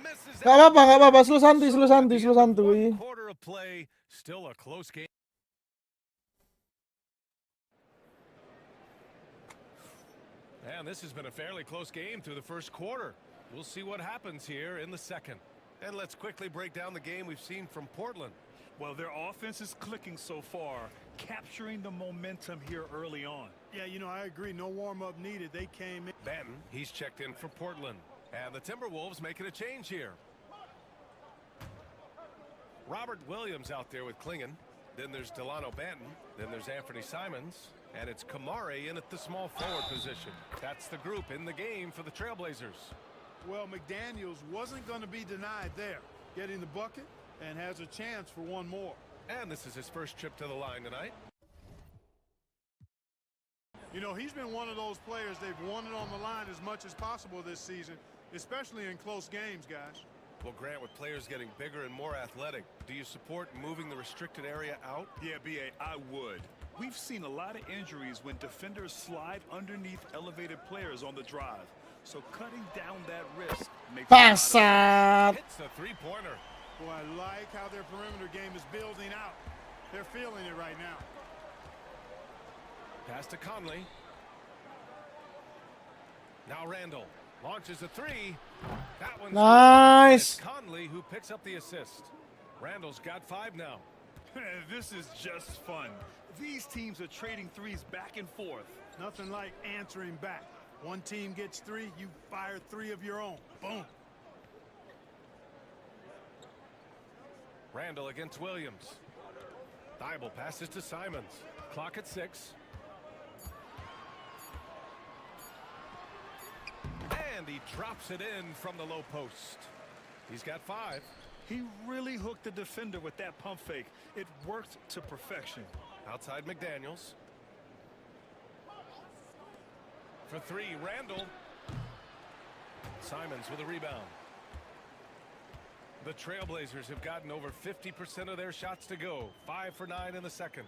Misses. Gak apa-apa. Slow santuy. Quarter of play, still a close game. And this has been a fairly close game through the first quarter. We'll see what happens here in the second. And let's quickly break down the game we've seen from Portland. Well, their offense is clicking so far, capturing the momentum here early on. Yeah, you know, I agree. No warm-up needed. They came in. Banton, he's checked in for Portland. And the Timberwolves making a change here. Robert Williams out there with Klingon. Then there's Delano Banton. Then there's Anthony Simons. And it's Kamari in at the small forward position. That's the group in the game for the Trailblazers. Well, McDaniels wasn't going to be denied there. Getting the bucket and has a chance for one more. And this is his first trip to the line tonight. You know, he's been one of those players they've wanted on the line as much as possible this season, especially in close games, guys. Well, Grant, with players getting bigger and more athletic, do you support moving the restricted area out? Yeah, B.A., I would. We've seen a lot of injuries when defenders slide underneath elevated players on the drive. So cutting down that risk makes Pasat. Hits the three-pointer. Boy, I like how their perimeter game is building out. They're feeling it right now. Pass to Conley. Now Randall launches a three. That one's nice. It's Conley who picks up the assist. Randall's got 5 now. This is just fun. These teams are trading threes back and forth. Nothing like answering back. One team gets 3, you fire 3 of your own. Boom. Randall against Williams. Thibault passes to Simons. Clock at 6. And he drops it in from the low post. He's got 5. He really hooked the defender with that pump fake. It worked to perfection. Outside McDaniels. For 3, Randall. Simons with a rebound. The Trailblazers have gotten over 50% of their shots to go. 5 for 9 in the second.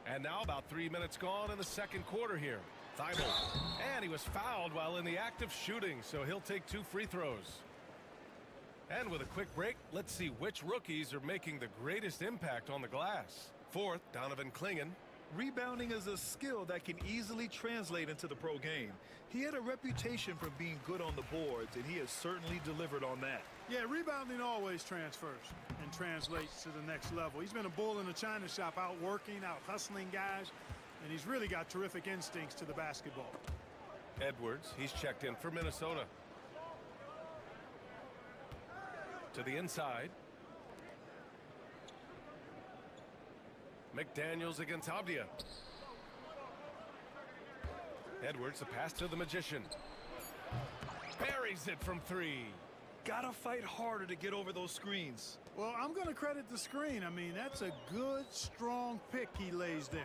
And now about 3 minutes gone in the second quarter here. Thibault. And he was fouled while in the act of shooting, so he'll take 2 free throws. And with a quick break, let's see which rookies are making the greatest impact on the glass. 4th, Donovan Klingon. Rebounding is a skill that can easily translate into the pro game. He had a reputation for being good on the boards, and he has certainly delivered on that. Yeah, rebounding always transfers and translates to the next level. He's been a bull in a china shop, out working, out hustling guys, and he's really got terrific instincts to the basketball. Edwards, he's checked in for Minnesota. To the inside. McDaniels against Avdia. Edwards, the pass to the Magician. Buries it from 3. Gotta fight harder to get over those screens. Well, I'm going to credit the screen. I mean, that's a good, strong pick he lays there.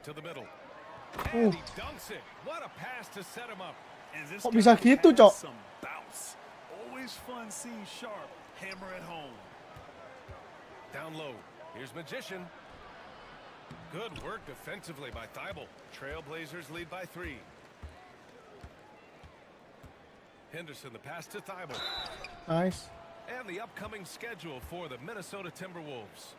To the middle. And he dunks it. What a pass to set him up. And this Kok bisa guy gitu, has Cok? some bounce. Always fun seeing Sharp hammer at home. Down low. Here's Magician. Good work defensively by Thibault. Trailblazers lead by 3. Henderson, the pass to Thibault. Nice. And the upcoming schedule for the Minnesota Timberwolves.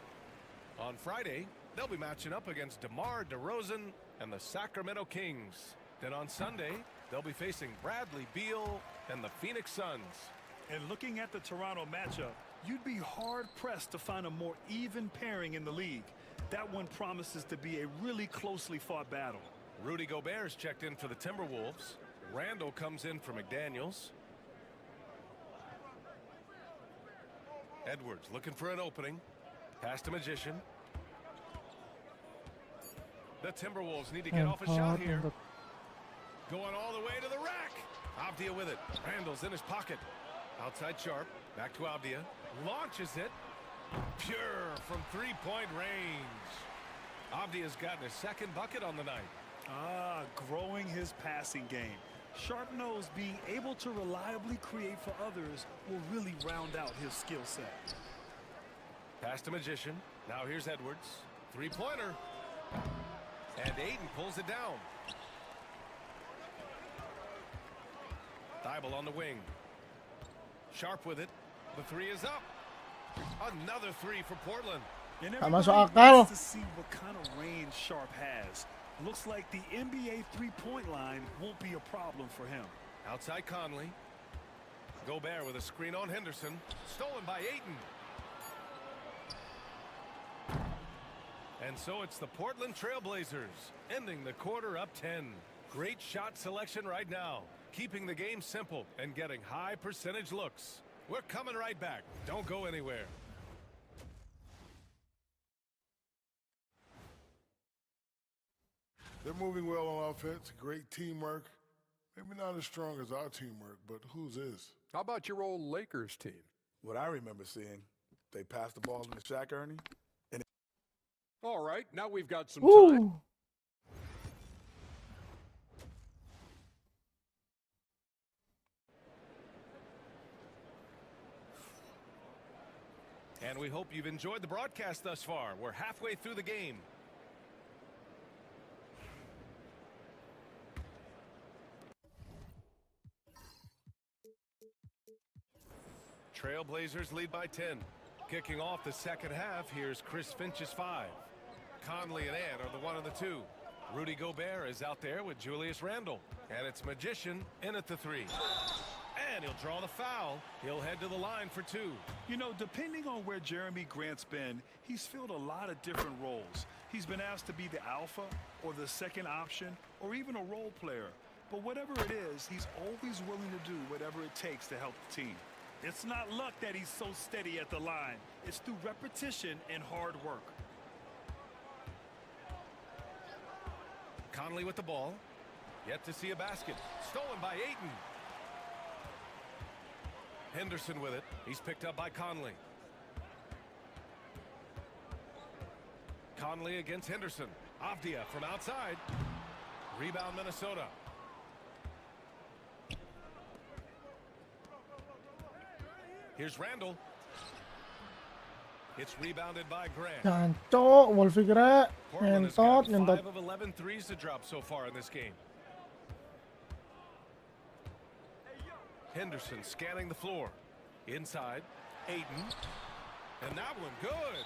On Friday, they'll be matching up against DeMar DeRozan and the Sacramento Kings. Then on Sunday, they'll be facing Bradley Beal and the Phoenix Suns. And looking at the Toronto matchup, you'd be hard-pressed to find a more even pairing in the league. That one promises to be a really closely fought battle. Rudy Gobert's checked in for the Timberwolves. Randall comes in for McDaniels. Edwards looking for an opening. Pass to Magician. The Timberwolves need to get off a shot here. Going all the way to the rack. Avdia with it. Randall's in his pocket. Outside Sharp. Back to Avdia. Launches it. Pure from three-point range. Avdia's gotten his second bucket on the night. Growing his passing game. Sharp knows being able to reliably create for others will really round out his skill set. Pass to Magician. Now here's Edwards. Three-pointer. And Ayton pulls it down. Thibault on the wing. Sharp with it. The 3 is up. Another 3 for Portland. And masuk everybody akal. wants to see what kind of range Sharp has. Looks like the NBA three-point line won't be a problem for him. Outside Conley. Gobert with a screen on Henderson. Stolen by Ayton. And so it's the Portland Trailblazers ending the quarter up 10. Great shot selection right now. Keeping the game simple and getting high percentage looks. We're coming right back. Don't go anywhere. They're moving well on offense. Great teamwork. Maybe not as strong as our teamwork, but whose is? How about your old Lakers team? What I remember seeing, they passed the ball into Shaq, Ernie. And All right, now we've got some time. Woo. And we hope you've enjoyed the broadcast thus far. We're halfway through the game. Trailblazers lead by 10. Kicking off the second half, here's Chris Finch's 5. Conley and Ant are the 1 and the 2. Rudy Gobert is out there with Julius Randle. And it's Magician in at the 3. And he'll draw the foul. He'll head to the line for 2. You know, depending on where Jeremy Grant's been, he's filled a lot of different roles. He's been asked to be the alpha or the second option or even a role player. But whatever it is, he's always willing to do whatever it takes to help the team. It's not luck that he's so steady at the line. It's through repetition and hard work. Conley with the ball. Yet to see a basket. Stolen by Ayton. Henderson with it. He's picked up by Conley. Conley against Henderson. Avdia from outside. Rebound Minnesota. Here's Randall. It's rebounded by Grant. Jancok, Wolfie gerak. Portland has Ngentot, got 5 ngentot. of 11 threes to drop so far in this game. Henderson scanning the floor. Inside, Ayton. And that one good.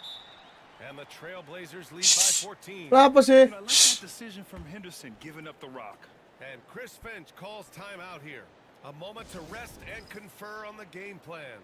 And the Trailblazers lead by 14. Apa sih? I like that decision from Henderson giving up the rock. And Chris Finch calls timeout here. A moment to rest and confer on the game plan.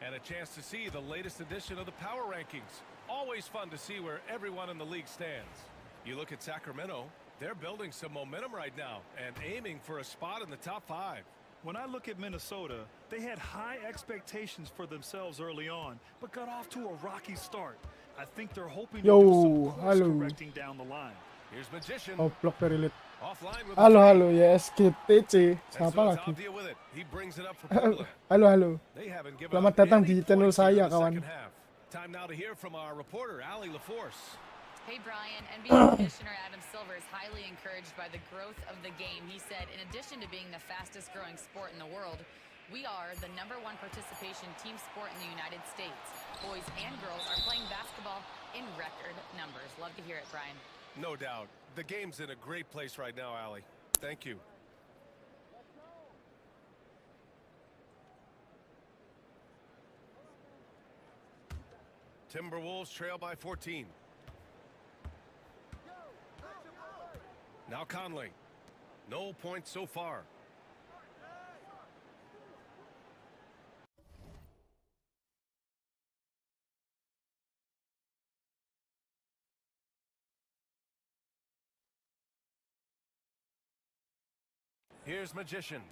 And a chance to see the latest edition of the power rankings. Always fun to see where everyone in the league stands. You look at Sacramento, they're building some momentum right now and aiming for a spot in the top 5. When I look at Minnesota, they had high expectations for themselves early on, but got off to a rocky start. I think they're hoping to do some course correcting down the line. Here's Magician. Goblok dari lead. Offline with Halo, the halo, YSGTC. And Siapa so it's lagi? Avdia with it. He brings it up for Portland. Halo, halo. They haven't given Selamat up datang any di channel points here saya, in the kawan. second half. Time now to hear from our reporter, Ali LaForce. Hey, Brian. NBA Commissioner Adam Silver is highly encouraged by the growth of the game. He said, in addition to being the fastest growing sport in the world, we are the #1 participation team sport in the United States. Boys and girls are playing basketball in record numbers. Love to hear it, Brian. No doubt. The game's in a great place right now, Ali. Thank you. Timberwolves trail by 14. Now Conley. No points so far. Here's Magician.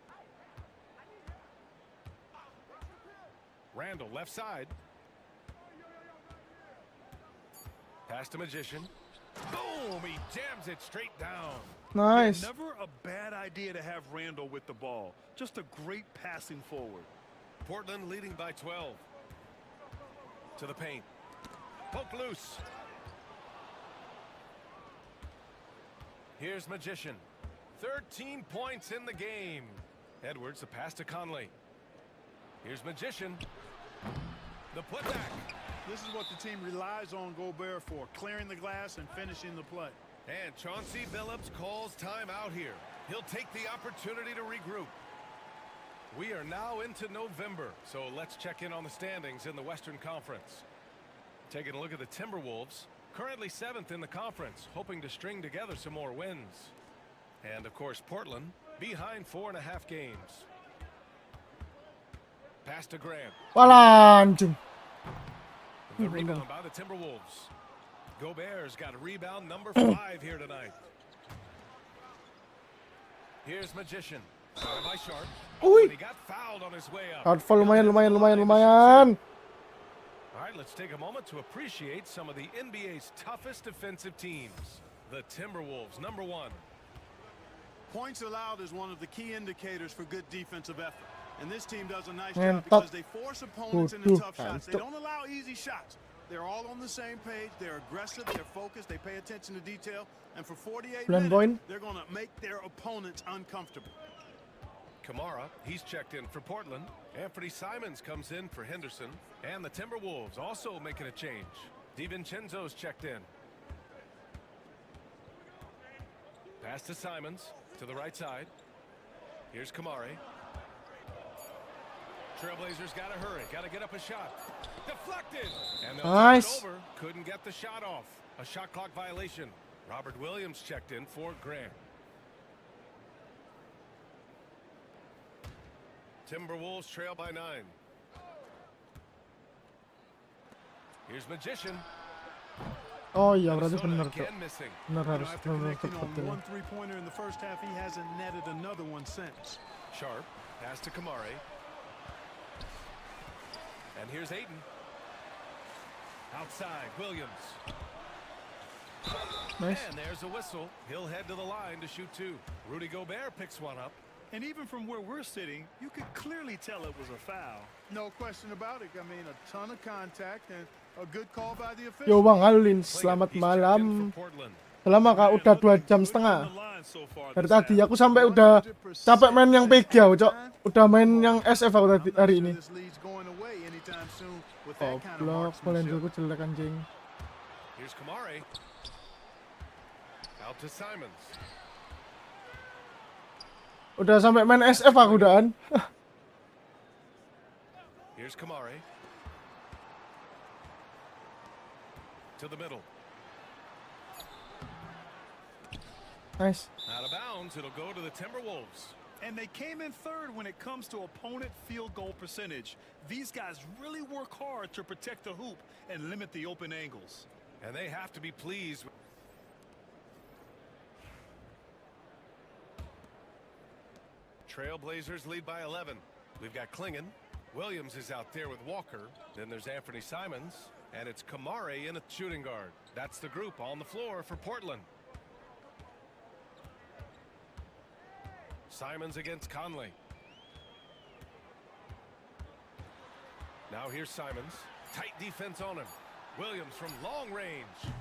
Randall, left side. Pass to Magician. Boom! He jams it straight down. Nice. Yeah, never a bad idea to have Randall with the ball. Just a great passing forward. Portland leading by 12. To the paint. Poke loose. Here's Magician. 13 points in the game. Edwards, a pass to Conley. Here's Magician. The putback. This is what the team relies on Gobert for, clearing the glass and finishing the play. And Chauncey Billups calls time out here. He'll take the opportunity to regroup. We are now into November, so let's check in on the standings in the Western Conference. Taking a look at the Timberwolves, currently 7th in the conference, hoping to string together some more wins. And of course, Portland behind 4.5 games. Pass to Grant. Wala, anjing. The rebound by the Timberwolves. Gobert's got a rebound number 5 here tonight. Here's Magician. Started by Sharp. Oh, and he got fouled on his way up. Hard foul, lumayan. All right, let's take a moment to appreciate some of the NBA's toughest defensive teams. The Timberwolves, number 1. Points allowed is one of the key indicators for good defensive effort. And this team does a nice job because they force opponents into tough shots. They don't allow easy shots. They're all on the same page. They're aggressive. They're focused. They pay attention to detail. And for 48 minutes, they're going to make their opponents uncomfortable. Kamara, he's checked in for Portland. Anthony Simons comes in for Henderson. And the Timberwolves also making a change. DiVincenzo's checked in. Pass to Simons to the right side. Here's Kamari. Trailblazers got to hurry. Got to get up a shot. Deflected. And they'll turn it over. Couldn't get the shot off. A shot clock violation. Robert Williams checked in for Grant. Timberwolves trail by 9. Here's Magician. Oh iya, berarti benar tuh. Benar harus benar tepat ya. One three-pointer in the first half, he hasn't netted another one since. Sharp pass to Kamari. And here's Ayton. Outside, Williams. Nice. And there's a whistle. He'll head to the line to shoot 2. Rudy Gobert picks one up. And even from where we're sitting, you could clearly tell it was a foul. No question about it. I mean, a ton of contact and a good call by the official. Yo Bang Alin, selamat malam. Selama kak udah 2,5 jam. Dari tadi aku sampai udah capek main yang PG, Cok. Udah main yang SF aku tadi hari ini. Goblok, Valenzoku jelek anjing. Here's Kamari. Out to Simons. Udah sampai main SF aku udahan. Here's Kamari. To the middle. Nice. Out of bounds, it'll go to the Timberwolves. And they came in third when it comes to opponent field goal percentage. These guys really work hard to protect the hoop and limit the open angles. And they have to be pleased. Trailblazers lead by 11. We've got Klingon. Williams is out there with Walker. Then there's Anthony Simons. And it's Kamari in a shooting guard. That's the group on the floor for Portland. Simons against Conley. Now here's Simons. Tight defense on him. Williams from long range.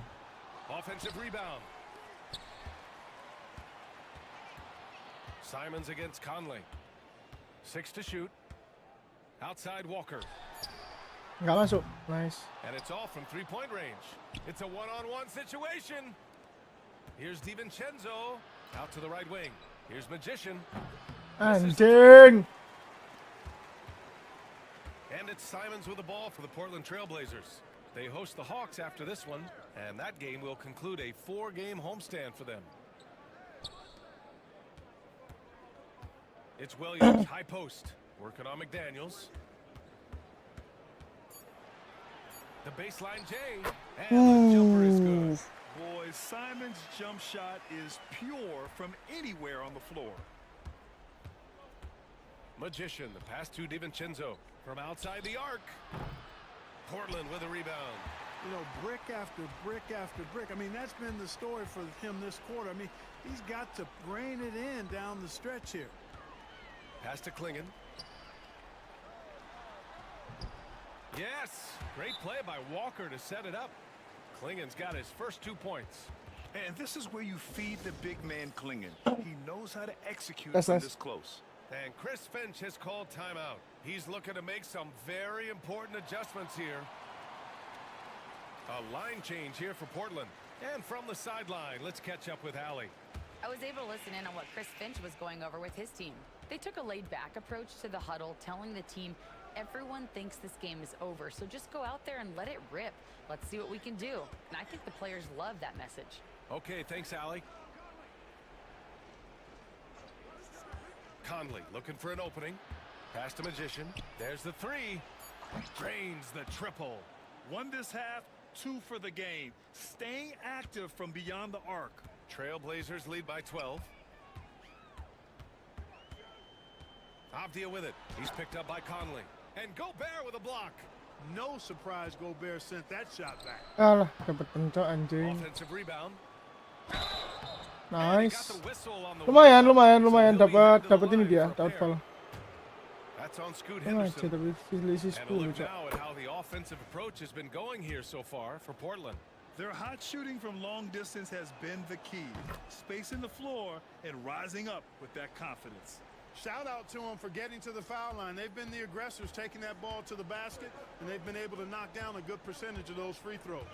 Offensive rebound. Simons against Conley. 6 to shoot. Outside Walker. Nggak masuk. Nice. And it's off from three-point range. It's a one-on-one situation. Here's DiVincenzo. Out to the right wing. Here's Magician. Anjing. And it's Simons with the ball for the Portland Trailblazers. They host the Hawks after this one, and that game will conclude a 4-game homestand for them. It's Williams, high post, working on McDaniels. The baseline J, and the jumper is good. Boy, Simon's jump shot is pure from anywhere on the floor. Magician, the pass to DiVincenzo from outside the arc. Portland with a rebound. You know, brick after brick after brick. I mean, that's been the story for him this quarter. I mean, he's got to rein it in down the stretch here. Pass to Klingon. Yes, great play by Walker to set it up. Klingon's got his first 2 points. And this is where you feed the big man Klingon. He knows how to execute That's from nice. this close. And Chris Finch has called timeout. He's looking to make some very important adjustments here. A line change here for Portland. And from the sideline, let's catch up with Allie. I was able to listen in on what Chris Finch was going over with his team. They took a laid-back approach to the huddle, telling the team, everyone thinks this game is over, so just go out there and let it rip. Let's see what we can do. And I think the players love that message. Okay, thanks, Allie. Conley looking for an opening. Pass to Magician. There's the three. Drains the triple. 1 this half, 2 for the game. Staying active from beyond the arc. Trailblazers lead by 12. Avdia with it. He's picked up by Conley. And Gobert with a block. No surprise Gobert sent that shot back. Alah, dapat pentok anjing. Offensive rebound. Nice. Lumayan dapat ini dia, dapat foul. That's on Scoot Aja Henderson. tapi selisih And a 10, look Cok. now at how the offensive approach has been going here so far for Portland. Their hot shooting from long distance has been the key. Spacing the floor and rising up with that confidence. Shout out to them for getting to the foul line. They've been the aggressors taking that ball to the basket, and they've been able to knock down a good percentage of those free throws.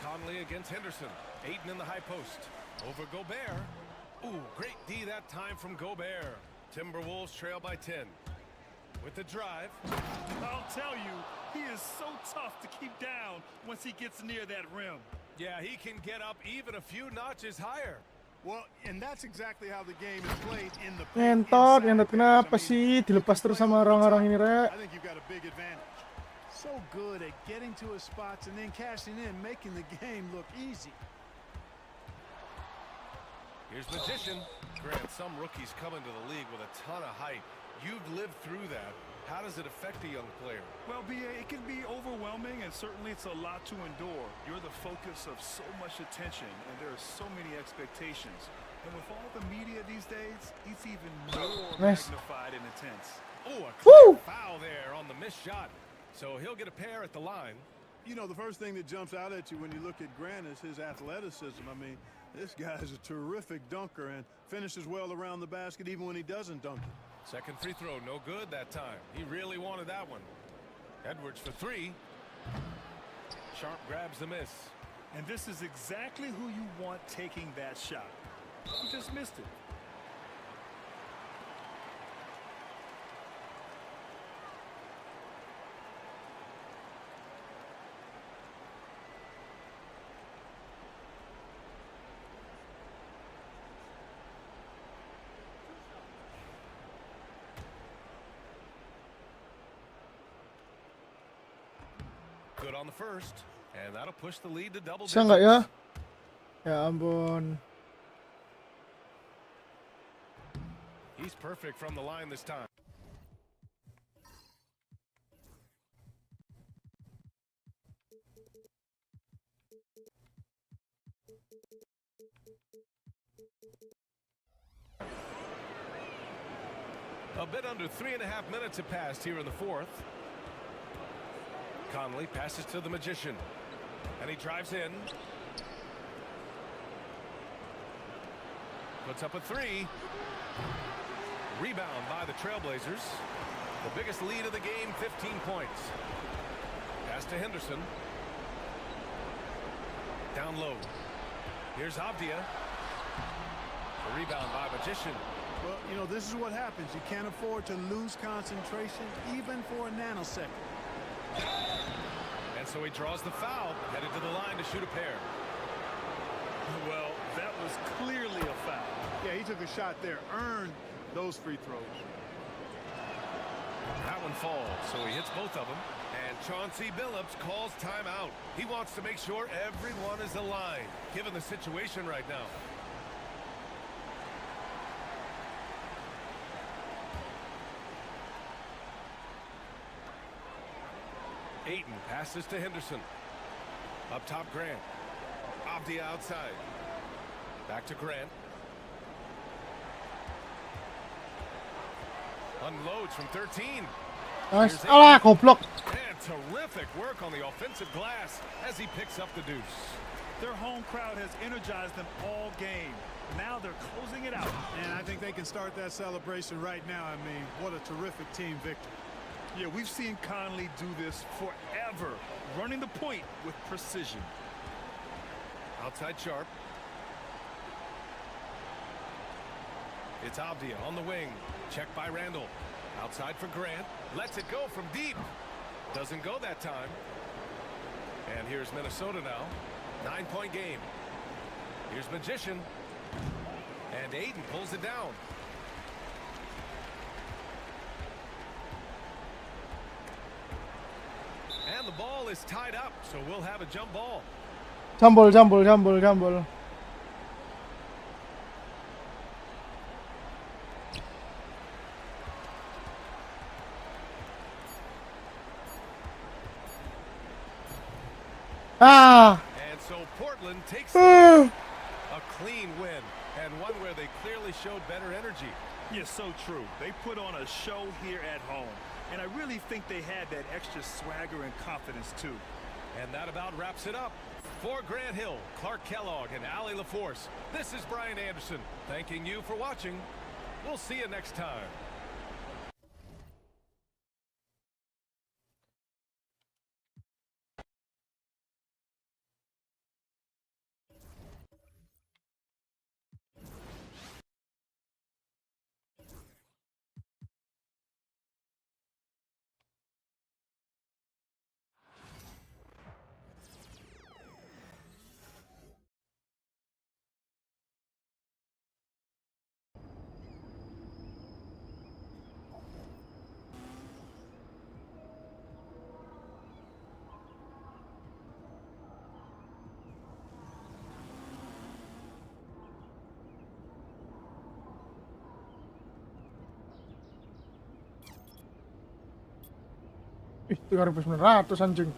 Conley against Henderson. Ayton in the high post. Over Gobert. Ooh, great D that time from Gobert. Timberwolves trail by 10. With the drive. I'll tell you, he is so tough to keep down once he gets near that rim. Yeah, he can get up even a few notches higher. Well, and that's exactly how the game is played in the Ngentot kenapa sih dilepas terus sama orang-orang ini, Rek? I think you've got a big advantage. So good at getting to his spots and then cashing in, making the game look easy. Here's Magician. Grant, some rookies come into the league with a ton of hype. You've lived through that. How does it affect a young player? Well, it can be overwhelming, and certainly it's a lot to endure. You're the focus of so much attention, and there are so many expectations. And with all the media these days, it's even more magnified and intense. Oh, a clear foul there on the missed shot. So he'll get a pair at the line. You know, the first thing that jumps out at you when you look at Grant is his athleticism. I mean, this guy is a terrific dunker and finishes well around the basket even when he doesn't dunk it. Second free throw, no good that time. He really wanted that one. Edwards for three. Sharp grabs the miss. And this is exactly who you want taking that shot. He just missed it. Good on the first, and that'll push the lead to double Bisa nggak ya? digits. Ya ampun. He's perfect from the line this time. A bit under 3.5 minutes have passed here in the fourth. Conley passes to the Magician. And he drives in. Puts up a three. Rebound by the Trailblazers. The biggest lead of the game, 15 points. Pass to Henderson. Down low. Here's Avdia. The rebound by Magician. Well, you know, this is what happens. You can't afford to lose concentration, even for a nanosecond. And so he draws the foul, headed to the line to shoot a pair. Well, that was clearly a foul. Yeah, he took a shot there, earned those free throws. That one falls, so he hits both of them. And Chauncey Billups calls timeout. He wants to make sure everyone is aligned, given the situation right now. Ayton passes to Henderson. Up top, Grant. Avdia outside. Back to Grant. Unloads from 13. Nice. Alah, goblok. And terrific work on the offensive glass as he picks up the deuce. Their home crowd has energized them all game. Now they're closing it out. And I think they can start that celebration right now. I mean, what a terrific team victory. Yeah, we've seen Conley do this forever, running the point with precision. Outside Sharp. It's Avdia on the wing. Check by Randall. Outside for Grant. Lets it go from deep. Doesn't go that time. And here's Minnesota now. 9-point game. Here's Magician. And Ayton pulls it down. And the ball is tied up, so we'll have a jump ball. Jambol, jambol, jambol, jambol. Ah! And so Portland takes a clean win, and one where they clearly showed better energy. Yeah, so true. They put on a show here at home, and I really think they had that extra swagger and confidence too. And that about wraps it up. For Grant Hill, Clark Kellogg, and Allie LaForce, this is Brian Anderson, thanking you for watching. We'll see you next time. Ih, 3.900 anjing.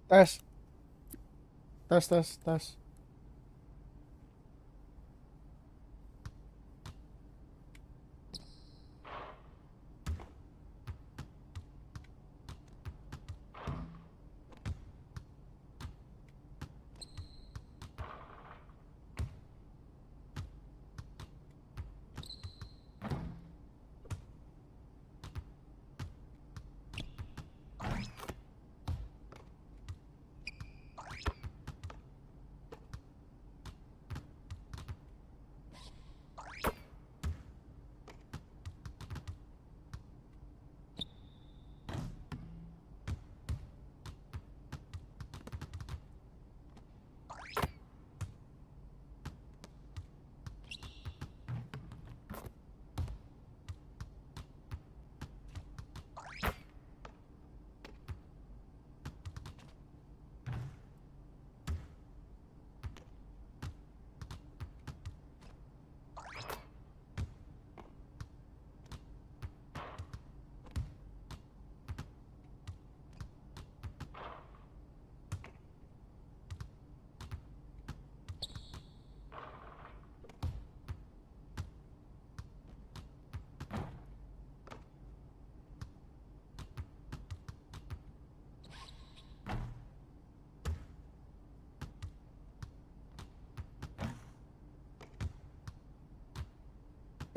Tes. Tes, tes, tes.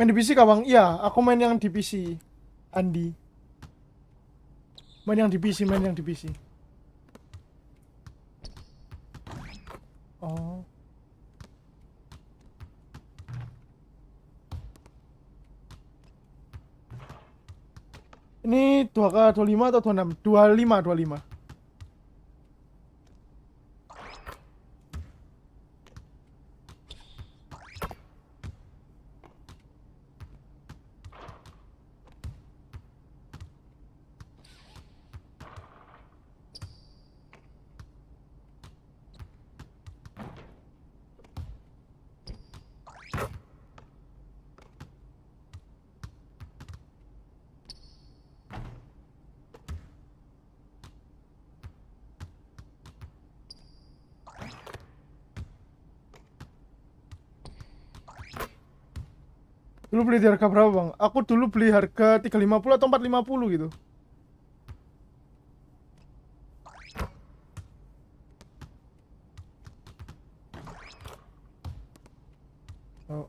Main di PC kah bang? Iya, aku main yang di PC. Andi. Main yang di PC, main yang di PC. Oh. Ini 2K 25 atau 26? 25, 25. Dulu beli di harga berapa bang? Aku dulu beli harga 350 atau 450 gitu.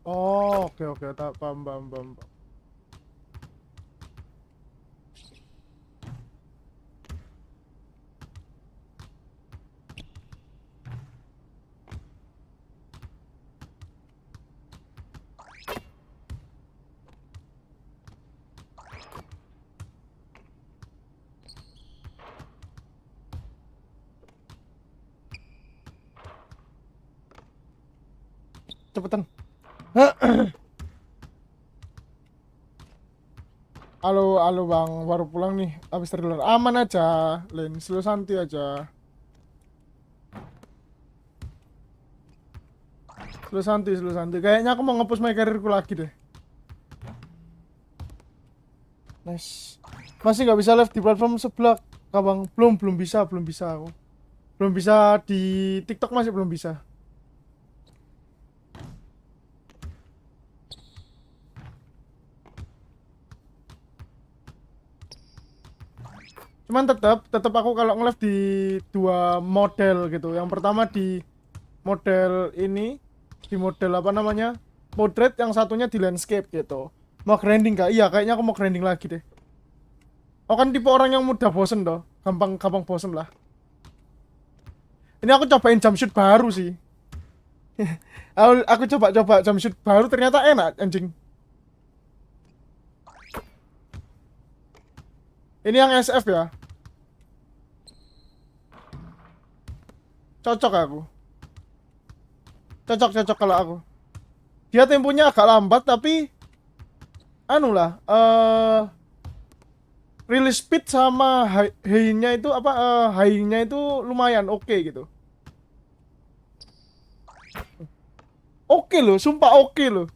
Oh, oke oke, tak paham paham paham. Cepetan. Halo, halo bang, baru pulang nih, habis dari luar. Aman aja, Len, slow santai aja. Slow santai, slow santai. Kayaknya aku mau nge-push my careerku lagi deh. Nice. Masih nggak bisa live di platform sebelah, kabang. Belum bisa aku. Belum bisa di TikTok, masih belum bisa. Cuman tetap aku kalau nge-live di dua model gitu. Yang pertama di model ini, di model apa namanya, portrait, yang satunya di landscape gitu. Mau grinding kah? Iya, kayaknya aku mau grinding lagi deh. Aku kan tipe orang yang mudah bosen doh, gampang bosen lah. Ini aku cobain jump shoot baru sih. Aku coba jump shoot baru, ternyata enak anjing. Ini yang SF ya. Cocok aku. Cocok kalau aku. Dia temponya agak lambat tapi anu lah, release speed sama high-nya itu apa, high-nya itu lumayan oke gitu. Oke loh, sumpah oke loh.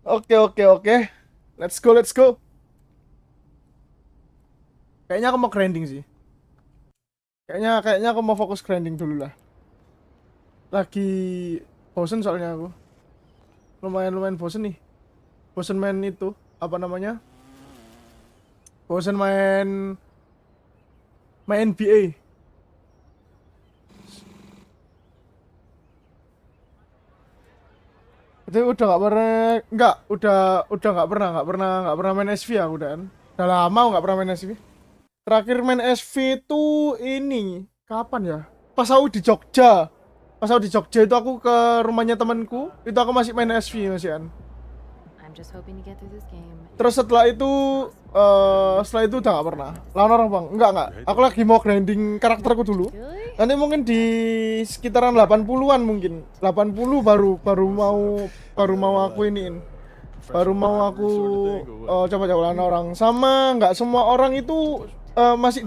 Oke. Let's go. Kayaknya aku mau grinding sih. Kayaknya aku mau fokus grinding dulu lah. Lagi bosen soalnya aku. Lumayan bosen nih. Bosen main itu, apa namanya? Bosen main NBA. Itu udah nggak pernah main SV aku dan. Udah lama nggak pernah main SV. Terakhir main SV itu ini kapan ya? Pas aku di Jogja. Itu aku ke rumahnya temanku. Itu aku masih main SV masihan. Terus setelah itu udah gak pernah. Lawan orang bang, enggak. Aku lagi mau grinding karakterku dulu. Nanti mungkin di sekitaran 80-an mungkin. 80 baru mau aku iniin. Baru mau aku coba-coba lawan orang. Sama nggak semua orang itu masih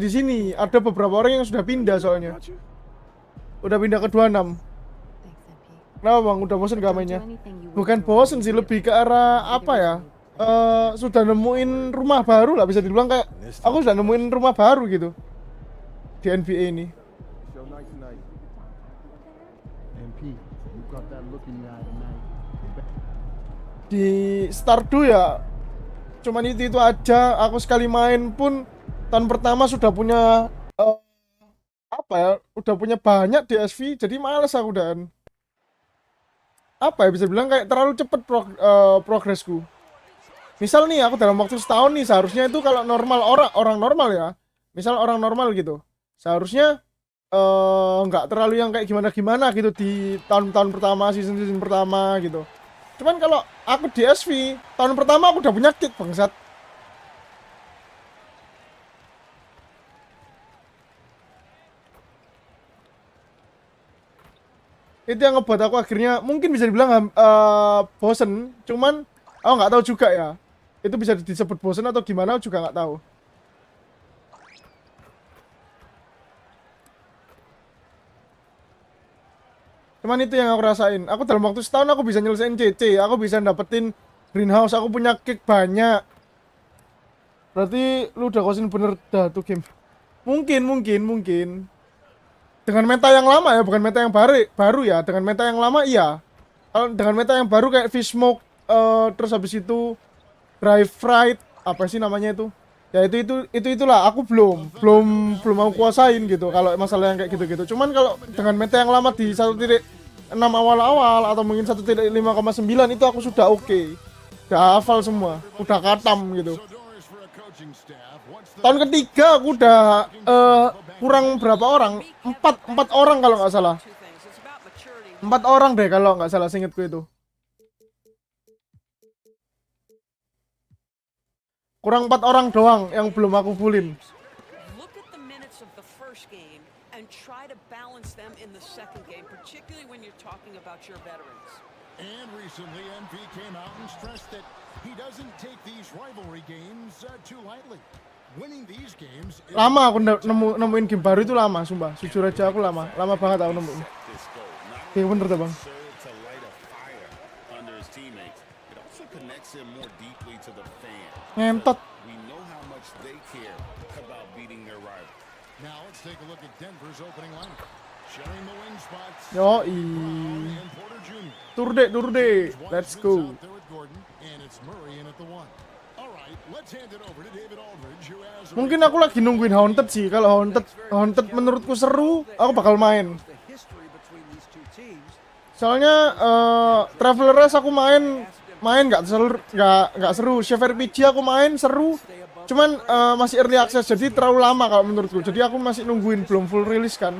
di sini. Ada beberapa orang yang sudah pindah soalnya. Udah pindah ke 26. Kenapa bang? Udah bosen gak mainnya? Bukan bosen sih, lebih ke arah apa ya? Sudah nemuin rumah baru lah, bisa dibilang kayak aku sudah nemuin rumah baru gitu di NBA ini. Di Stardew ya cuman itu aja. Aku sekali main pun tahun pertama sudah punya udah punya banyak DSV, jadi males aku dan bisa bilang kayak terlalu cepet progresku. Misal nih aku dalam waktu setahun nih, seharusnya itu kalau normal orang normal ya, misal orang normal gitu, seharusnya nggak terlalu yang kayak gimana gitu di tahun pertama, season pertama gitu. Cuman kalau aku di SV tahun pertama aku udah punya kit bangsat. Itu yang ngebuat aku akhirnya mungkin bisa dibilang bosen. Cuman aku nggak tahu juga ya, itu bisa disebut bosen atau gimana aku juga nggak tahu. Cuman itu yang aku rasain. Aku dalam waktu setahun aku bisa nyelesain CC, aku bisa dapetin greenhouse, aku punya kick banyak. Berarti lu udah kosin bener dah tuh game. Mungkin. Dengan meta yang lama ya, bukan meta yang baru ya. Dengan meta yang lama iya. Kalau dengan meta yang baru kayak fish smoke, terus habis itu dry fried, apa sih namanya itu? Ya itulah. Aku belum mau kuasain gitu. Kalau masalah yang kayak gitu-gitu. Cuman kalau dengan meta yang lama di 1.6 awal-awal atau mungkin 1.5,9 itu aku sudah oke. Udah hafal semua, udah katam gitu. Tahun ketiga aku udah kurang berapa orang? 4 orang kalau nggak salah. 4 orang deh kalau nggak salah, seingetku itu. Kurang 4 orang doang yang belum aku fullin. Look at the minutes of the first game and try to balance them in the second game, particularly when you're talking about your veterans. And recently, MP came out and stressed that he doesn't take these rivalry games too lightly. Winning these games. Lama aku nemuin game baru itu lama, sumpah. Jujur aja aku lama banget aku nemuin. Oke, bener tuh bang. Ngentot. Now let's take a look at Denver's opening lineup. Sharing the wing spots. Yoi. And Porter Jr. Turde. Let's go. Out there with Gordon, and it's Murray in at the one. All right, let's hand it over to David Aldridge, who has a Mungkin aku lagi nungguin Haunted sih. Kalau Haunted menurutku seru, aku bakal main. Soalnya Traveler Race aku main nggak seru. Chef RPG aku main seru. Cuman masih early access, jadi terlalu lama kalau menurutku. Jadi aku masih nungguin, belum full release kan.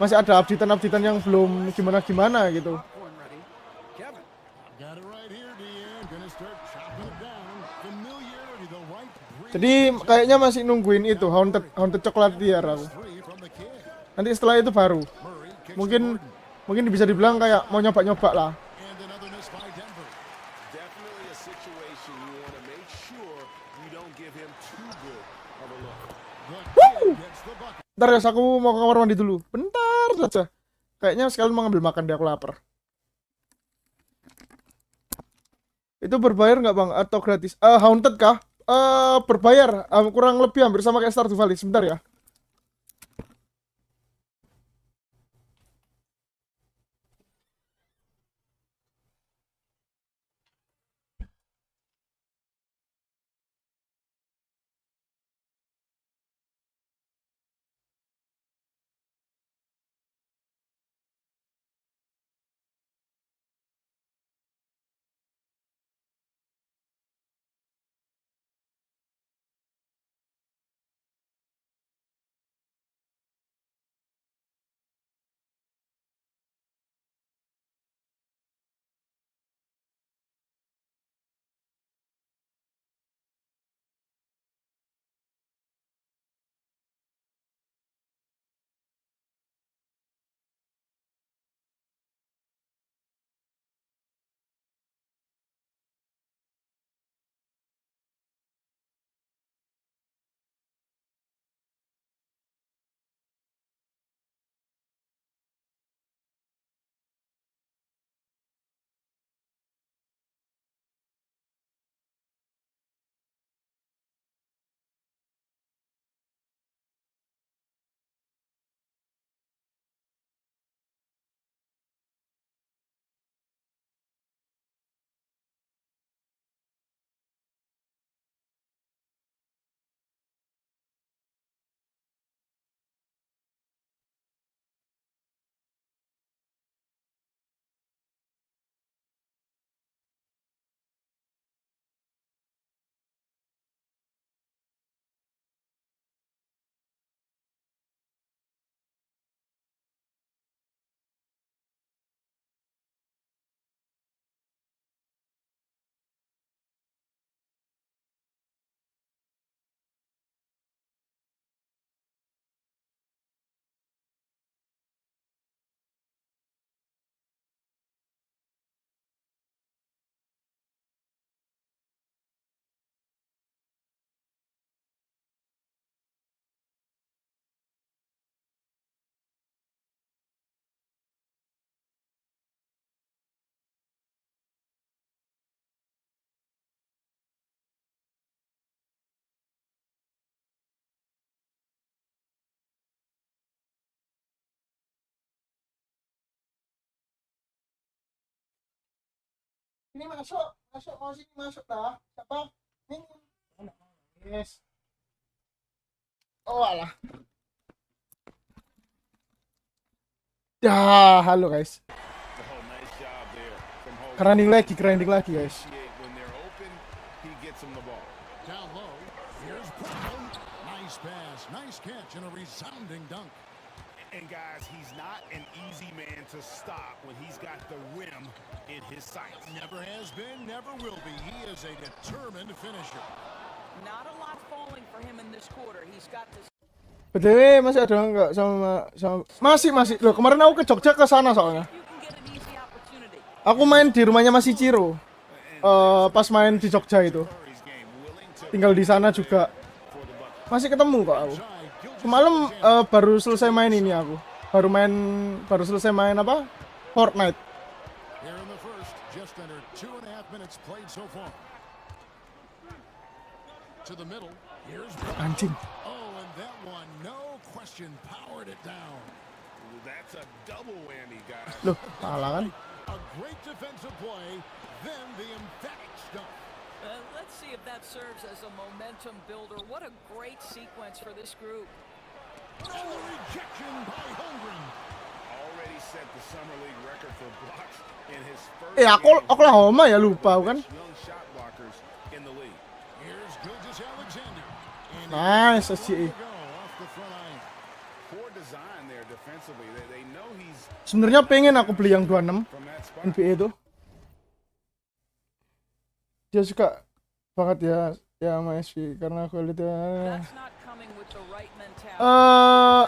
Masih ada updatean yang belum gimana gitu. Jadi kayaknya masih nungguin itu Haunted Chocolatier aku. Nanti setelah itu baru. Mungkin bisa dibilang kayak mau nyoba-nyoba lah. Bentar guys, aku mau ke kamar mandi dulu. Bentar saja. Kayaknya sekalian mau ngambil makan deh, aku lapar. Itu berbayar nggak bang? Atau gratis? Haunted kah? Berbayar. Kurang lebih hampir sama kayak Stardew Valley. Sebentar ya. Ini masuk mau sini masuk dah. Siapa? Ini. Yes. Oh alah. Ya, halo guys. Grinding lagi guys. Down low, here's Brooklyn. Nice pass, nice catch, and a resounding dunk. And guys, he's not an easy man to stop when he's got the rim in his sights. Never has been, never will be. He is a determined finisher. Not a lot falling for him in this quarter. He's got this. BTW masih ada nggak sama masih loh, kemarin aku ke Jogja ke sana soalnya. Aku main di rumahnya Mas Ciro. Pas main di Jogja itu. Tinggal di sana juga. Masih ketemu kok aku. Semalam baru selesai main ini aku. Baru selesai main apa? Fortnite. Here in the first, just under 2.5 minutes played so far. To the middle, here's Anjing. Oh, and that one, no question, powered it down. That's a double whammy, guys. Loh, salah kan? A great defensive play, then the emphatic stuff. Let's see if that serves as a momentum builder. What a great sequence for this group. And the rejection by Holmgren. Already set the summer league record for blocks in his first Oklahoma ya, lupa kan? young shot blockers in the league. Here's Gilgeous Alexander. And Nice, it's SGA. one to go off the front iron. Poor design there defensively. They know he's Sebenarnya pengen aku beli yang 26 from that spot. NBA itu. Dia suka banget ya sama SV karena aku lihat That's not coming with the right mentality.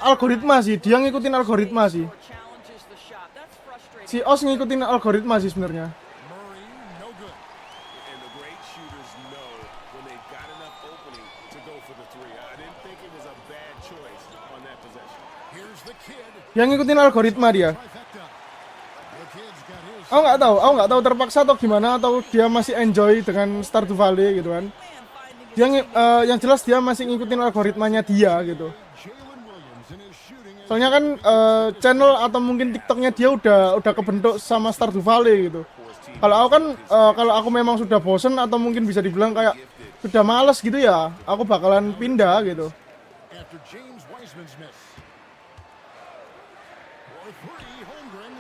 algoritma sih, dia ngikutin algoritma sih. Challenges the shot. That's frustrating. Si Os ngikutin algoritma sih sebenarnya. Murray, no good. And the great shooters know when they've got enough opening to go for the three. I didn't think it was a bad choice on that possession. Here's the kid. Dia ngikutin algoritma dia. Trifecta. The kid's got his. Aku nggak tahu terpaksa atau gimana, atau dia masih enjoy dengan Stardew Valley gitu kan. Dia yang jelas dia masih ngikutin algoritmanya dia gitu. Jalen Williams in his shooting. Soalnya kan channel atau mungkin TikToknya dia udah kebentuk sama Stardew Valley gitu. Kalau aku kan kalau aku memang sudah bosen atau mungkin bisa dibilang kayak sudah males gitu ya, aku bakalan pindah gitu. After James Wiseman's miss. For three, Holmgren.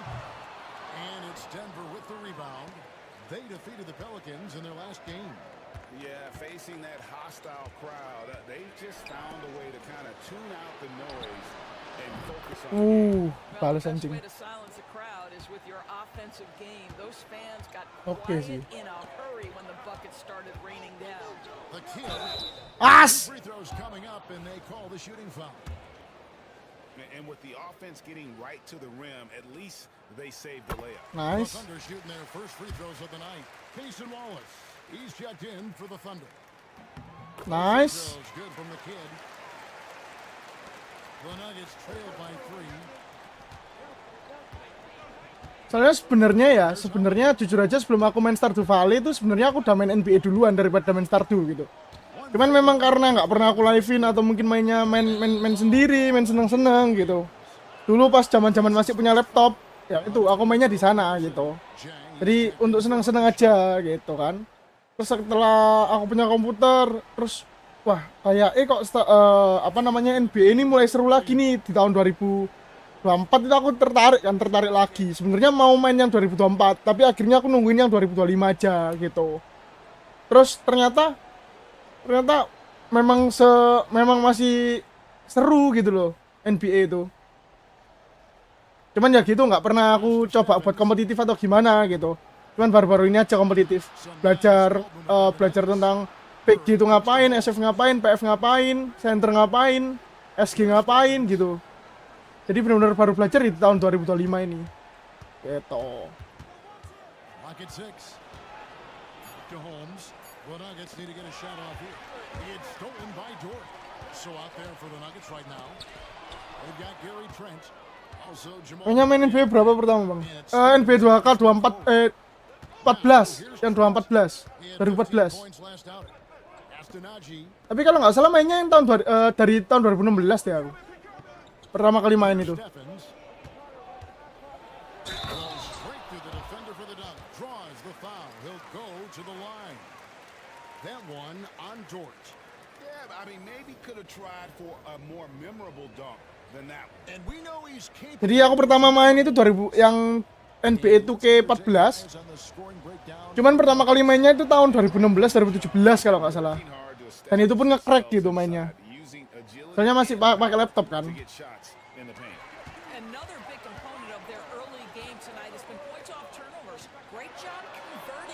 And it's Denver with the rebound. They defeated the Pelicans in their last game. Yeah, facing that hostile crowd, they just found a way to kind of tune out the noise and focus on Balas The best anjing. way to silence a crowd is with your offensive game. Those fans got Oke quiet sih. in a hurry when the buckets started raining down. The kid. As! Free throws coming up, and they call the shooting foul. And with the offense getting right to the rim, at least they saved the layup. Nice. The Thunder shooting their first free throws of the night. Casey Wallace. He's checked in for the Thunder. Nice. Free throws good from the kid. The Nuggets trailed by 3. Soalnya sebenarnya jujur aja sebelum aku main Stardew Valley itu sebenarnya aku udah main NBA duluan daripada main Stardew gitu. Cuman memang karena nggak pernah aku live-in atau mungkin mainnya main sendiri, main seneng-seneng gitu. Dulu pas zaman-zaman masih punya laptop, ya itu aku mainnya di sana gitu. Jadi untuk seneng-seneng aja gitu kan. Terus setelah aku punya komputer, terus wah kayak kok NBA ini mulai seru lagi nih di tahun 2024 itu aku tertarik lagi. Sebenarnya mau main yang 2024, tapi akhirnya aku nungguin yang 2025 aja gitu. Terus ternyata memang masih seru gitu loh NBA itu. Cuman ya gitu nggak pernah aku coba buat kompetitif atau gimana gitu. Cuman baru-baru ini aja kompetitif. Belajar tentang PG itu ngapain, SF ngapain, PF ngapain, center ngapain, SG ngapain gitu. Jadi benar-benar baru belajar di tahun 2025 ini. Gitu. Pocket 6. To Holmes. The Nuggets need to get a shot off here. It's stolen by Dort. So out there for the Nuggets right now. They've got Gary Trent. Also Jamal. Punya main NBA berapa pertama, Bang? NBA 2K 14. Yang 2014. 2014. Tapi kalau nggak salah mainnya yang dari tahun 2016 ya aku. Pertama kali main itu. That one on Dort. Yeah, I mean, maybe could have tried for a more memorable dunk than that one. And we know he's capable. Jadi aku pertama main itu 2000 yang NBA 2K14. Cuman pertama kali mainnya itu tahun 2016 2017 kalau nggak salah. Dan itu pun nge-crack gitu mainnya. Soalnya masih pakai laptop kan.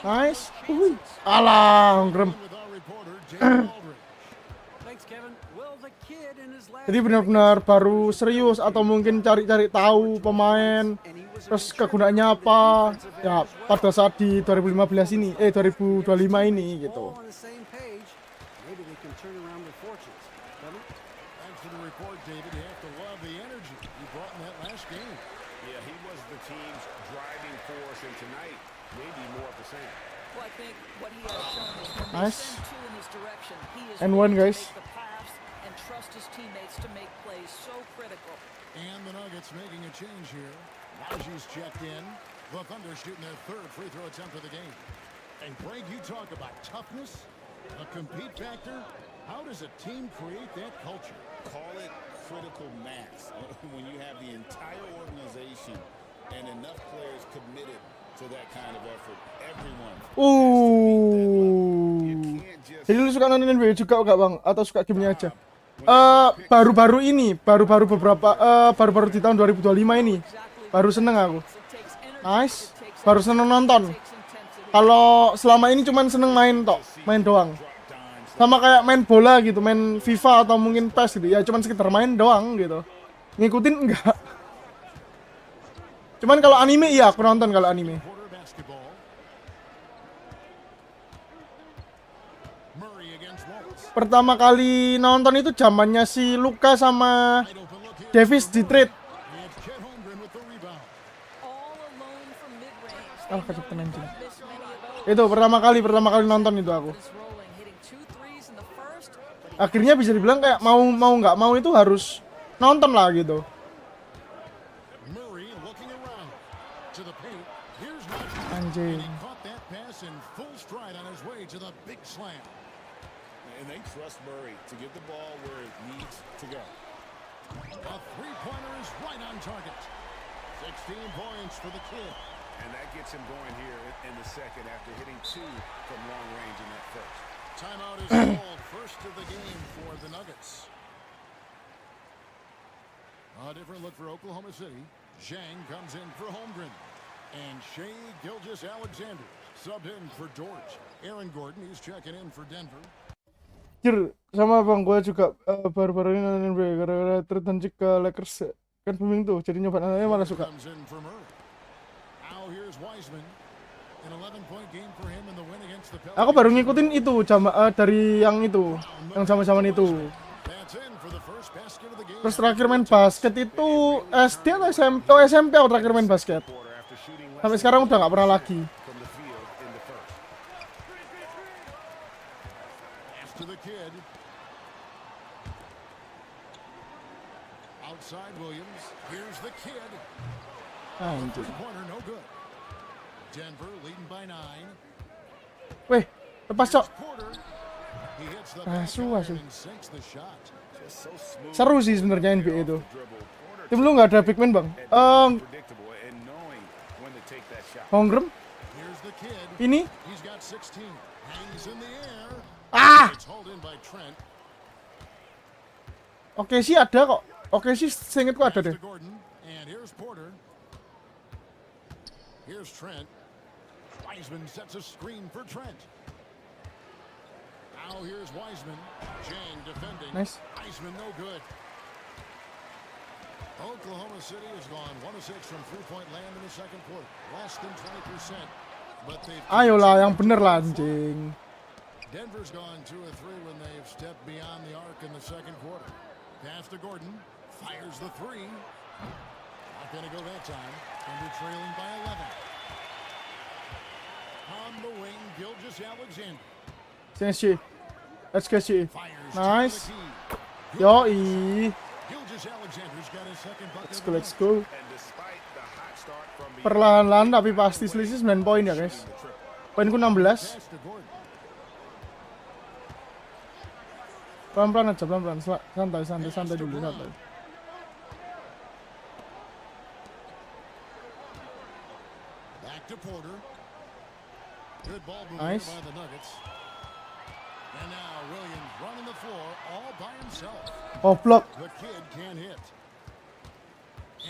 Nice. Alah, ngerem. Jadi benar-benar baru serius atau mungkin cari-cari tahu pemain, terus kegunaannya apa ya pada saat di 2015 ini, 2025 ini gitu. Nice. And one guys. and trust his teammates to make plays so critical. And the Nuggets making a change here. Naji's checked in. The Thunder shooting their third free throw attempt of the game. And Greg, you talk about toughness, a compete factor. How does a team create that culture? Call it critical mass. When you have the entire organization and enough players committed to that kind of effort, everyone. Jadi lu suka nonton NBA juga enggak bang? Atau suka gamenya aja? Baru-baru di tahun 2025 ini baru seneng aku. Nice, baru seneng nonton. Kalau selama ini cuman seneng main doang. Sama kayak main bola gitu, main FIFA atau mungkin PES gitu. Ya cuman sekedar main doang gitu. Ngikutin enggak. Cuman kalau anime iya aku nonton kalau anime. Pertama kali nonton itu zamannya si Luka sama Davis di trade. Kecepatan anjing. Itu pertama kali nonton itu aku. Akhirnya bisa dibilang kayak mau nggak mau itu harus nonton lah gitu. Anjing. And they trust Murray to get the ball where it needs to go. A three-pointer is right on target. 16 points for the kid. And that gets him going here in the second after hitting 2 from long range in that first. Timeout is called. First of the game for the Nuggets. A different look for Oklahoma City. Zhang comes in for Holmgren. And Shai Gilgeous-Alexander subbed in for George. Aaron Gordon, he's checking in for Denver. Sama bang, gue juga baru-baru ini nonton NBA gara-gara tertancik ke Lakers kan booming tuh, jadi nyoba nontonnya malah suka. Aku baru ngikutin itu dari yang zaman-zaman itu. Terus terakhir main basket itu SD atau SMP? Oh SMP aku terakhir main basket. Sampai sekarang udah nggak pernah lagi. To the kid. Outside Williams. Here's the kid. Corner no good. Denver leading by 9. Weh, lepas cok. He hits the and sinks the shot. Seru sih sebenarnya NBA itu. Tim lu nggak ada big man bang? Holmgren? Ini? He's got 16. Hangs in the air. Oke sih ada kok. Oke sih seingetku ada deh. Here's Trent. Wiseman sets a screen for Trent. Now here's Wiseman. Jang defending. Nice. Wiseman no good. Oklahoma City has gone 1 of 6 from three-point land in the second quarter. Less than 20%. But they've Ayolah yang bener lah anjing. Denver's gone 2 of 3 when they've stepped beyond the arc in the second quarter. Pass to Gordon. Fires the 3. Not going to go that time. Denver trailing by 11. On the wing, Gilgeous-Alexander. Sensei. Let's get you. Nice. Yoi. Gilgeous-Alexander's got his second bucket. Let's go. Perlahan-lahan tapi pasti selisih 9 poin ya guys. Poinku 16. Pelan-pelan aja, pelan-pelan. Santai dulu, santai. Back to Porter. Good ball movement Nice. by the Nuggets. And now Williams running the floor all by himself. Oh, block. The kid can't hit.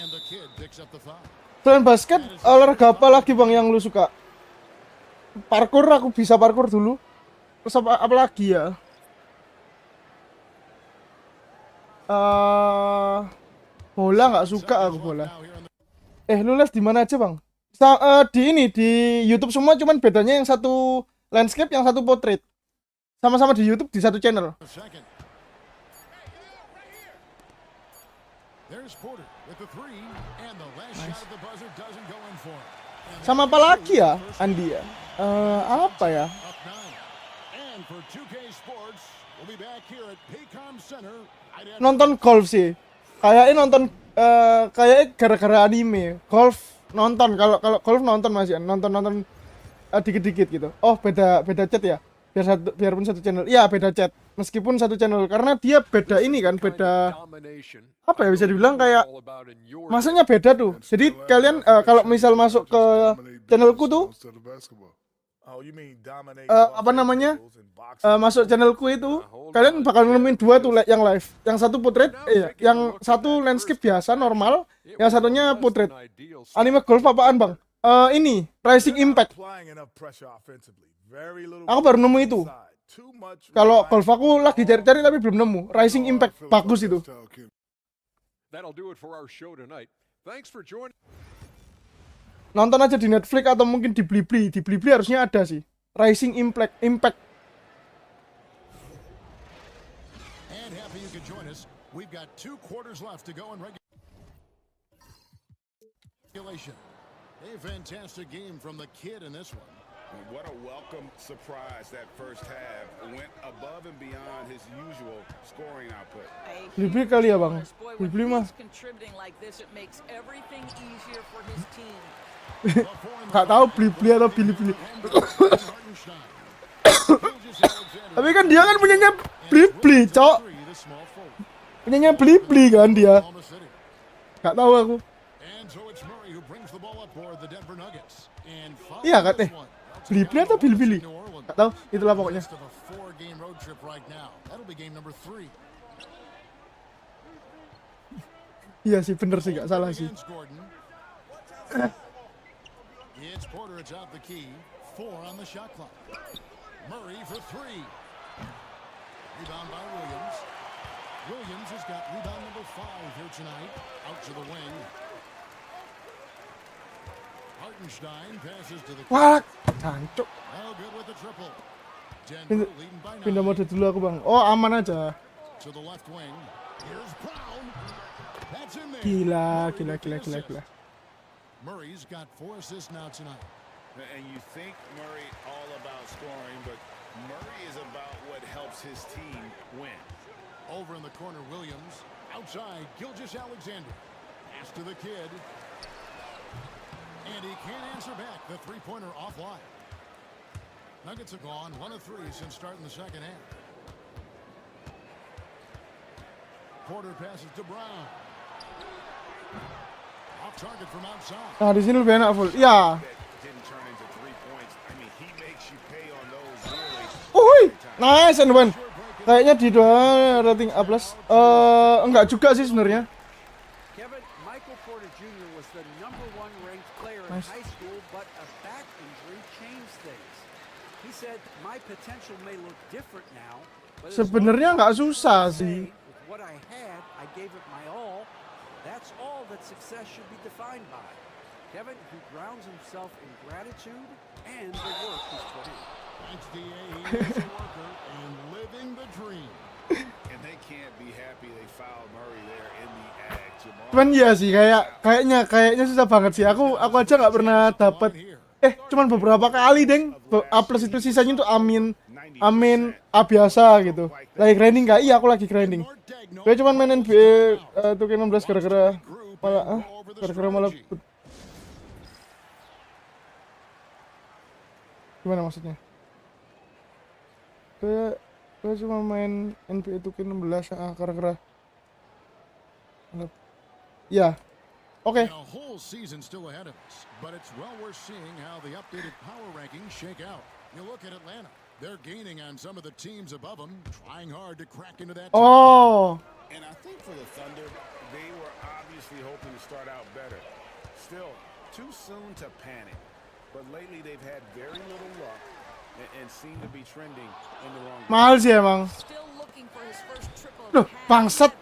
And the kid picks up the foul. Selain basket, olahraga apa lagi bang yang lu suka? Parkour, aku bisa parkour dulu. Terus apa lagi ya? Bola nggak suka aku bola. Lu live di mana aja bang? Di YouTube semua, cuman bedanya yang satu landscape, yang satu portrait. Sama-sama di YouTube di satu channel. Nice. Sama apa lagi ya, Andi ya? Apa ya? again for 2K Sports. We'll be back here at Paycom Center. Nonton golf sih. Kayaknya nonton kayaknya gara-gara anime. Golf nonton, kalau golf nonton masih nonton dikit-dikit gitu. Oh, beda chat ya. Biarpun satu channel. Iya, beda chat. Meskipun satu channel karena dia beda ini kan, beda apa ya, bisa dibilang kayak masanya beda tuh. Jadi kalian kalau misal masuk ke channelku tuh apa namanya? Masuk channelku itu kalian bakal nemuin dua tuh yang live. Yang satu portrait, yang satu landscape biasa normal, yang satunya portrait. Anime golf apaan, Bang? Ini Rising Impact. Aku baru nemu itu. Kalau golf aku lagi cari-cari tapi belum nemu. Rising Impact bagus itu. Nonton aja di Netflix atau mungkin di Blibli. Di Blibli harusnya ada sih. Rising Impact. And happy you could join us. We've got 2 quarters left to go in regulation. A fantastic game from the kid in this one. What a welcome surprise that first half. Went above and beyond his usual scoring output. Blibli kali ya, Bang. Blibli mah. Gak tahu Blibli atau Bilibili. Tapi kan dia kan punyanya Blibli, Cok. Punyanya Blibli kan dia. Gak tahu aku. Iya katanya. Blibli atau Bilibili? Gak tahu, itulah pokoknya. Iya sih, bener sih, gak salah sih. It's Porter atop the key. 4 on the shot clock. Murray for 3. Rebound by Williams. Williams has got rebound number 5 here tonight. Out to the wing. Hartenstein passes to the key. Wah, cancuk. Oh, good with the triple. Pindah mode dulu aku, Bang. Oh, aman aja. To the left wing. Here's Brown. That's in there. Gila. Murray's got 4 assists now tonight. And you think Murray all about scoring, but Murray is about what helps his team win. Over in the corner, Williams. Outside, Gilgeous-Alexander. Pass to the kid. And he can't answer back. The three-pointer offline. Nuggets have gone 1 of 3 since starting the second half. Porter passes to Brown. Off target from outside. Nah, di sini lebih enak full. Ya. Nice and one. Kayaknya di 2 rating A+. Enggak juga sih sebenarnya. Kevin, Michael Porter Jr. was the #1 ranked player in high school, but a back injury changed things. He said, "My potential may look different now." Sebenarnya nggak susah sih. With what I had, I gave it my all. That's all that success should be defined by. Kevin, who grounds himself in gratitude and the work he's put in. Thanks, DA. He's a worker and living the dream. And they can't be happy they fouled Murray there in the act. Cuman iya sih, kayaknya susah banget sih. Aku aja nggak pernah dapat. Cuman beberapa kali, Deng. A+ itu sisanya tuh amin A biasa gitu. Lagi grinding nggak? Iya, aku lagi grinding. Gue cuman main NBA 2K16 gara-gara malah gimana maksudnya? Gue cuma main NBA 2K16 gara-gara ya. Okay. A whole season still ahead of us, but it's well worth seeing how the updated power rankings shake out. You look at Atlanta. They're gaining on some of the teams above them, trying hard to crack into that. Oh. And I think for the Thunder, they were obviously hoping to start out better. Still, too soon to panic. But lately they've had very little luck and seem to be trending in the wrong direction. Mahal sih emang. Loh, bangsat.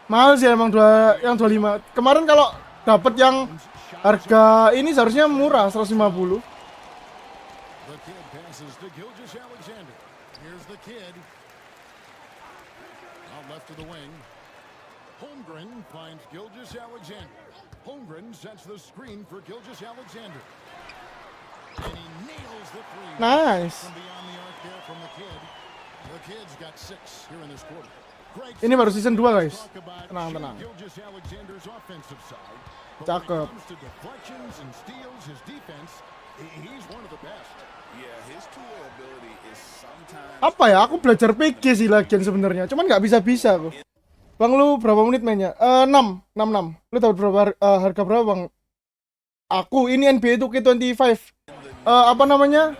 Mahal sih emang yang 25. Kemarin kalau dapat yang harga ini seharusnya murah, 150. The kid passes to Gilgeous-Alexander. Here's the kid. Out left to the wing. Holmgren finds Gilgeous-Alexander. Holmgren sets the screen for Gilgeous-Alexander. And he nails the three. Nice. From beyond the arc there from the kid. The kid's got 6 here in this quarter. Great. Ini baru season 2 guys. Talk about Tenang. Gilgeous-Alexander's offensive side. But Cakep. when it comes to deflections and steals, his defense, he's one of the best. Yeah, his two-way ability is sometimes. Apa ya? Aku belajar PG sih lagian sebenarnya. Cuman nggak bisa aku. Bang, lu berapa menit mainnya? 6. Lu tahu berapa harga berapa, Bang? Aku ini NBA 2K25. Apa namanya?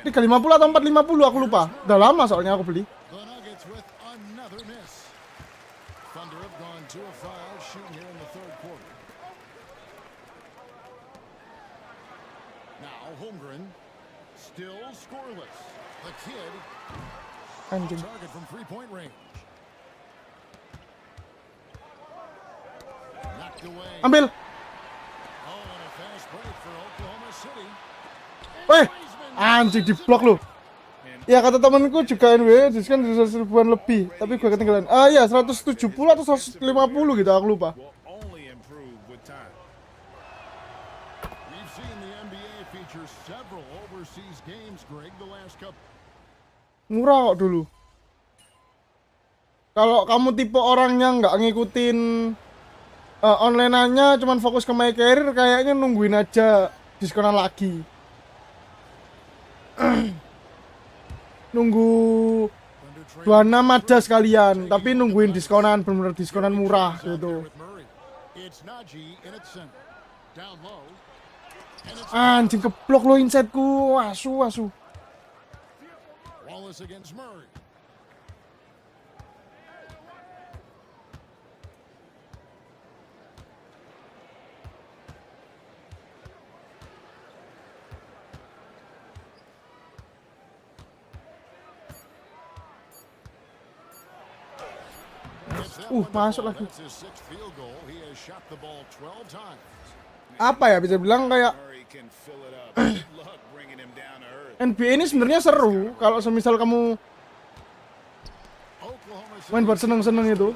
350 atau 450 aku lupa. Udah lama soalnya aku beli. The Nuggets with another miss. Thunder have gone 2 of 5 shooting here in the third quarter. Now Holmgren still scoreless. The kid Anjing. target from 3-point range. Knocked away. Ambil. Oh, and a fast break for Oklahoma City. Weh, anjing diblok lu. Ya kata temanku juga NBA diskon 100 ribuan lebih, tapi gue ketinggalan. Ya 170 atau 150 gitu, aku lupa. Only improve with time. We've seen the NBA feature several overseas games, Greg, the last couple. Murah kok dulu. Kalau kamu tipe orang yang nggak ngikutin online-nya, cuman fokus ke my career, kayaknya nungguin aja diskonan lagi. Nunggu 26 ada sekalian, tapi nungguin diskonan, bener-bener diskonan murah gitu. Anjing keblok lo insideku, asu. Wallace against Murray. Masuk lagi. Apa ya, bisa bilang kayak NBA ini sebenarnya seru kalau semisal kamu main buat seneng-seneng itu.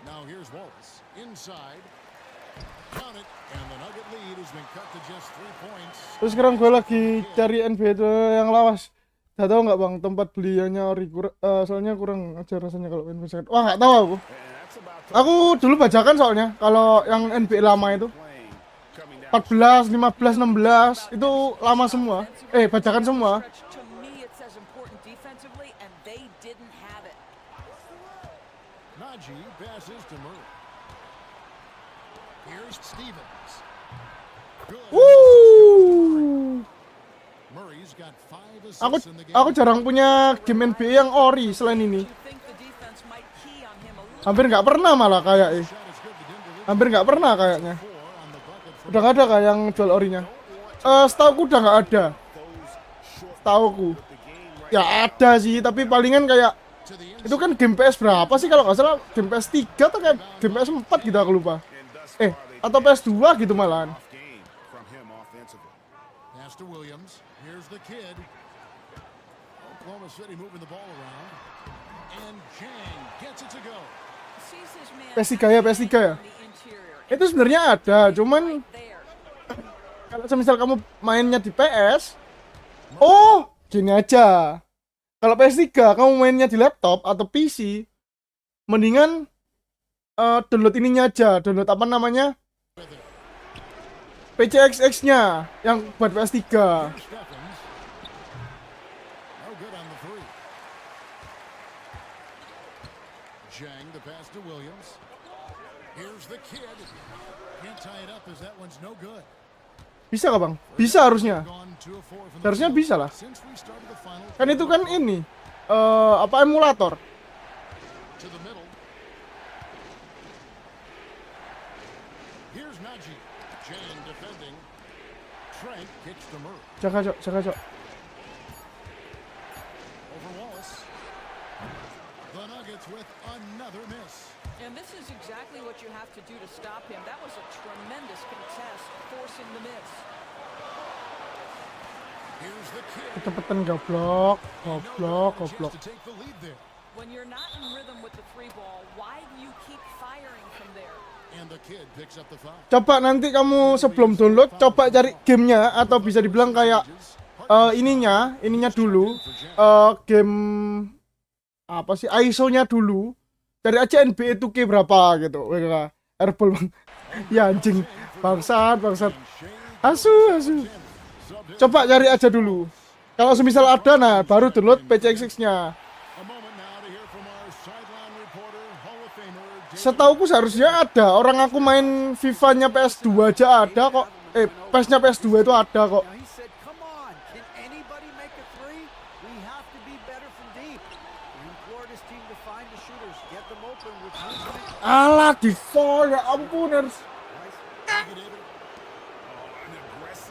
Now here's Wallace inside. Count it, and the Nugget lead has been cut to just 3 points. Terus sekarang gue lagi cari NBA yang lawas. Gak tahu nggak bang tempat beliannya ori? Soalnya kurang aja rasanya kalau main basket. Wah nggak tahu aku. Aku dulu bajakan soalnya kalau yang NBA lama itu 14, 15, 16 itu lama semua. Bajakan semua. Najee passes to Murray. Here's Stevens. Murray's got 5 assists in the game. Aku jarang punya game NBA yang ori selain ini. Hampir nggak pernah malah kayak Hampir nggak pernah kayaknya. Udah nggak ada kayak yang jual orinya. Setauku udah nggak ada. Setauku. Ya ada sih, tapi palingan kayak itu kan game PS berapa sih kalau nggak salah, game PS 3 atau kayak game PS 4 gitu aku lupa. Atau PS 2 gitu malahan. PS3 ya. Itu sebenarnya ada, cuman kalau semisal kamu mainnya di PS, gini aja. Kalau PS3 kamu mainnya di laptop atau PC, mendingan download ininya aja, download apa namanya? PCXX-nya yang buat PS3. Bisa gak bang? Bisa harusnya. Harusnya bisa lah. Kan itu kan ini emulator. Jaga cok. And this is exactly what you have to do to stop him. That was a tremendous contest, forcing the miss. Kecepatan goblok. Goblok. When you're not in rhythm with the three ball, why do you keep firing from there? And the kid picks up the foul. Coba nanti kamu sebelum download coba cari gamenya atau bisa dibilang kayak ininya dulu game apa sih ISO-nya dulu. Cari aja NBA 2K berapa gitu. Airball bang. Ya anjing. Bangsat. Asu. Coba cari aja dulu. Kalau semisal ada, nah baru download PCXX-nya. Setauku seharusnya ada. Orang aku main FIFA-nya PS2 aja ada kok. PES-nya PS2 itu ada kok. Alah, default ya ampun harus.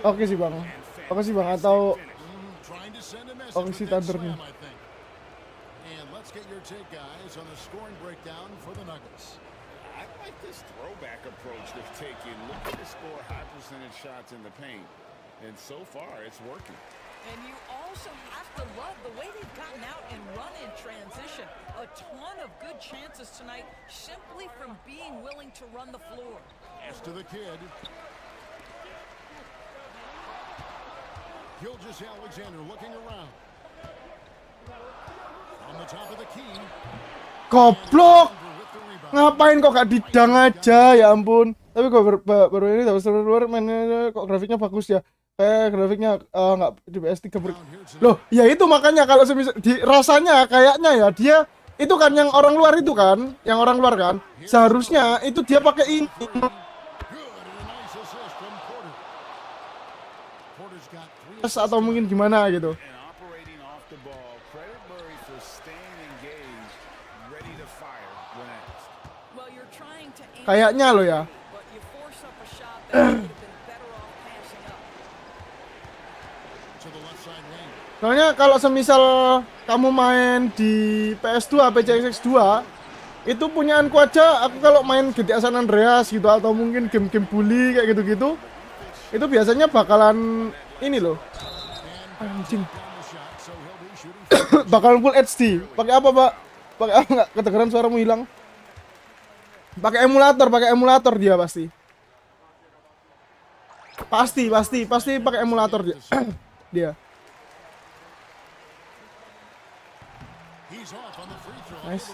Oke sih bang. Atau oke sih Thunder nih. And let's get your take, guys, on the scoring breakdown for the Nuggets. I like this throwback approach they've taken. Look to score high percentage shots in the paint. And so far, it's working. And you also have to love the way they've gotten out and run in transition. A ton of good chances tonight simply from being willing to run the floor. Pass to the kid. Gilgeous-Alexander looking around. On the top of the key. Goblok. Ngapain kok gak didang aja ya ampun. Tapi kok baru ini luar mainnya kok grafiknya bagus ya. Grafiknya nggak di PS3 loh ya itu makanya kalau rasanya kayaknya ya dia itu kan yang orang luar kan seharusnya itu dia pakai ini atau mungkin gimana gitu. Kayaknya lo ya. Soalnya kalau semisal kamu main di PS2, PCXX2 itu punyaanku aja, aku kalau main GTA San Andreas gitu atau mungkin game-game bully kayak gitu-gitu itu biasanya bakalan ini loh anjing bakalan full HD. Pakai apa pak? Pakai apa nggak? Kedengeran suaramu hilang. Pakai emulator dia pasti pakai emulator dia. Dia nice.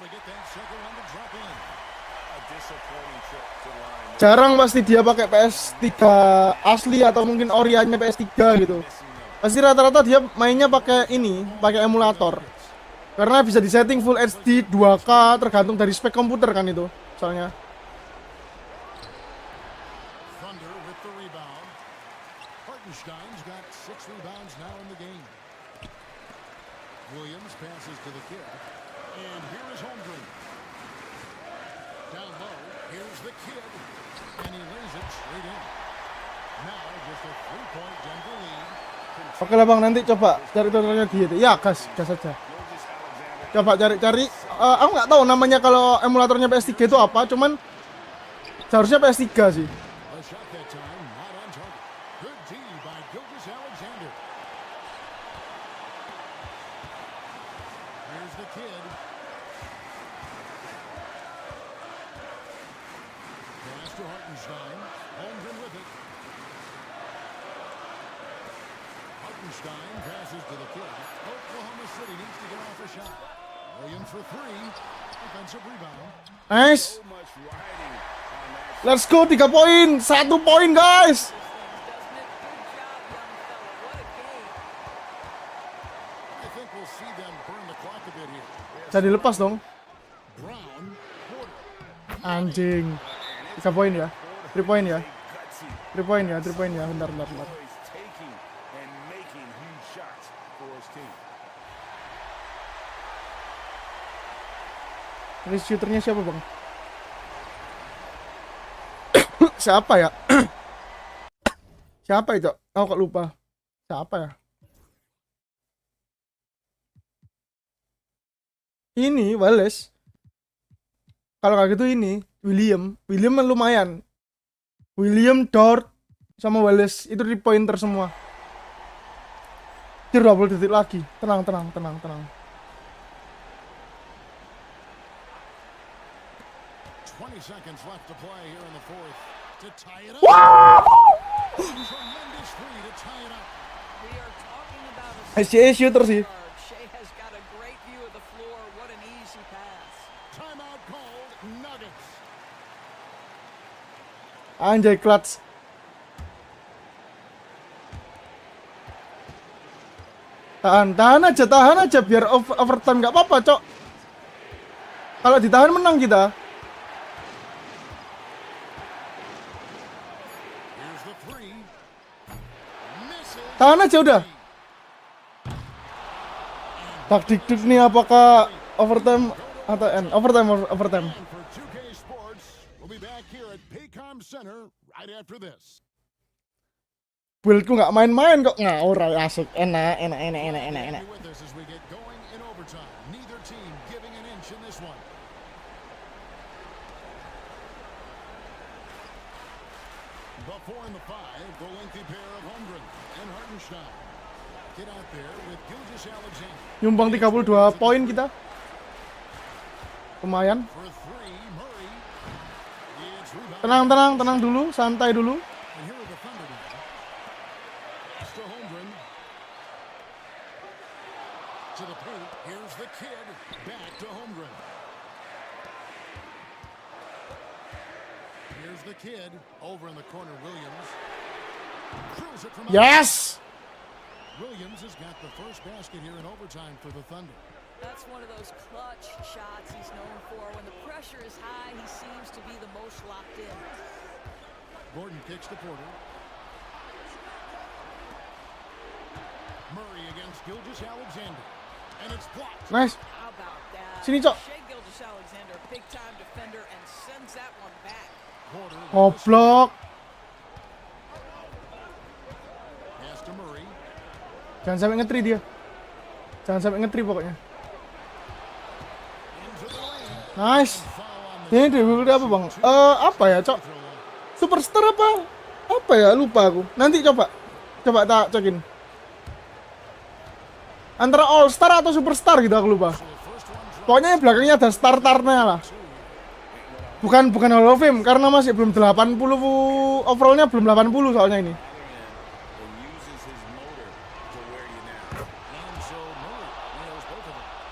Jarang pasti dia pakai PS3 asli atau mungkin orianya PS3 gitu. Pasti rata-rata dia mainnya pakai emulator. Karena bisa disetting full HD 2K tergantung dari spek komputer kan itu. Soalnya Williams passes to the kid. And here is Holmgren. Down low, here's the kid. And he lays it straight in. Now just a 3-point Denver lead. oke lah bang, nanti coba cari tutorialnya dia. Ya gas aja. Coba cari. Aku nggak tahu namanya kalau emulatornya PS3 itu apa, cuman seharusnya PS3 sih. A shot that time, not on target. Good D by Gilgeous-Alexander. Here's the kid. Pass to Hartenstein. Holmgren with it. Hartenstein passes to the kid. Oklahoma City needs to get off a shot. Williams for three. Defensive rebound. Nice. Let's go 3 poin. 1 poin guys. I think we'll see them burn the clock a bit here. Jadi lepas dong. Brown. Anjing. 3 poin ya. 3 poin ya. 3 poin ya. Bentar. Ini shooternya siapa bang? Siapa ya? Siapa itu? Oh kok lupa. Siapa ya? Ini Wallace. Kalau kayak gitu ini William lumayan. William, Dort sama Wallace itu 3 pointer semua. Anjir 20 detik lagi. Tenang. 20 seconds left to play here in the fourth to tie it up. Wow! Tremendous three to tie it up. We are talking about a Shooter sih. Shea has got a great view of the floor. What an easy pass. Timeout called. Nuggets. Anjay clutch. Tahan aja biar overtime nggak apa-apa, Cok. Kalau ditahan menang kita. Here's the three. Misses. Tahan aja udah. Taktik nih apakah overtime atau end? Overtime. For 2K Sports, we'll be back here at Paycom Center right after this. Buildku nggak main-main kok ngawur asik. Enak. With us as we get going in overtime. Neither team giving an inch in this one. The 4 and the 5, the lengthy pair of Holmgren and Hartenstein. Get out there with Gilgeous Alexander. Nyumbang 32 poin kita. Lumayan. For 3, Murray. It's rebounded. Tenang dulu, santai dulu. And here are the Thunder now. To Holmgren. To the paint. Here's the kid. Back to Holmgren. Here's the kid. Over in the corner, Williams. Drills it from Yes! Williams has got the first basket here in overtime for the Thunder. That's one of those clutch shots he's known for. When the pressure is high, he seems to be the most locked in. Gordon kicks to Porter. Murray against Gilgeous Alexander. And it's blocked. Nice. How about that? Sini, Cok. Shea Gilgeous Alexander, big time defender, and sends that one back. Porter. Goblok. Pass to Murray. Jangan sampai nge-3 dia. Jangan sampai nge-3 pokoknya. Nice. Ini difficulty apa, Bang? Apa ya, Cok? Superstar apa? Apa ya? Lupa aku. Nanti coba tak cekin. Antara All Star atau Superstar gitu aku lupa. Pokoknya belakangnya ada starternya lah. Bukan Hall of Fame karena masih belum 80 overallnya belum 80 soalnya ini.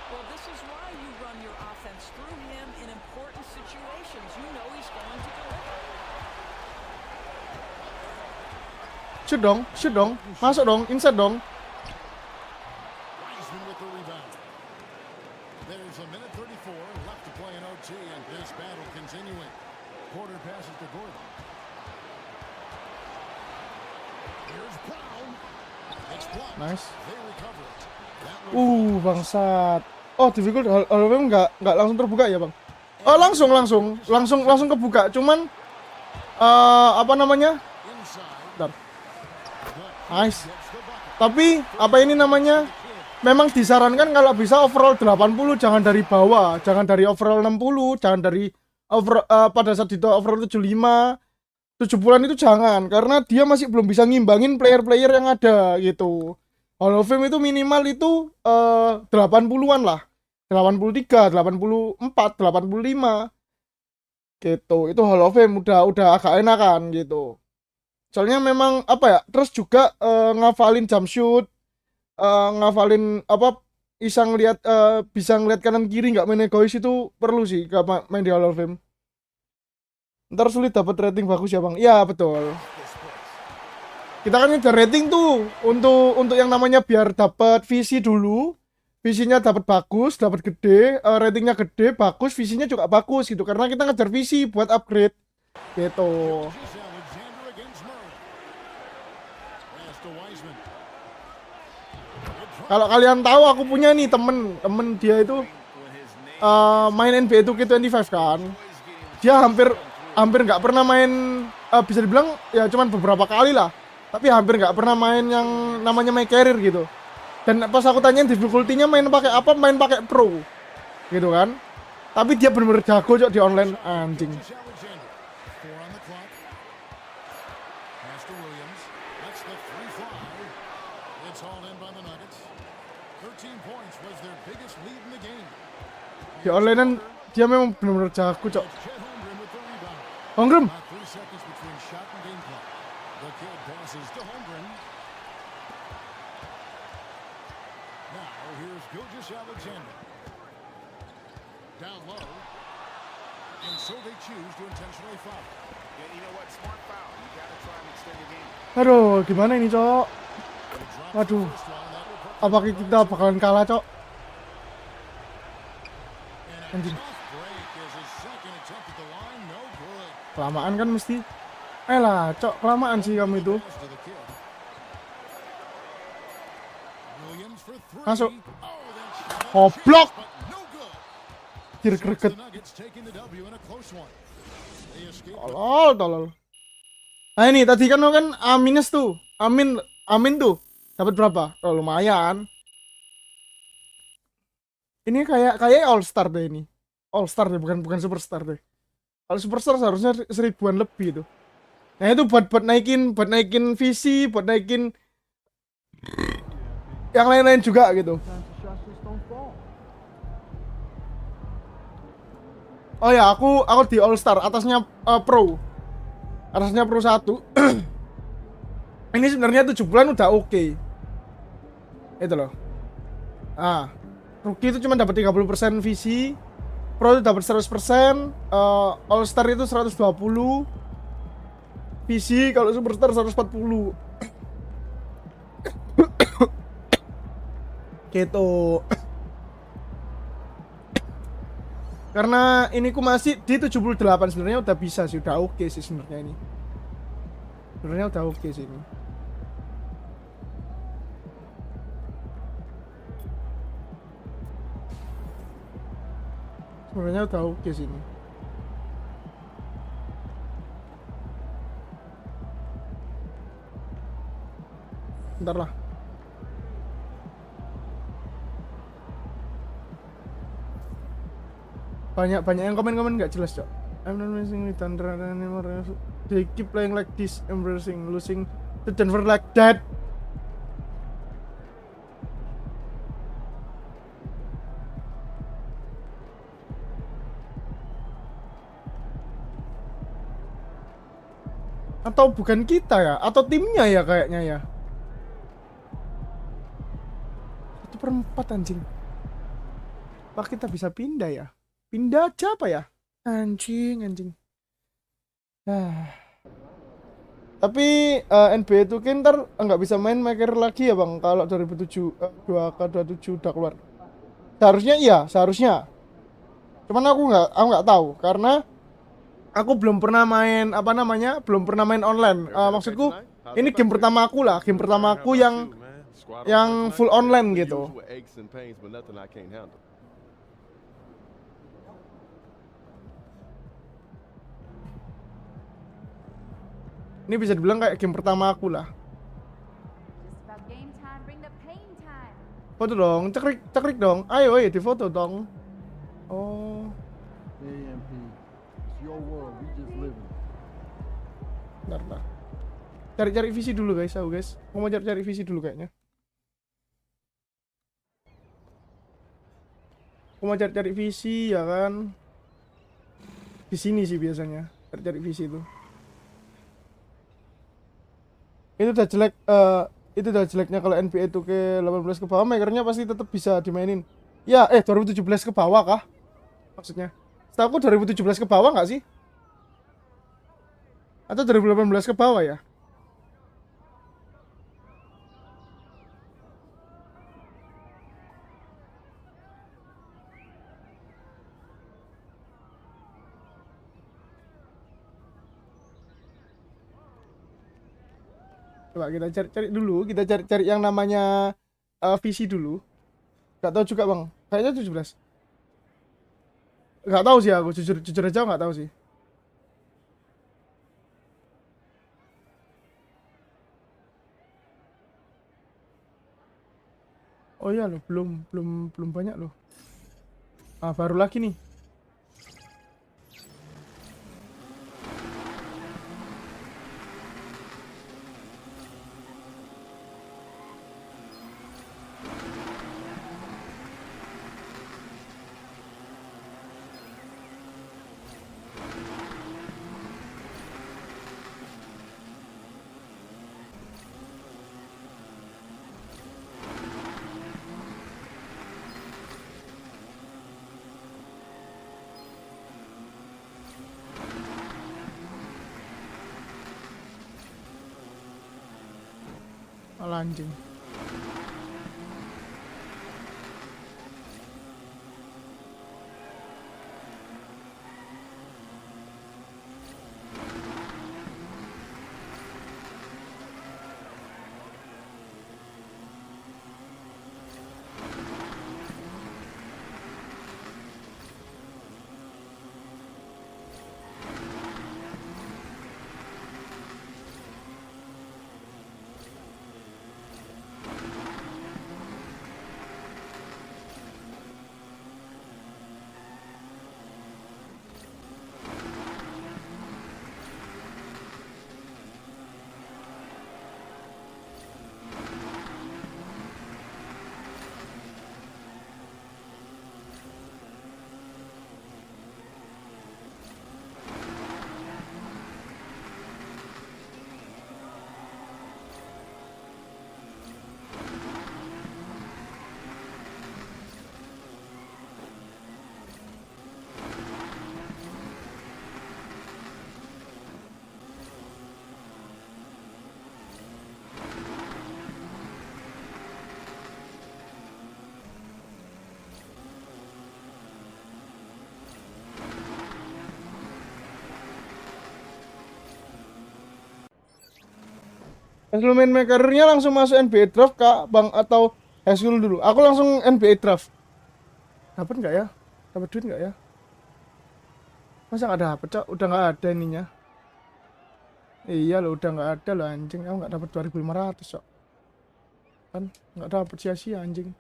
Well, this is why you run your offense through him in important situations. You know he's going to deliver. Shoot dong. Masuk dong, inside dong. Wiseman with the rebound. There's a minute 34 left to play in OT, and this battle continuing. Porter passes to Gordon. Here's Brown. It's blocked. Nice. They recover it. That one Bangsat. Oh, difficult Hall of Fame nggak langsung terbuka ya, Bang? Oh, langsung kebuka. Cuman apa namanya? Bentar. Nice. Tapi apa ini namanya? Memang disarankan kalau bisa overall 80, jangan dari bawah, jangan dari overall 60, jangan dari pada saat itu overall 75, 70-an itu jangan, karena dia masih belum bisa ngimbangin player-player yang ada gitu. Hall of Fame itu minimal itu 80-an lah. 83, 84, 85. Gitu. Itu Hall of Fame udah agak enakan gitu. Soalnya memang apa ya? Terus juga ngafalin jump shoot, ngafalin apa bisa ngeliat kanan kiri nggak main egois itu perlu sih gak main di Hall of Fame. Ntar sulit dapat rating bagus ya, Bang. Iya betul. Kita kan ngejar rating tuh untuk yang namanya biar dapat visi dulu, visinya dapat bagus, dapat gede, ratingnya gede, bagus, visinya juga bagus gitu. Karena kita ngejar visi buat upgrade gitu. Kalau kalian tahu aku punya nih temen dia itu main NBA 2K25 kan. Dia hampir nggak pernah main, bisa dibilang ya cuman beberapa kali lah. Tapi hampir nggak pernah main yang namanya my career gitu. Dan pas aku tanyain difficulty-nya main pakai apa, main pakai pro gitu kan. Tapi dia bener-bener jago cok di online, anjing. It's hauled in by the Nuggets. 13 points was their biggest lead in the game. Di online dia memang benar-benar jago, Cok. Chet Holmgren with the rebound. Holmgren. About 3 seconds between shot and game clock. The kid passes to Holmgren. Now here's Gilgeous Alexander. Down low. And so they choose to intentionally foul. Yeah, you know what? Smart foul. You got to try and extend the game. Aduh, gimana ini, Cok? Waduh. Apakah kita bakalan kalah, Cok? Anjing. Kelamaan kan mesti. Lah, Cok, kelamaan sih kamu itu. Masuk. Goblok. Greget. Tolol. Nah ini tadi kan minus tuh. Amin tuh. Dapat berapa? Oh, lumayan. Ini kayak All Star deh ini. All Star deh, bukan Superstar deh. Kalau Superstar seharusnya 1000-an lebih tuh. Nah itu buat naikin visi, buat naikin yang lain-lain juga gitu. Oh ya, aku di All Star, atasnya Pro. Atasnya Pro 1. Ini sebenarnya 7 bulan udah oke. Itu loh. Ah, rookie itu cuma dapat 30% visi. Pro itu dapat 100%, All Star itu 120. visi, kalau Superstar 140. Gitu. Karena ini ku masih di 78, sebenarnya udah bisa sih, udah oke sih sebenarnya ini. Sebenarnya udah oke sih ini. Sebenarnya udah oke sih ini. Bentar lah. Banyak yang komen nggak jelas, Cok. I'm not missing with Thunder anymore. They keep playing like this, embracing losing to Denver like that. Atau bukan kita ya, atau timnya ya kayaknya ya. 1/4 anjing. Apa kita bisa pindah ya? Pindah aja apa ya? Anjing. Tapi NBA 2K ntar nggak bisa main maker lagi ya bang, kalau 2007 2K27 udah keluar. Seharusnya iya, seharusnya. Cuman aku nggak tahu karena aku belum pernah main belum pernah main online. Maksudku ini game pertama aku lah, yang full online gitu. Ini bisa dibilang kayak game pertama aku lah. Foto dong, cekrik dong. Ayo, difoto dong. Oh. Bentar. Cari visi dulu guys, guys. Aku mau cari visi dulu kayaknya. Aku mau cari visi ya kan. Di sini sih biasanya cari visi itu. Itu udah jelek, itu udah jeleknya kalau NBA 2K18 ke bawah, makernya pasti tetap bisa dimainin. Ya, 2017 ke bawah kah? Maksudnya. Setahu aku 2017 ke bawah nggak sih? Atau 2018 ke bawah ya? Coba kita cari dulu, kita cari yang namanya visi dulu. Gak tahu juga bang, kayaknya 17. Gak tahu sih aku, jujur aja gak tahu sih. Oh iya loh, belum banyak loh. Baru lagi nih. Malah anjing. Sebelum main karirnya langsung masuk NBA draft kak bang atau high school dulu? Aku langsung NBA draft. Dapat nggak ya? Dapat duit nggak ya? Masa nggak dapet cok? Udah nggak ada ininya. Iya loh, udah nggak ada loh anjing. Aku nggak dapat 2.500 cok. Kan nggak dapet sia-sia anjing.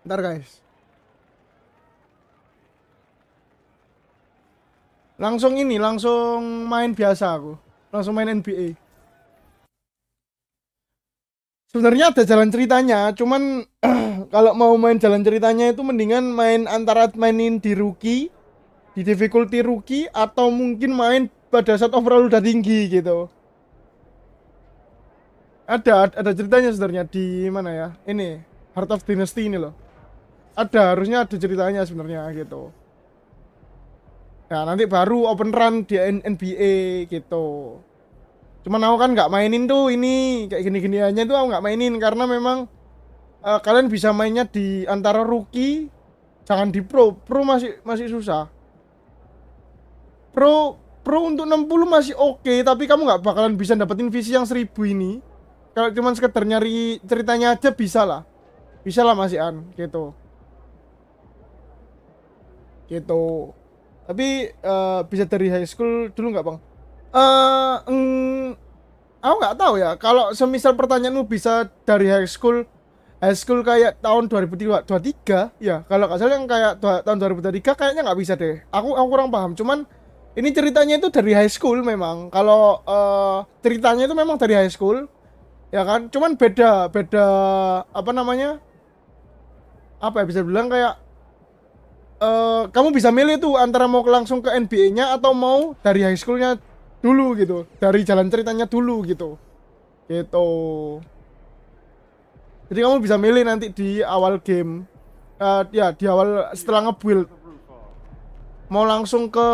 Ntar guys. Langsung main biasa aku. Langsung main NBA. Sebenarnya ada jalan ceritanya, cuman kalau mau main jalan ceritanya itu mendingan main antara mainin di rookie, di difficulty rookie, atau mungkin main pada saat overall udah tinggi gitu. Ada ceritanya sebenarnya di mana ya? Ini Heart of Dynasty ini loh. Harusnya ada ceritanya sebenarnya gitu. Ya nanti baru open run di NBA gitu. Cuman aku kan nggak mainin tuh ini kayak gini-gini aja tuh aku nggak mainin karena memang kalian bisa mainnya di antara rookie, jangan di pro masih susah. Pro untuk 60 masih oke, tapi kamu nggak bakalan bisa dapetin visi yang 1000 ini. Kalau cuman sekedar nyari ceritanya aja bisa lah Mas Ian gitu. Tapi bisa dari high school dulu nggak bang? Aku nggak tahu ya. Kalau semisal pertanyaanmu bisa dari high school kayak tahun 2023, ya kalau nggak salah yang kayak tahun 2023 kayaknya nggak bisa deh. Aku kurang paham. Cuman ini ceritanya itu dari high school memang. Kalau ceritanya itu memang dari high school, ya kan? Cuman beda apa namanya? Apa ya bisa bilang kayak kamu bisa milih tuh antara mau langsung ke NBA-nya atau mau dari high school-nya dulu gitu, dari jalan ceritanya dulu gitu. Jadi kamu bisa milih nanti di awal game, ya di awal setelah nge-build mau langsung ke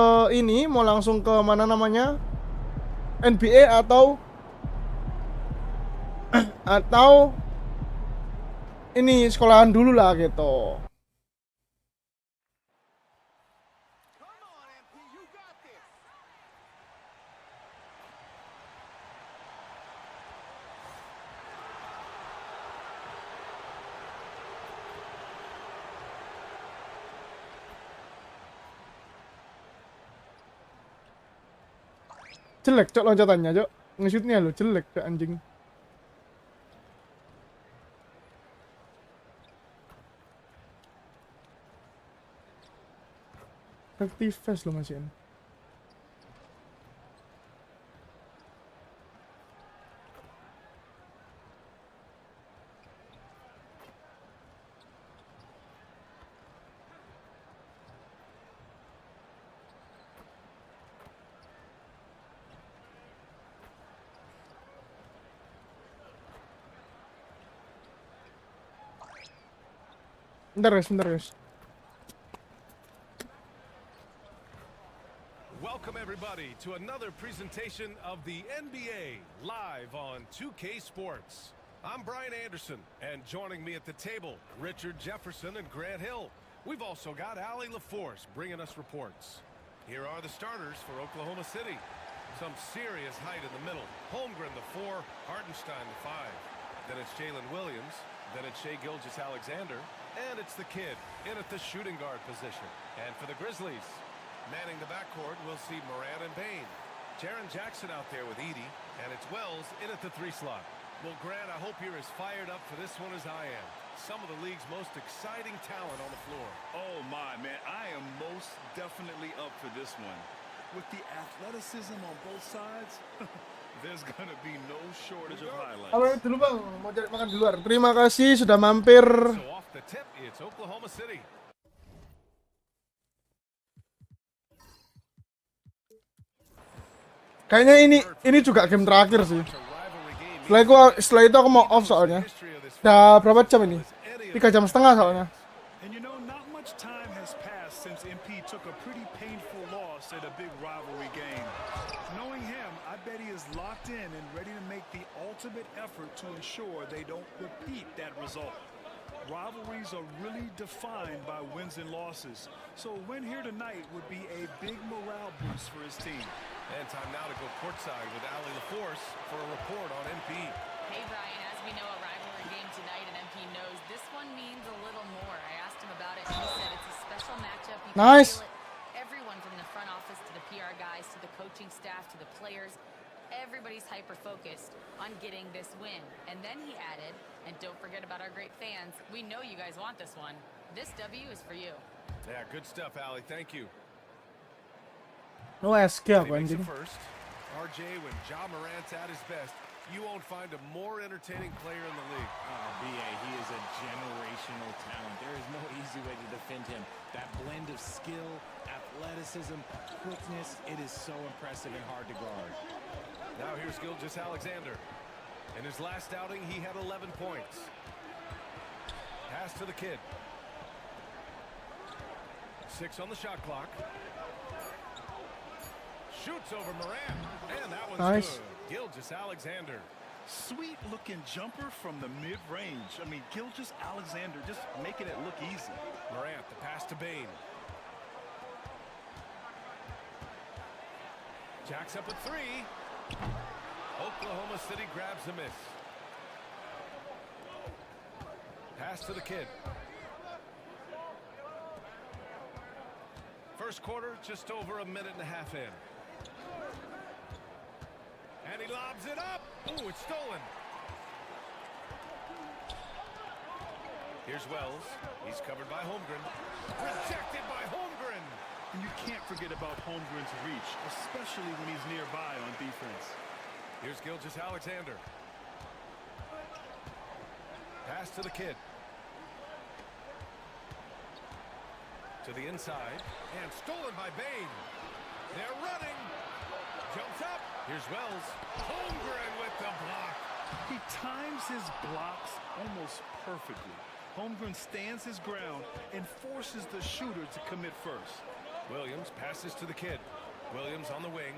mau langsung ke mana namanya NBA atau ini sekolahan dulu lah gitu. Jelek cok loncatannya cok, nge-shootnya lo jelek cok anjing. Active fast lo masih ini. Bentar guys. Welcome everybody to another presentation of the NBA live on 2K Sports. I'm Brian Anderson, and joining me at the table, Richard Jefferson and Grant Hill. We've also got Allie LaForce bringing us reports. Here are the starters for Oklahoma City. Some serious height in the middle. Holmgren the 4, Hartenstein the 5. Then it's Jalen Williams. Then it's Shai Gilgeous-Alexander. And it's the kid in at the shooting guard position. And for the Grizzlies, manning the backcourt, we'll see Morant and Bane. Jaren Jackson out there with Edey. And it's Wells in at the 3 slot. Well, Grant, I hope you're as fired up for this one as I am. Some of the league's most exciting talent on the floor. Oh, my, man. I am most definitely up for this one. With the athleticism on both sides, there's gonna be no shortage of highlights. Halo dulu bang, mau cari makan di luar. Terima kasih sudah mampir. So off the tip, it's Oklahoma City. Kayaknya ini juga game terakhir sih. Setelah itu aku mau off soalnya. Udah berapa jam ini? 3,5 jam soalnya. And you know, not much time has passed since MP took a pretty painful loss at a big rivalry game. Knowing him, I bet he is locked in and ready to make the ultimate effort to ensure they don't repeat that result. Rivalries are really defined by wins and losses, so a win here tonight would be a big morale boost for his team. And time now to go courtside with Allie LaForce for a report on MP. Hey, Brian, as we know, a rivalry game tonight, and MP knows this one means a little more. I asked him about it, and he said it's a special matchup. You can Nice. feel it. Everyone from the front office to the PR guys to the coaching staff to the players, everybody's hyper-focused on getting this win. And then he added, and don't forget about our great fans, we know you guys want this one. This W is for you. Yeah, good stuff, Allie. Thank you. No SK aku Makes anjing. it first. RJ, when Ja Morant's at his best, you won't find a more entertaining player in the league. BA, he is a generational talent. There is no easy way to defend him. That blend of skill, athleticism, quickness, it is so impressive and hard to guard. Now here's Gilgeous-Alexander. In his last outing, he had 11 points. Pass to the kid. 6 on the shot clock. Shoots over Morant, and that one's Nice. good. Gilgeous-Alexander. Sweet looking jumper from the mid-range. I mean, Gilgeous-Alexander just making it look easy. Morant, the pass to Bane. Jacks up at 3. Oklahoma City grabs a miss. Pass to the kid. First quarter, just over a minute and a half in. And he lobs it up. Ooh, it's stolen. Here's Wells. He's covered by Holmgren. Rejected by Holmgren. And you can't forget about Holmgren's reach, especially when he's nearby on defense. Here's Gilgeous-Alexander. Pass to the kid. To the inside. And stolen by Bane. They're running. Jumps up. Here's Wells. Holmgren with the block. He times his blocks almost perfectly. Holmgren stands his ground and forces the shooter to commit first. Williams passes to the kid. Williams on the wing.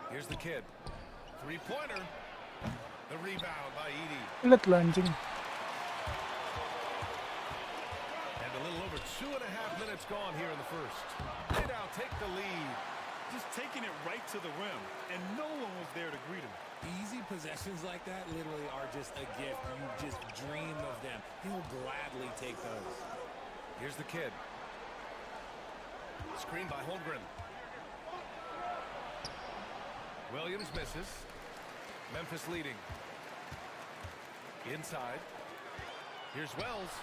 Here's the kid. Three-pointer. The rebound by Edey. Lihat lo anjing. And a little over 2.5 minutes gone here in the first. They now take the lead. Just taking it right to the rim, and no one was there to greet him. Easy possessions like that literally are just a gift. You just dream of them. He'll gladly take those. Here's the kid. Screen by Holmgren. Williams misses. Memphis leading. Inside. Here's Wells.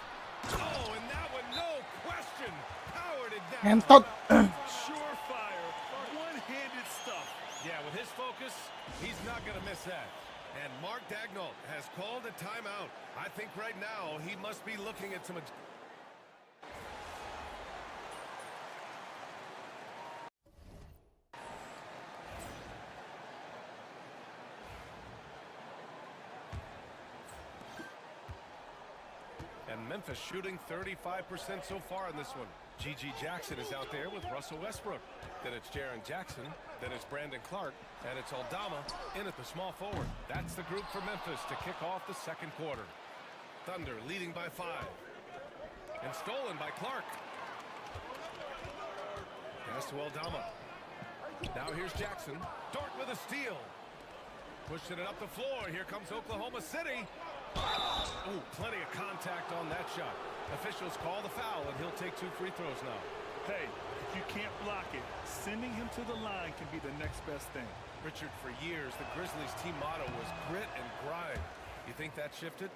Oh, and that one, no question. Powered it down. Ngentot. Surefire, one-handed stuff. Yeah, with his focus, he's not going to miss that. And Mark Daigneault has called a timeout. I think right now he must be looking at some... And Memphis shooting 35% so far in this one. G.G. Jackson is out there with Russell Westbrook. Then it's Jaren Jackson. Then it's Brandon Clark. And it's Aldama in at the small forward. That's the group for Memphis to kick off the second quarter. Thunder leading by 5. And stolen by Clark. Pass to Aldama. Now here's Jackson. Dort with a steal. Pushing it up the floor. Here comes Oklahoma City. Oh, plenty of contact on that shot. Officials call the foul, and he'll take 2 free throws now. Hey, if you can't block it, sending him to the line can be the next best thing. Richard, for years, the Grizzlies' team motto was grit and grind. You think that shifted?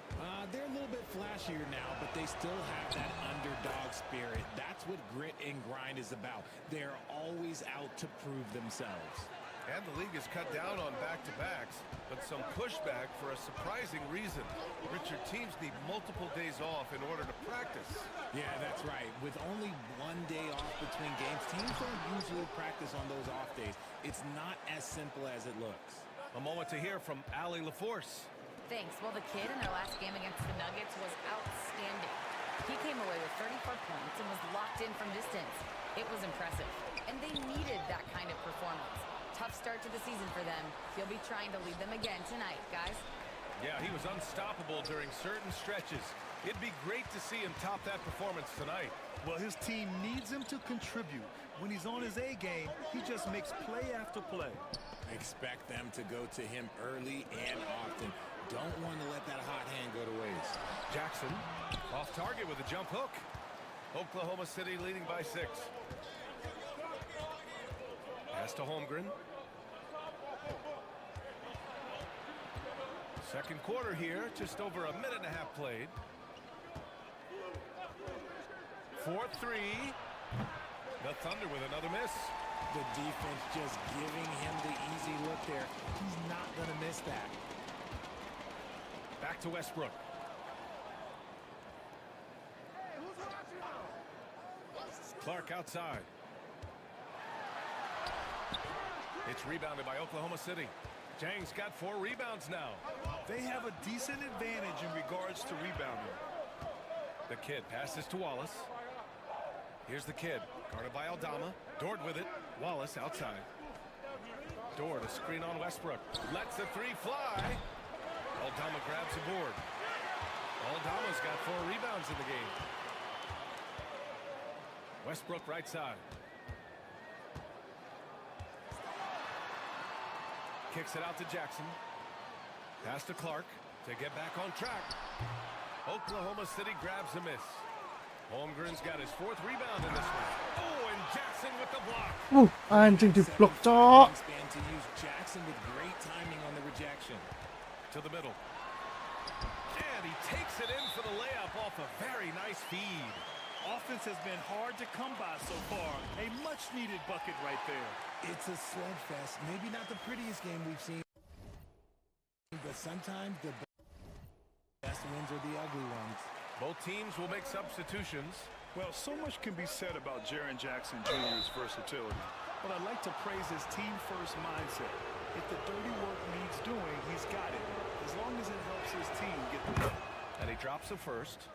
They're a little bit flashier now, but they still have that underdog spirit. That's what grit and grind is about. They're always out to prove themselves. And the league has cut down on back-to-backs, but some pushback for a surprising reason. Richard, teams need multiple days off in order to practice. Yeah, that's right. With only 1 day off between games, teams don't usually practice on those off days. It's not as simple as it looks. A moment to hear from Allie LaForce. Thanks. Well, the kid in their last game against the Nuggets was outstanding. He came away with 34 points and was locked in from distance. It was impressive. And they needed that kind of performance. Tough start to the season for them. He'll be trying to lead them again tonight, guys. Yeah, he was unstoppable during certain stretches. It'd be great to see him top that performance tonight. Well, his team needs him to contribute. When he's on his A game, he just makes play after play. Expect them to go to him early and often. Don't want to let that hot hand go to waste. Jackson off target with a jump hook. Oklahoma City leading by 6. Pass to Holmgren. Second quarter here, just over a minute and a half played. 4-3. The Thunder with another miss. The defense just giving him the easy look there. He's not going to miss that. Back to Westbrook. Clark outside. It's rebounded by Oklahoma City. Jang's got 4 rebounds now. They have a decent advantage in regards to rebounding. The kid passes to Wallace. Here's the kid, guarded by Aldama. Dort with it. Wallace outside. Dort, a screen on Westbrook. Lets the 3 fly. Aldama grabs the board. Aldama's got 4 rebounds in the game. Westbrook right side. Kicks it out to Jackson. Pass to Clark to get back on track. Oklahoma City grabs a miss. Holmgren's got his 4th rebound in this one. Oh, and Jackson with the block. Anjing diblok, cok. To use Jackson with great timing on the rejection. To the middle. And he takes it in for the layup off a very nice feed. Offense has been hard to come by so far. A much-needed bucket right there. It's a slugfest. Maybe not the prettiest game we've seen, but sometimes the best wins are the ugly ones. Both teams will make substitutions. Well, so much can be said about Jaren Jackson Jr.'s versatility, but I'd like to praise his team-first mindset. If the dirty work needs doing, he's got it, as long as it helps his team get the win. And he drops the first.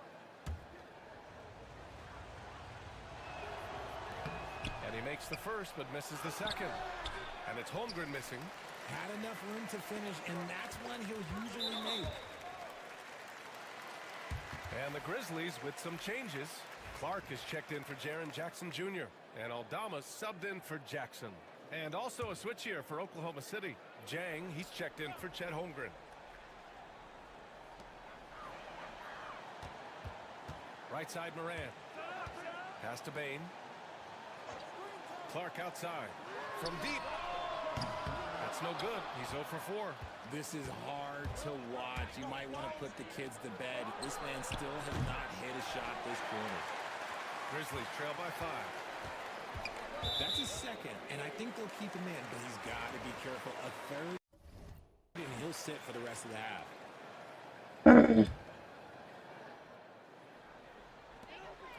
And he makes the first, but misses the second. And it's Holmgren missing. Had enough room to finish, and that's one he'll usually make. And the Grizzlies with some changes. Clark is checked in for Jaren Jackson Jr. And Aldama subbed in for Jackson. And also a switch here for Oklahoma City. Jang, he's checked in for Chet Holmgren. Right side Moran. Pass to Bain. Clark outside. From deep. That's no good. He's 0 for 4. This is hard to watch. You might want to put the kids to bed. This man still has not hit a shot this quarter. Grizzlies trail by 5. That's his second, and I think they'll keep him in, but he's got to be careful. A third, and he'll sit for the rest of the half.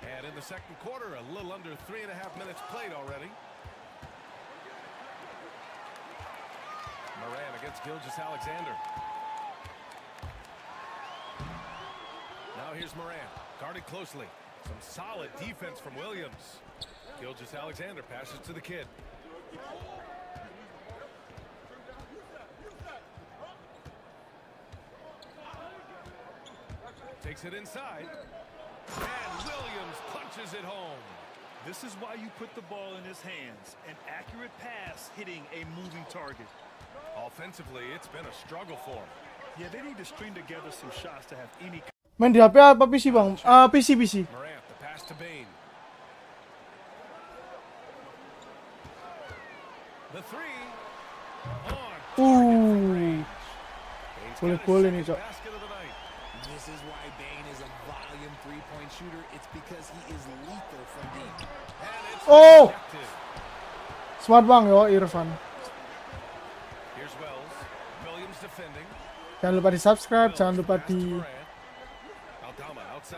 And in the second quarter, a little under 3.5 minutes played already. Moran against Gilgeous-Alexander. Now here's Moran. Guarded closely. Some solid defense from Williams. Gilgeous-Alexander passes to the kid. Takes it inside. And Williams punches it home. This is why you put the ball in his hands. An accurate pass hitting a moving target. Offensively, it's been a struggle for him. Yeah, they need to string together some shots to have any... Main di HP apa PC bang? PC. Morant, the pass to Bain. The three. On. Boleh ini cok. This is why Bain is a volume three-point shooter. It's because he is lethal from deep. Oh! Smart bang yo Irfan. Here's Wells. Williams defending. Jangan lupa di subscribe, jangan lupa di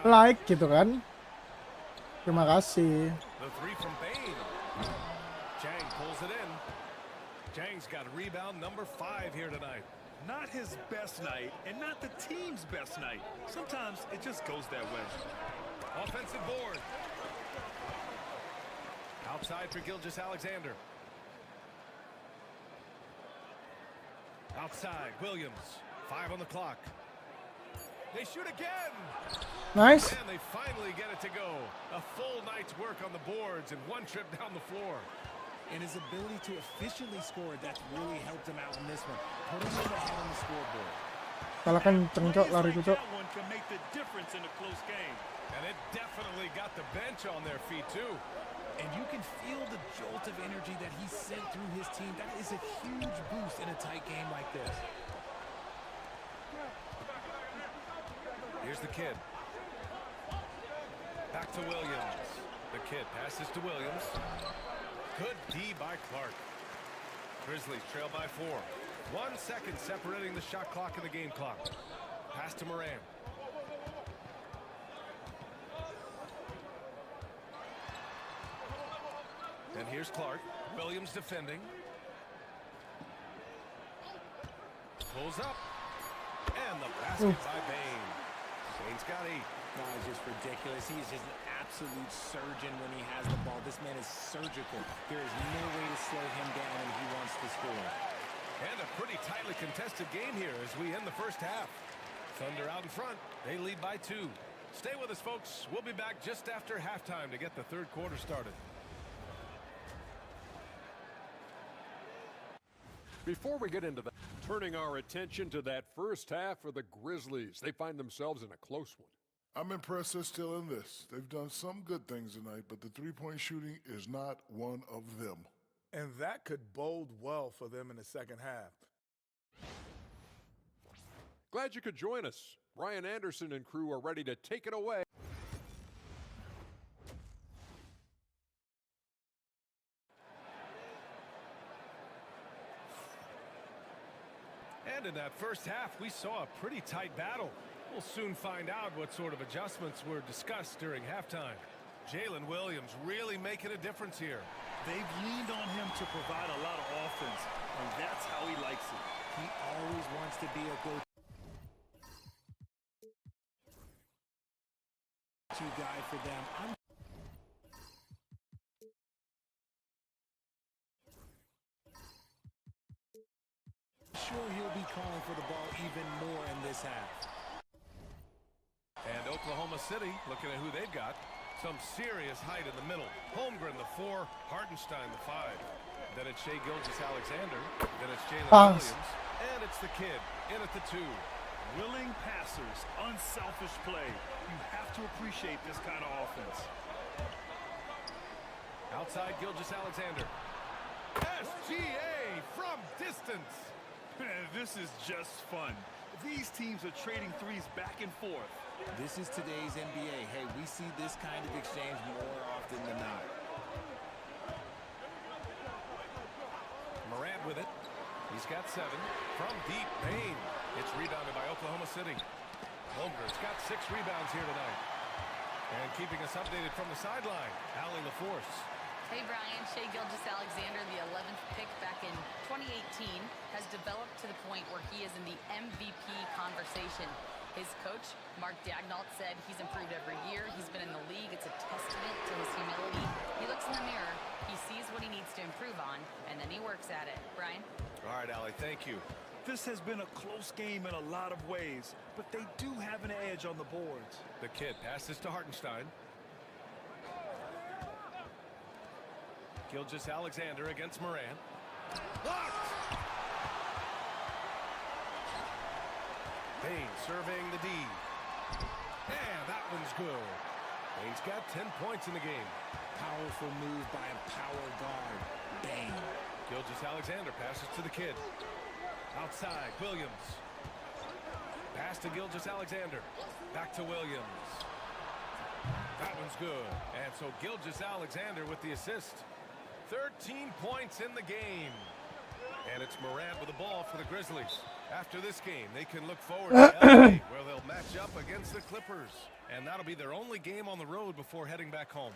like gitu kan. Terima kasih. The three from Bain. Chang pulls it in. Chang's got rebound number 5 here tonight. Not his best night, and not the team's best night. Sometimes it just goes that way. Offensive board. Outside for Gilgeous-Alexander. Outside, Williams. 5 on the clock. They shoot again. Nice. And they finally get it to go. A full night's work on the boards and one trip down the floor. And his ability to efficiently score, that's really helped him out in this one. Putting him ahead on the scoreboard. Kalah kenceng cok, lari ku cok. That one can make the difference in a close game. And it definitely got the bench on their feet too. And you can feel the jolt of energy that he sent through his team. That is a huge boost in a tight game like this. Here's the kid. Back to Williams. The kid passes to Williams. Good D by Clark. Grizzlies trail by 4. 1 second separating the shot clock and the game clock. Pass to Morant. And here's Clark. Williams defending. Pulls up. And the basket by Bain. Bain's got 8. No, it's just ridiculous. He is just an absolute surgeon when he has the ball. This man is surgical. There is no way to slow him down when he wants to score. And a pretty tightly contested game here as we end the first half. Thunder out in front. They lead by 2. Stay with us, folks. We'll be back just after halftime to get the third quarter started. Before we get into that, turning our attention to that first half for the Grizzlies. They find themselves in a close one. I'm impressed they're still in this. They've done some good things tonight, but the three-point shooting is not one of them. And that could bode well for them in the second half. Glad you could join us. Ryan Anderson and crew are ready to take it away. And in that first half, we saw a pretty tight battle. We'll soon find out what sort of adjustments were discussed during halftime. Jalen Williams really making a difference here. They've leaned on him to provide a lot of offense, and that's how he likes it. He always wants to be a go-to guy for them. I'm sure he'll be calling for the ball even more in this half. And Oklahoma City, looking at who they've got, some serious height in the middle. Holmgren, the 4, Hartenstein, the 5. Then it's Shai Gilgeous-Alexander. Then it's Jalen Williams. And it's the kid, in at the 2. Willing passers, unselfish play. You have to appreciate this kind of offense. Outside Gilgeous-Alexander. SGA from distance. This is just fun. These teams are trading threes back and forth. This is today's NBA. Hey, we see this kind of exchange more often than not. Morant with it. He's got 7. From deep, Bain. It's rebounded by Oklahoma City. Holmgren's got 6 rebounds here tonight. And keeping us updated from the sideline, Allie LaForce. Hey, Brian. Shai Gilgeous-Alexander, the 11th pick back in 2018, has developed to the point where he is in the MVP conversation. His coach, Mark Daignault, said he's improved every year. He's been in the league. It's a testament to his humility. He looks in the mirror, he sees what he needs to improve on, and then he works at it. Brian? All right, Allie, thank you. This has been a close game in a lot of ways, but they do have an edge on the boards. The kid passes to Hartenstein. Gilgeous-Alexander against Morant. Blocked! Payne surveying the D. And that one's good. Payne's got 10 points in the game. Powerful move by a power guard. Bang. Gilgeous-Alexander passes to the kid. Outside, Williams. Pass to Gilgeous-Alexander. Back to Williams. That one's good. And so Gilgeous-Alexander with the assist. 13 points in the game. And it's Morant with the ball for the Grizzlies. After this game, they can look forward to LA, where they'll match up against the Clippers. And that'll be their only game on the road before heading back home.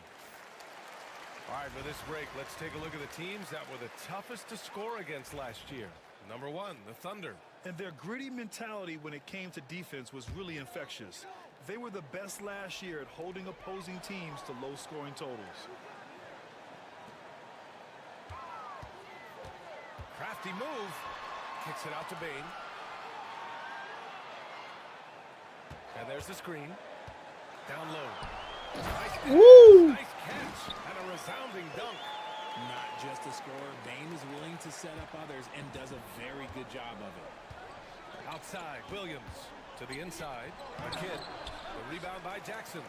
All right, for this break, let's take a look at the teams that were the toughest to score against last year. Number 1, the Thunder. And their gritty mentality when it came to defense was really infectious. They were the best last year at holding opposing teams to low-scoring totals. Crafty move. Kicks it out to Bane. And there's the screen. Down low. Nice catch. And a resounding dunk. Not just a scorer, Bane is willing to set up others and does a very good job of it. Outside, Williams to the inside. The kid. The rebound by Jackson.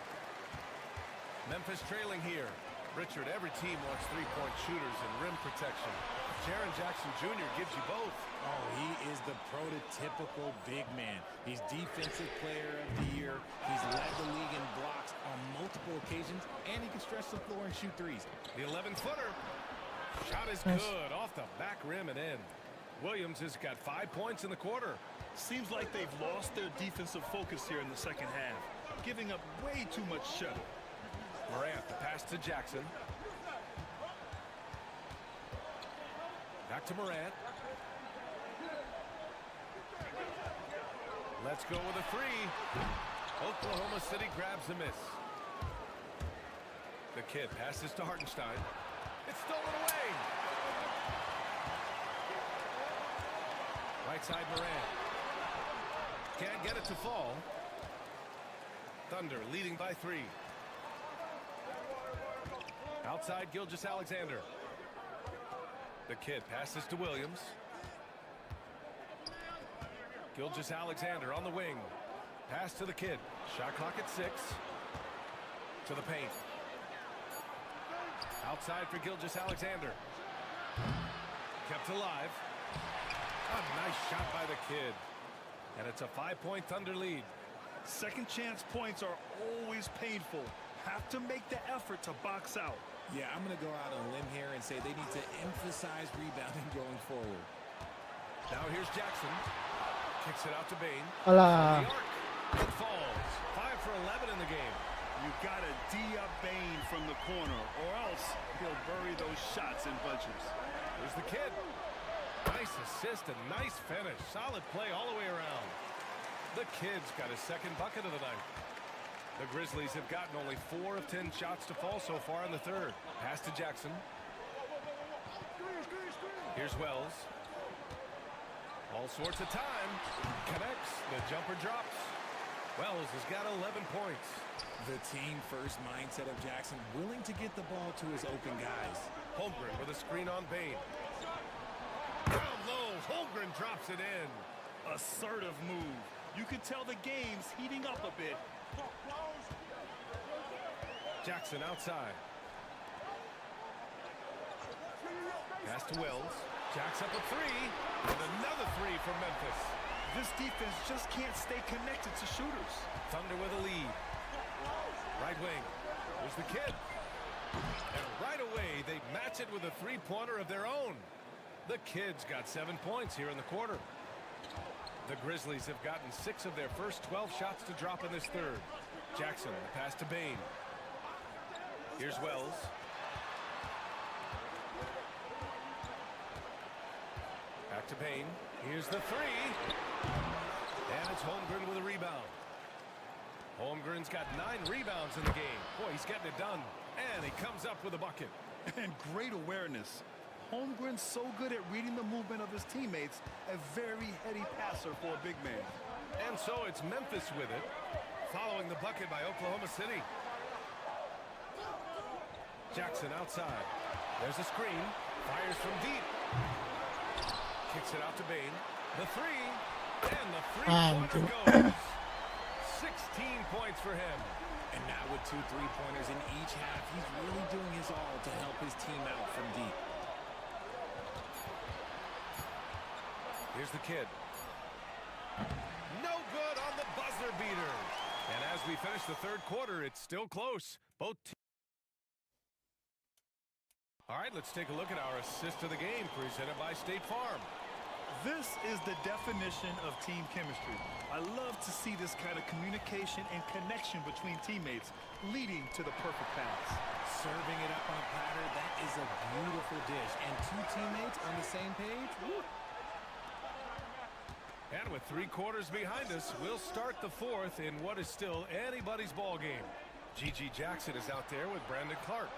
Memphis trailing here. Richard, every team wants three-point shooters and rim protection. Jaren Jackson Jr. gives you both. Oh, he is the prototypical big man. He's Defensive Player of the Year. He's led the league in blocks on multiple occasions, and he can stretch the floor and shoot threes. The 11-footer. Shot is good off the back rim and in. Williams has got 5 points in the quarter. Seems like they've lost their defensive focus here in the second half, giving up way too much shuttle. Morant, the pass to Jackson. Back to Morant. Let's go with a three. Oklahoma City grabs the miss. The kid passes to Hartenstein. It's stolen away. Right side Morant. Can't get it to fall. Thunder leading by 3. Outside Gilgeous-Alexander. The kid passes to Williams. Gilgeous-Alexander on the wing. Pass to the kid. Shot clock at 6. To the paint. Outside for Gilgeous-Alexander. Kept alive. A nice shot by the kid. And it's a 5-point Thunder lead. Second chance points are always painful. Have to make the effort to box out. Yeah, I'm going to go out on a limb here and say they need to emphasize rebounding going forward. Now here's Jackson. Kicks it out to Bane. Alah. It falls. 5 for 11 in the game. You got to D up Bane from the corner, or else he'll bury those shots in bunches. There's the kid. Nice assist and nice finish. Solid play all the way around. The kid's got his second bucket of the night. The Grizzlies have gotten only 4 of 10 shots to fall so far in the third. Pass to Jackson. Here's Wells. All sorts of time. Connects. The jumper drops. Wells has got 11 points. The team-first mindset of Jackson, willing to get the ball to his open guys. Holmgren with a screen on Bane. Down low. Holmgren drops it in. Assertive move. You can tell the game's heating up a bit. Jackson outside. Pass to Wells. Jacks up a 3. And another 3 for Memphis. This defense just can't stay connected to shooters. Thunder with a lead. Right wing. There's the kid. And right away, they match it with a three-pointer of their own. The kid's got 7 points here in the quarter. The Grizzlies have gotten 6 of their first 12 shots to drop in this third. Jackson, the pass to Bane. Here's Wells. Back to Bane. Here's the 3. And it's Holmgren with a rebound. Holmgren's got 9 rebounds in the game. Boy, he's getting it done. And he comes up with a bucket. And great awareness. Holmgren's so good at reading the movement of his teammates. A very heady passer for a big man. And so it's Memphis with it, following the bucket by Oklahoma City. Jackson outside. There's a screen. Fires from deep. Kicks it out to Bane. The three. And the three-pointer goes. 16 points for him. And now with 2 3-pointers in each half, he's really doing his all to help his team out from deep. Here's the kid. No good on the buzzer beater. And as we finish the third quarter, it's still close. Both teams. All right, let's take a look at our assist of the game presented by State Farm. This is the definition of team chemistry. I love to see this kind of communication and connection between teammates leading to the perfect pass. Serving it up on a platter, that is a beautiful dish. And 2 teammates on the same page. Woo. And with 3 quarters behind us, we'll start the fourth in what is still anybody's ball game. G.G. Jackson is out there with Brandon Clark.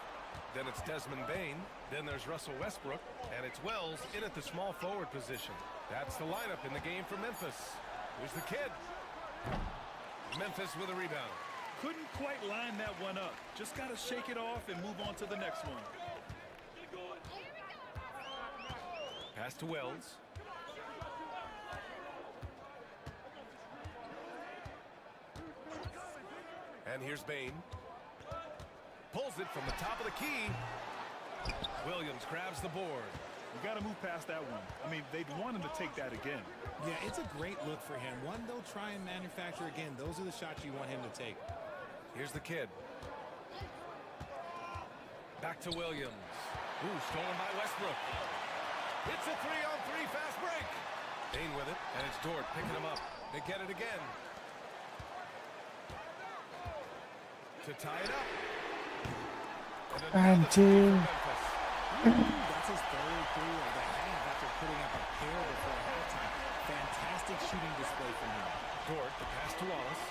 Then it's Desmond Bane. Then there's Russell Westbrook. And it's Wells in at the small forward position. That's the lineup in the game for Memphis. Here's the kid. Memphis with a rebound. Couldn't quite line that one up. Just got to shake it off and move on to the next one. Pass to Wells. And here's Bane. Pulls it from the top of the key. Williams grabs the board. You got to move past that one. I mean, they'd want him to take that again. Yeah, it's a great look for him. One they'll try and manufacture again. Those are the shots you want him to take. Here's the kid. Back to Williams. Ooh, stolen by Westbrook. It's a 3-on-3 fast break. Bane with it, and it's Dort picking him up. They get it again. To tie it up. And two. That's his third 3 of the half after putting up a pair before halftime. Fantastic shooting display from him. Dort, the pass to Wallace.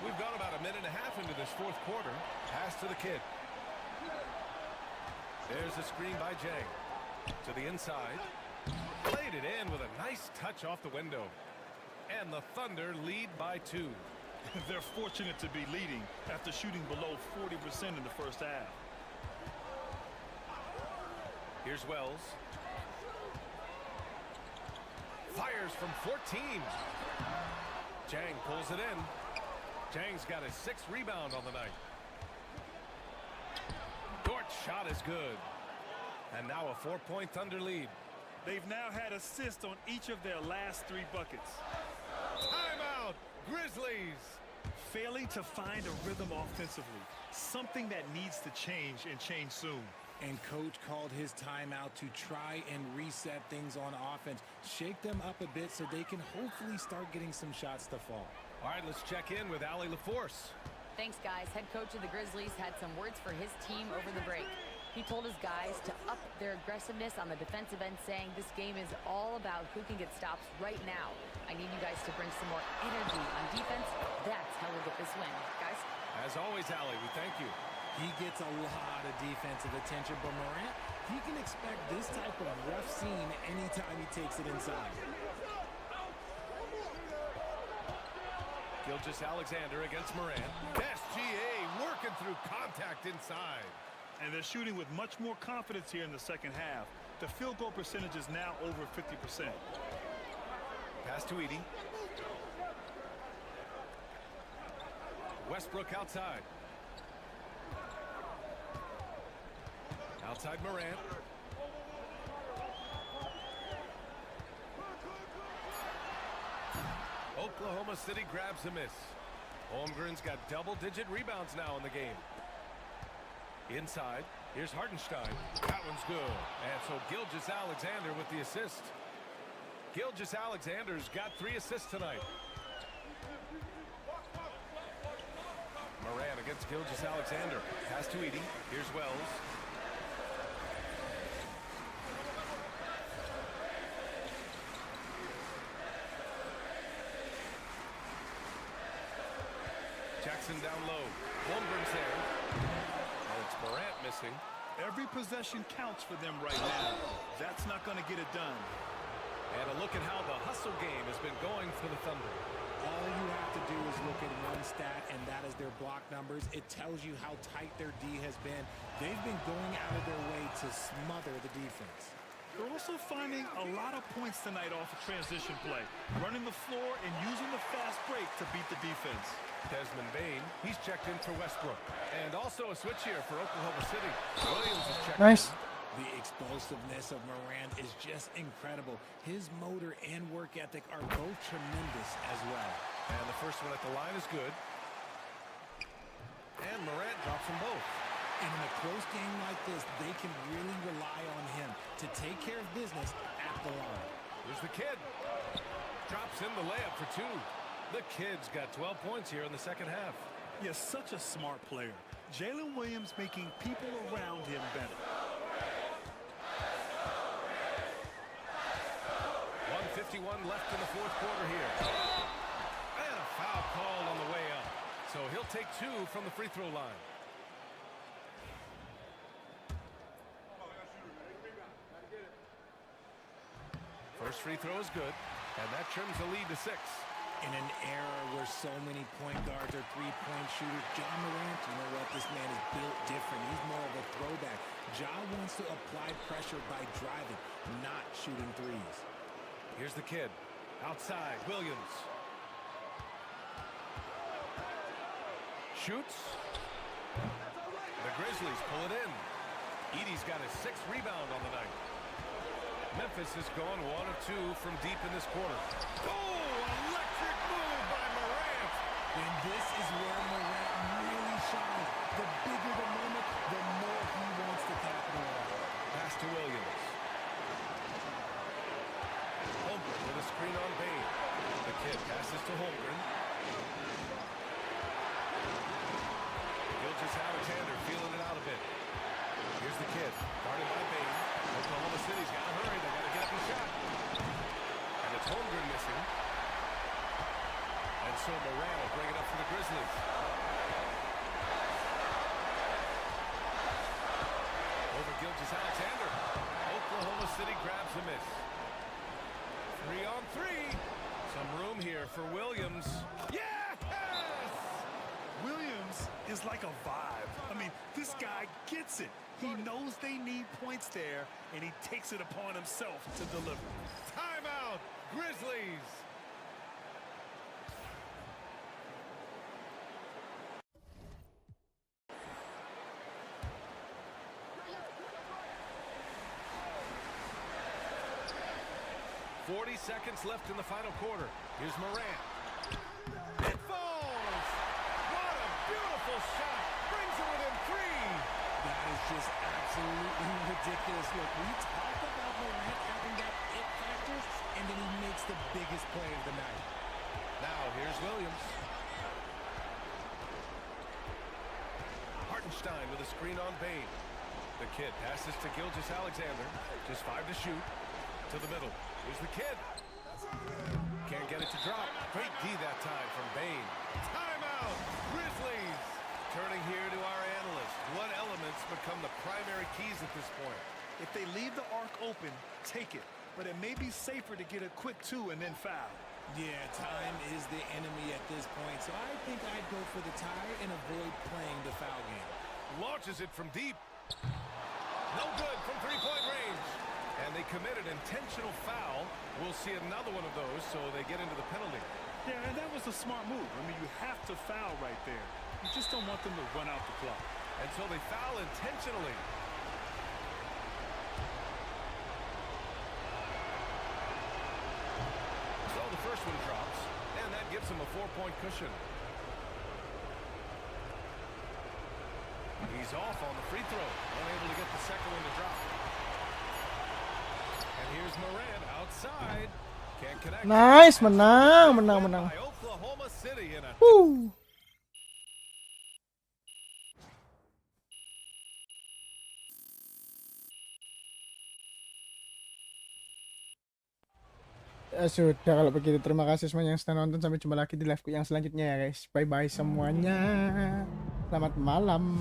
We've gone about a minute and a half into this fourth quarter. Pass to the kid. There's a screen by Jang. To the inside. Played it in with a nice touch off the window. And the Thunder lead by 2. They're fortunate to be leading after shooting below 40% in the first half. Here's Wells. Fires from 14. Jang pulls it in. Jang's got his 6th rebound on the night. Dort's shot is good. And now a 4-point Thunder lead. They've now had assists on each of their last 3 buckets. Timeout, Grizzlies. Failing to find a rhythm offensively. Something that needs to change and change soon. And coach called his timeout to try and reset things on offense. Shake them up a bit so they can hopefully start getting some shots to fall. All right, let's check in with Allie LaForce. Thanks, guys. Head coach of the Grizzlies had some words for his team over the break. He told his guys to up their aggressiveness on the defensive end, saying this game is all about who can get stops right now. I need you guys to bring some more energy on defense. That's how we'll get this win. Guys? As always, Allie, we thank you. He gets a lot of defensive attention, but Morant, he can expect this type of rough scene anytime he takes it inside. Gilgeous-Alexander against Morant. SGA working through contact inside. And they're shooting with much more confidence here in the second half. The field goal percentage is now over 50%. Pass to Edey. Westbrook outside. Outside Morant. Oklahoma City grabs a miss. Holmgren's got double-digit rebounds now in the game. Inside, here's Hartenstein. That one's good. And so Gilgeous-Alexander with the assist. Gilgeous-Alexander's got 3 assists tonight. Morant against Gilgeous-Alexander. Pass to Edey. Here's Wells. Jackson down low. Holmgren's there. And it's Morant missing. Every possession counts for them right now. That's not going to get it done. And a look at how the hustle game has been going for the Thunder. All you have to do is look at one stat, and that is their block numbers. It tells you how tight their D has been. They've been going out of their way to smother the defense. They're also finding a lot of points tonight off of transition play, running the floor and using the fast break to beat the defense. Desmond Bane, he's checked in for Westbrook. And also a switch here for Oklahoma City. Williams is checked Nice. in. The explosiveness of Morant is just incredible. His motor and work ethic are both tremendous as well. And the first one at the line is good. And Morant drops them both. And in a close game like this, they can really rely on him to take care of business at the line. Here's the kid. Drops in the layup for two. The kid's got 12 points here in the second half. He's such a smart player. Jalen Williams making people around him better. 1:51 left in the fourth quarter here. And a foul called on the way up. So he'll take two from the free throw line. First free throw is good, and that trims the lead to 6. In an era where so many point guards are three-point shooters, Ja Morant, you know what? This man is built different. He's more of a throwback. Ja wants to apply pressure by driving, not shooting threes. Here's the kid. Outside, Williams. Shoots. The Grizzlies pull it in. Edey's got his 6th rebound on the night. Memphis has gone 1 of 2 from deep in this quarter. Oh, electric move by Morant. And this is where Morant really shines. The bigger the moment, the more he wants to capitalize. Pass to Williams. Holmgren with a screen on Bane. The kid passes to Holmgren. Gilgeous-Alexander feeling it out a bit. Here's the kid, guarded by Bane. Oklahoma City's got to hurry. They got to get up and shot. And it's Holmgren missing. And so Morant will bring it up for the Grizzlies. Over Gilgeous-Alexander. Oklahoma City grabs the miss. 3 on 3. Some room here for Williams. Yes! Williams is like a vibe. I mean, this guy gets it. He knows they need points there, and he takes it upon himself to deliver. Timeout, Grizzlies. .40 seconds left in the final quarter. Here's Morant. It falls! What a beautiful shot! Brings it within 3. That is just absolutely ridiculous. Look, we talk about Morant having that it factor, and then he makes the biggest play of the night. Now, here's Williams. Hartenstein with a screen on Bane. The kid passes to Gilgeous-Alexander. Just 5 to shoot. To the middle. Here's the kid. Can't get it to drop. Great D that time from Bane. Timeout, Grizzlies. Turning here to our analyst. What elements become the primary keys at this point? If they leave the arc open, take it. But it may be safer to get a quick 2 and then foul. Yeah, time is the enemy at this point, so I think I'd go for the tie and avoid playing the foul game. Launches it from deep. No good from three-point range. And they committed intentional foul. We'll see another one of those, so they get into the penalty. Yeah, and that was a smart move. I mean, you have to foul right there. You just don't want them to run out the clock. And so they foul intentionally. So the first one drops, and that gives them a 4-point cushion. He's off on the free throw, unable to get the second one to drop. And here's Morant outside. Can't connect. Nice, menang. By Oklahoma City in a Woo. Sudah kalau begitu, terima kasih semuanya yang sudah nonton. Sampai jumpa lagi di live yang selanjutnya ya guys. Bye bye semuanya, selamat malam.